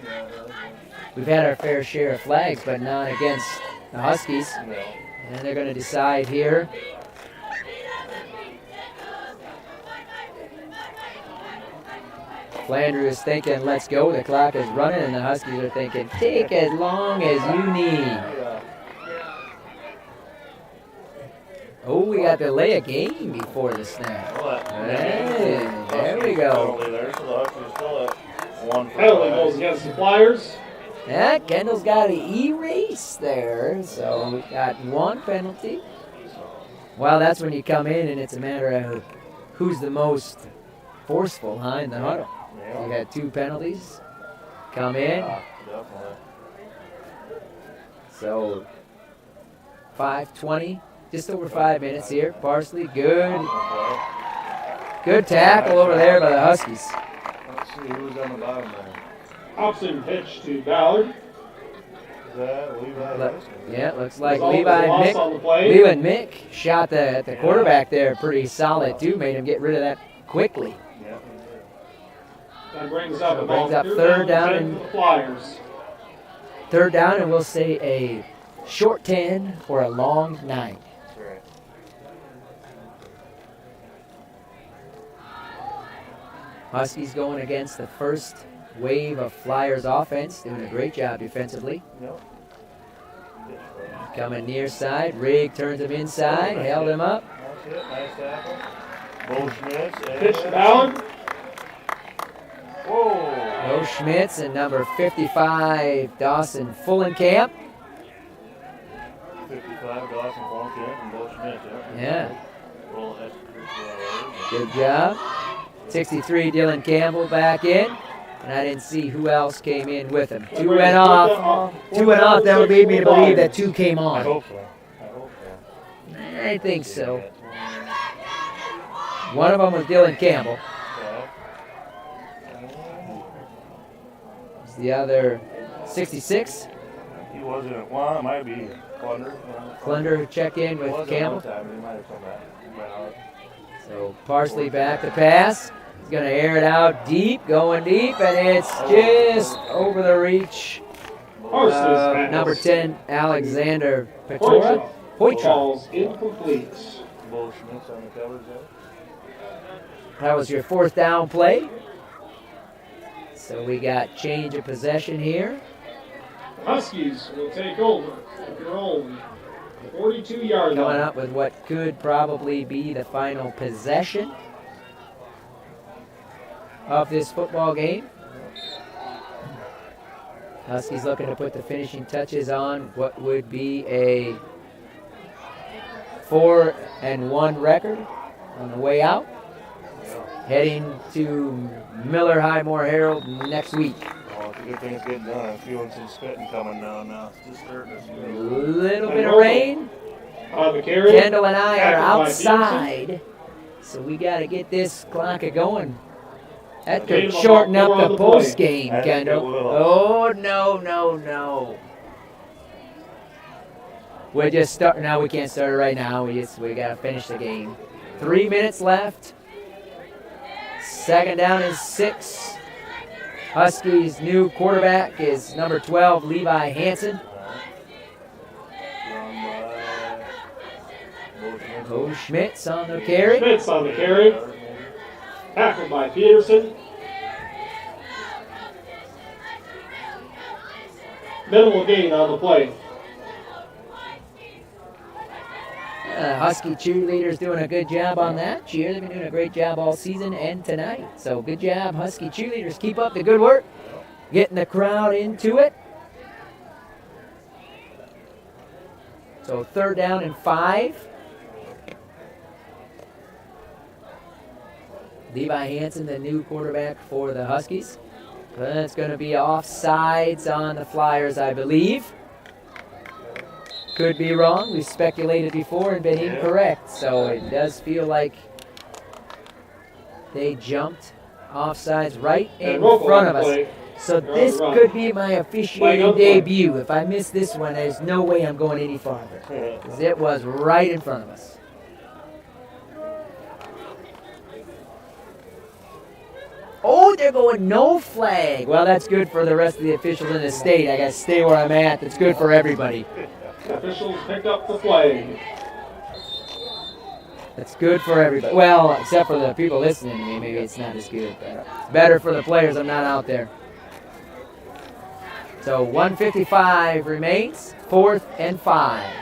We've had our fair share of flags, but not against the Huskies. And they're going to decide here. Flandreau is thinking, let's go. The clock is running, and the Huskies are thinking, take as long as you need. Oh, we got to delay a game before the snap. Hey, there we go. Penalty goes against the Flyers. Yeah, Kendall's got an erase there, so we got 1 penalty. Well, that's when you come in, and it's a matter of who's the most forceful, in the huddle. You had 2 penalties come in. So 5:20, just over 5 minutes here. Parsley, good tackle over there by the Huskies. Who's on the bottom there? Hobson pitch to Ballard. Is that Levi? Yeah, it looks like Result Levi is a loss Mick. on the play. Leland Mick shot the quarterback there pretty solid too. Made him get rid of that quickly. Yeah. That brings up, So brings up third down and and the Flyers. third down, and we'll say a short 10 or a long 9. That's right. Huskies going against the first wave of Flyers offense, doing a great job defensively. Yep. Coming near side, Rigg turns him inside, held him up. That's it. Nice tackle. Bo Schmitz. Pitch to Ballard. Whoa. Bo Schmitz and number 55, Dawson Fullenkamp. 55, Dawson Fullenkamp and Bo Schmitz. Yeah, Well, that's good job. 63, Dylan Campbell back in. And I didn't see who else came in with him. Two went off. That would lead me to believe that 2 came I on. hope so. I think so. One of them was Dylan Campbell. The other 66. He wasn't at one. It might be Clunder. Clunder check in with Wasn't Campbell. one time. He might have come back. So Parsley back to pass. He's going to air it out deep, going deep, and it's just over the reach. Number 10, Alexander Petora. Poitra. Ball's incomplete. Bo Schmitz on the covers there. That was your 4th down play. So we got change of possession here. Huskies will take over at their own 42-yard Going line. up with what could probably be the final possession of this football game. Huskies looking to put the finishing touches on what would be a 4-1 record on the way out. Heading to Miller Highmore Herald next week. Oh, it's a good thing it's getting done. I'm feeling some spitting coming down now. It's just starting to A feel. little bit of rain. On the carry. Kendall and I are Tackled by outside, so we got to get this clock going. That could Available shorten up on the the post play. game, I think Kendall. it will. Oh, no. We're just starting now. We can't start it right now. We got to finish the game. 3 minutes left. 2nd down is 6. Huskies' new quarterback is number 12, Levi Hansen. Bo Schmitz on the carry. Schmitz on the carry. Tackled by Peterson. Minimal gain on the play. Husky cheerleaders doing a good job on that cheer. They've been doing a great job all season and tonight. So good job, Husky cheerleaders. Keep up the good work. Getting the crowd into it. So 3rd down and 5. Levi Hansen, the new quarterback for the Huskies. That's going to be offsides on the Flyers, I believe. Could be wrong. We've speculated before and been incorrect. So it does feel like they jumped offsides right in front of us. So this could be my officiating debut. If I miss this one, there's no way I'm going any farther. Because it was right in front of us. Oh, they're going no flag. Well, that's good for the rest of the officials in the state. I got to stay where I'm at. That's good for everybody. Officials picked up the flag. That's good for everybody. Well, except for the people listening to me. Maybe it's not as good. But it's better for the players. I'm not out there. So 1:55 remains. 4th and 5.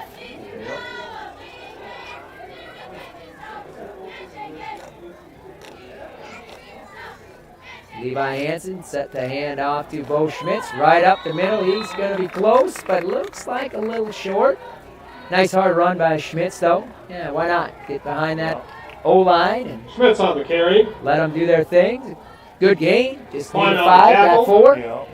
Levi Hansen set the hand off to Bo Schmitz. Right up the middle. He's going to be close, but looks like a little short. Nice hard run by Schmitz, though. Yeah, why not? Get behind that O-line and Schmitz on the carry. let them do their thing. Good game. Just Fine need on 5, the got tackle. 4. Yeah.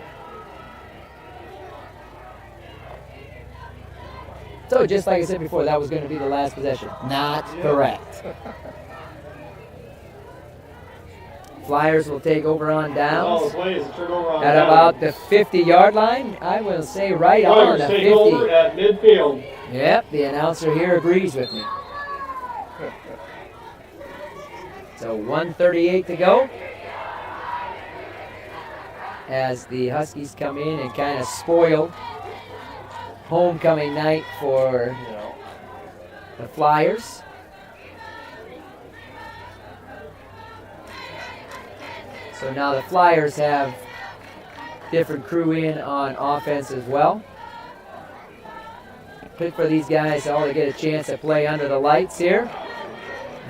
So just like I said before, that was going to be the last possession. Not correct. Flyers will take over on All the downs plays, turnover on at down. about the 50-yard line. I will say right on Flyers the take 50. over at midfield. Yep, the announcer here agrees with me. So 1:38 to go as the Huskies come in and kind of spoil homecoming night for the Flyers. So now the Flyers have different crew in on offense as well. Good for these guys all to get a chance to play under the lights here.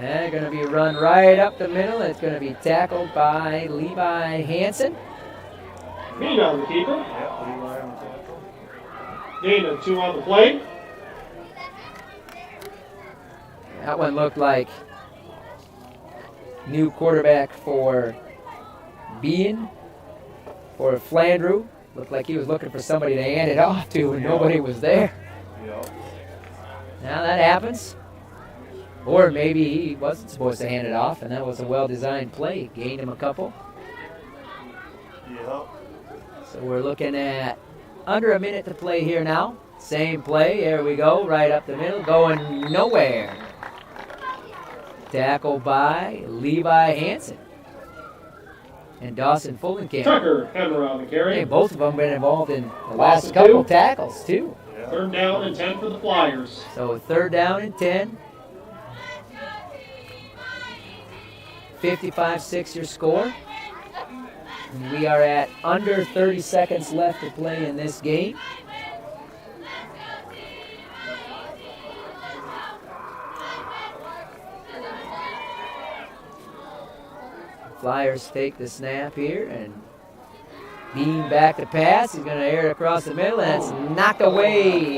And going to be run right up the middle. It's going to be tackled by Levi Hansen. Mean on the keeper. Gain of 2 on the play. That one looked like new quarterback for Bean, for Flandreau. Looked like he was looking for somebody to hand it off to and nobody was there. Now that happens. Or maybe he wasn't supposed to hand it off and that was a well-designed play. Gained him a couple. So we're looking at under a minute to play here now. Same play, there we go, right up the middle, going nowhere. Tackle by Levi Hansen and Dawson Fullenkamp. Tucker had around the carry. Hey, both of them been involved in the last couple tackles too. 3rd down and 10 for the Flyers. So 3rd down and 10. 55-6 your score. And we are at under 30 seconds left to play in this game. Flyers take the snap here and Bean back to pass. He's going to air it across the middle and it's knocked away.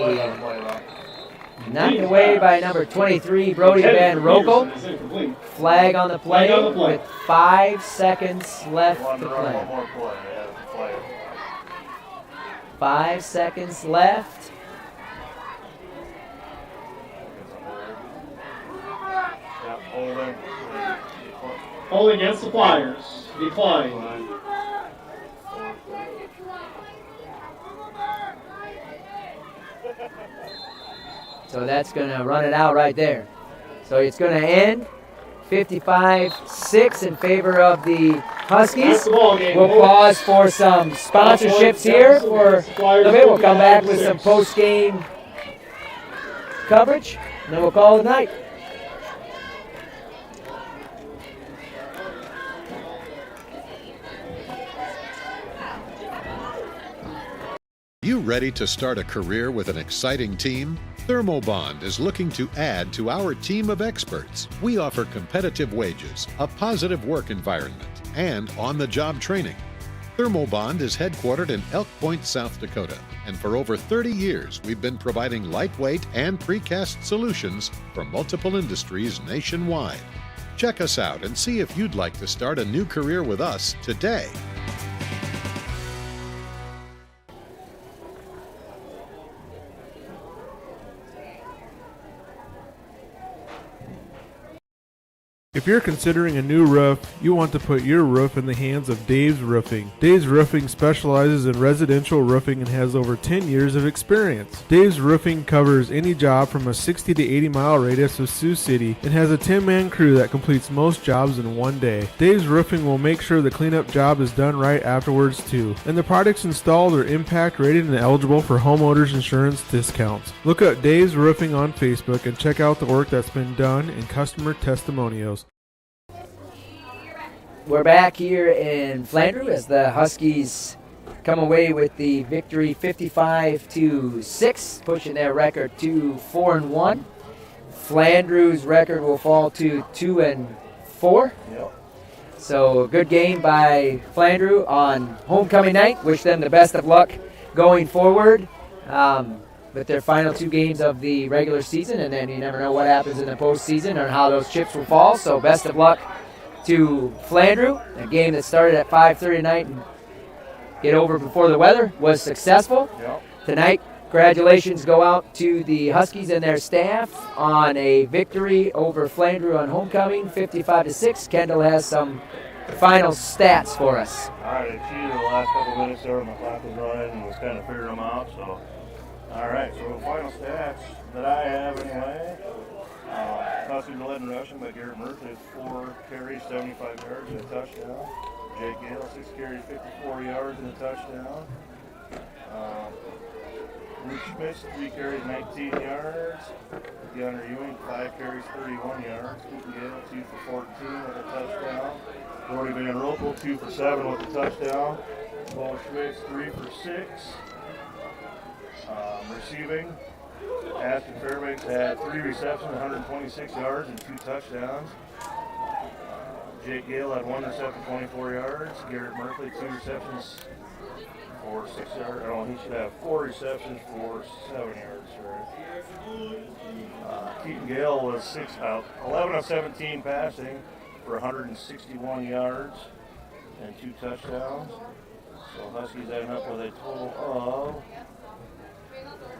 Knocked away by number 23, Brody Van Rokel. Flag on the play with 5 seconds left to play. 5 seconds left. Holding against the Flyers. Decline. So that's going to run it out right there. So it's going to end 55-6 in favor of the Huskies. We'll pause for some sponsorships here for a little bit. We'll come back with some post-game coverage, and then we'll call it a night. You ready to start a career with an exciting team? Thermobond is looking to add to our team of experts. We offer competitive wages, a positive work environment, and on-the-job training. Thermobond is headquartered in Elk Point, South Dakota, and for over 30 years we've been providing lightweight and precast solutions for multiple industries nationwide. Check us out and see if you'd like to start a new career with us today. If you're considering a new roof, you want to put your roof in the hands of Dave's Roofing. Dave's Roofing specializes in residential roofing and has over 10 years of experience. Dave's Roofing covers any job from a 60 to 80 mile radius of Sioux City and has a 10-man crew that completes most jobs in one day. Dave's Roofing will make sure the cleanup job is done right afterwards too. And the products installed are impact rated and eligible for homeowners insurance discounts. Look up Dave's Roofing on Facebook and check out the work that's been done and customer testimonials. We're back here in Flandreau as the Huskies come away with the victory 55-6, pushing their record to 4-1. Flandreau's record will fall to 2-4. So a good game by Flandreau on homecoming night. Wish them the best of luck going forward with their final 2 games of the regular season, and then you never know what happens in the postseason or how those chips will fall. So best of luck to Flandreau. A game that started at 5:30 tonight and get over before the weather was successful. Tonight, congratulations go out to the Huskies and their staff on a victory over Flandreau on homecoming, 55-6. Kendall has some final stats for us. All right, I cheated the last couple minutes there when the clock was running and was kind of figuring them out. So, all right, so the final stats that I have anyway. Huskies led in rushing by Garrett Murphy, 4 carries, 75 yards and a touchdown. Jake Gale, 6 carries, 54 yards and a touchdown. Luke Schmitz, 3 carries, 19 yards. DeAndre Ewing, 5 carries, 31 yards. Keaton Gale, 2 for 14 with a touchdown. Brody Van Roppel, 2 for 7 with a touchdown. Bo Schmitz, 3 for 6. Receiving, Ashton Fairbanks had 3 receptions, 126 yards and 2 touchdowns. Jake Gale had 1 reception, 24 yards. Garrett Murphy, 2 receptions for 6 yards. Oh, he should have 4 receptions for 7 yards. Right? Keaton Gale was 11 of 17 passing for 161 yards and 2 touchdowns. So Huskies ended up with a total of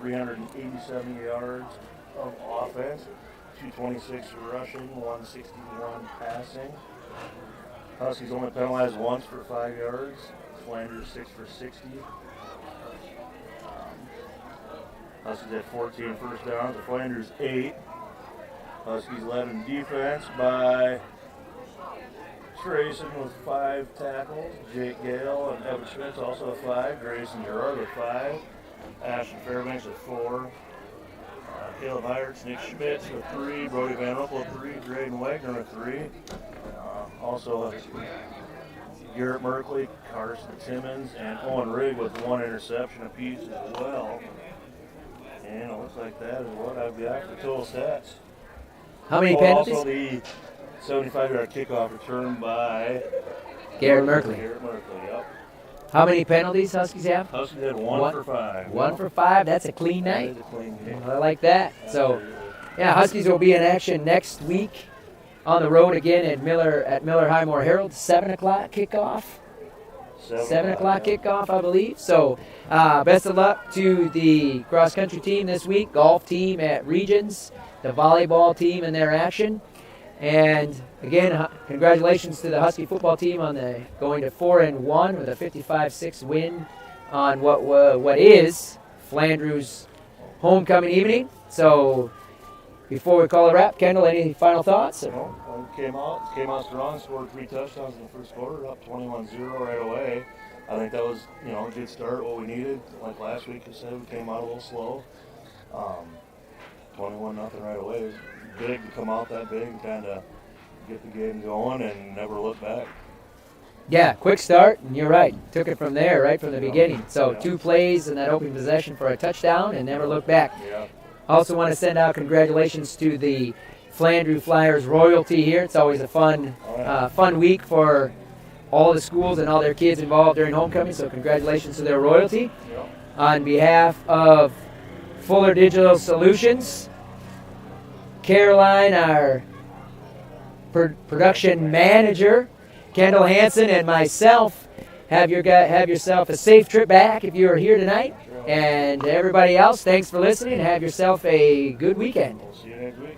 387 yards of offense, 226 rushing, 161 passing. Huskies only penalized once for 5 yards. Flanders 6 for 60. Huskies had 14 first downs. The Flanders 8. Huskies led in defense by Trayson with 5 tackles. Jake Gale and Evan Schmitz also with 5. Grayson Gerard with 5. Ashton Fairbanks with 4. Caleb Heyerts, Nick Schmitz with 3. Brody Van Roppel with 3. Drayden Wagner with 3. Also Garrett Merkley, Carson Timmons, and Owen Rigg with 1 interception apiece as well. And it looks like that is what I've got for total stats. How many penalties? Also the 75-yard kickoff return by Garrett Merkley. Garrett Merkley, yep. How many penalties Huskies have? Huskies had 1 for 5. 1 for 5. That's a clean night. That is a clean game. I like that. So, yeah, Huskies will be in action next week on the road again at Miller Highmore Herald. 7 o'clock kickoff. 7 o'clock kickoff, I believe. So, best of luck to the cross-country team this week, golf team at Regions, the volleyball team in their action. And, again, congratulations to the Husky football team on going to 4-1 with a 55-6 win on what is Flandreau's homecoming evening. So, before we call a wrap, Kendall, any final thoughts? Came out strong, scored 3 touchdowns in the first quarter, up 21-0 right away. I think that was, a good start, what we needed. Like last week, you said, we came out a little slow. 21-0 right away. It was big to come out that big and kind of get the game going and never look back. Yeah, quick start, and you're right. Took it from there, right from the beginning. So 2 plays and that opening possession for a touchdown and never look back. Yeah. Also want to send out congratulations to the Flandreau Flyers royalty here. It's always a fun week for all the schools and all their kids involved during homecoming, so congratulations to their royalty. Yeah. On behalf of Fuller Digital Solutions, Caroline, our production manager, Kendall Hansen, and myself, have yourself a safe trip back if you are here tonight. And everybody else, thanks for listening, and have yourself a good weekend. We'll see you next week.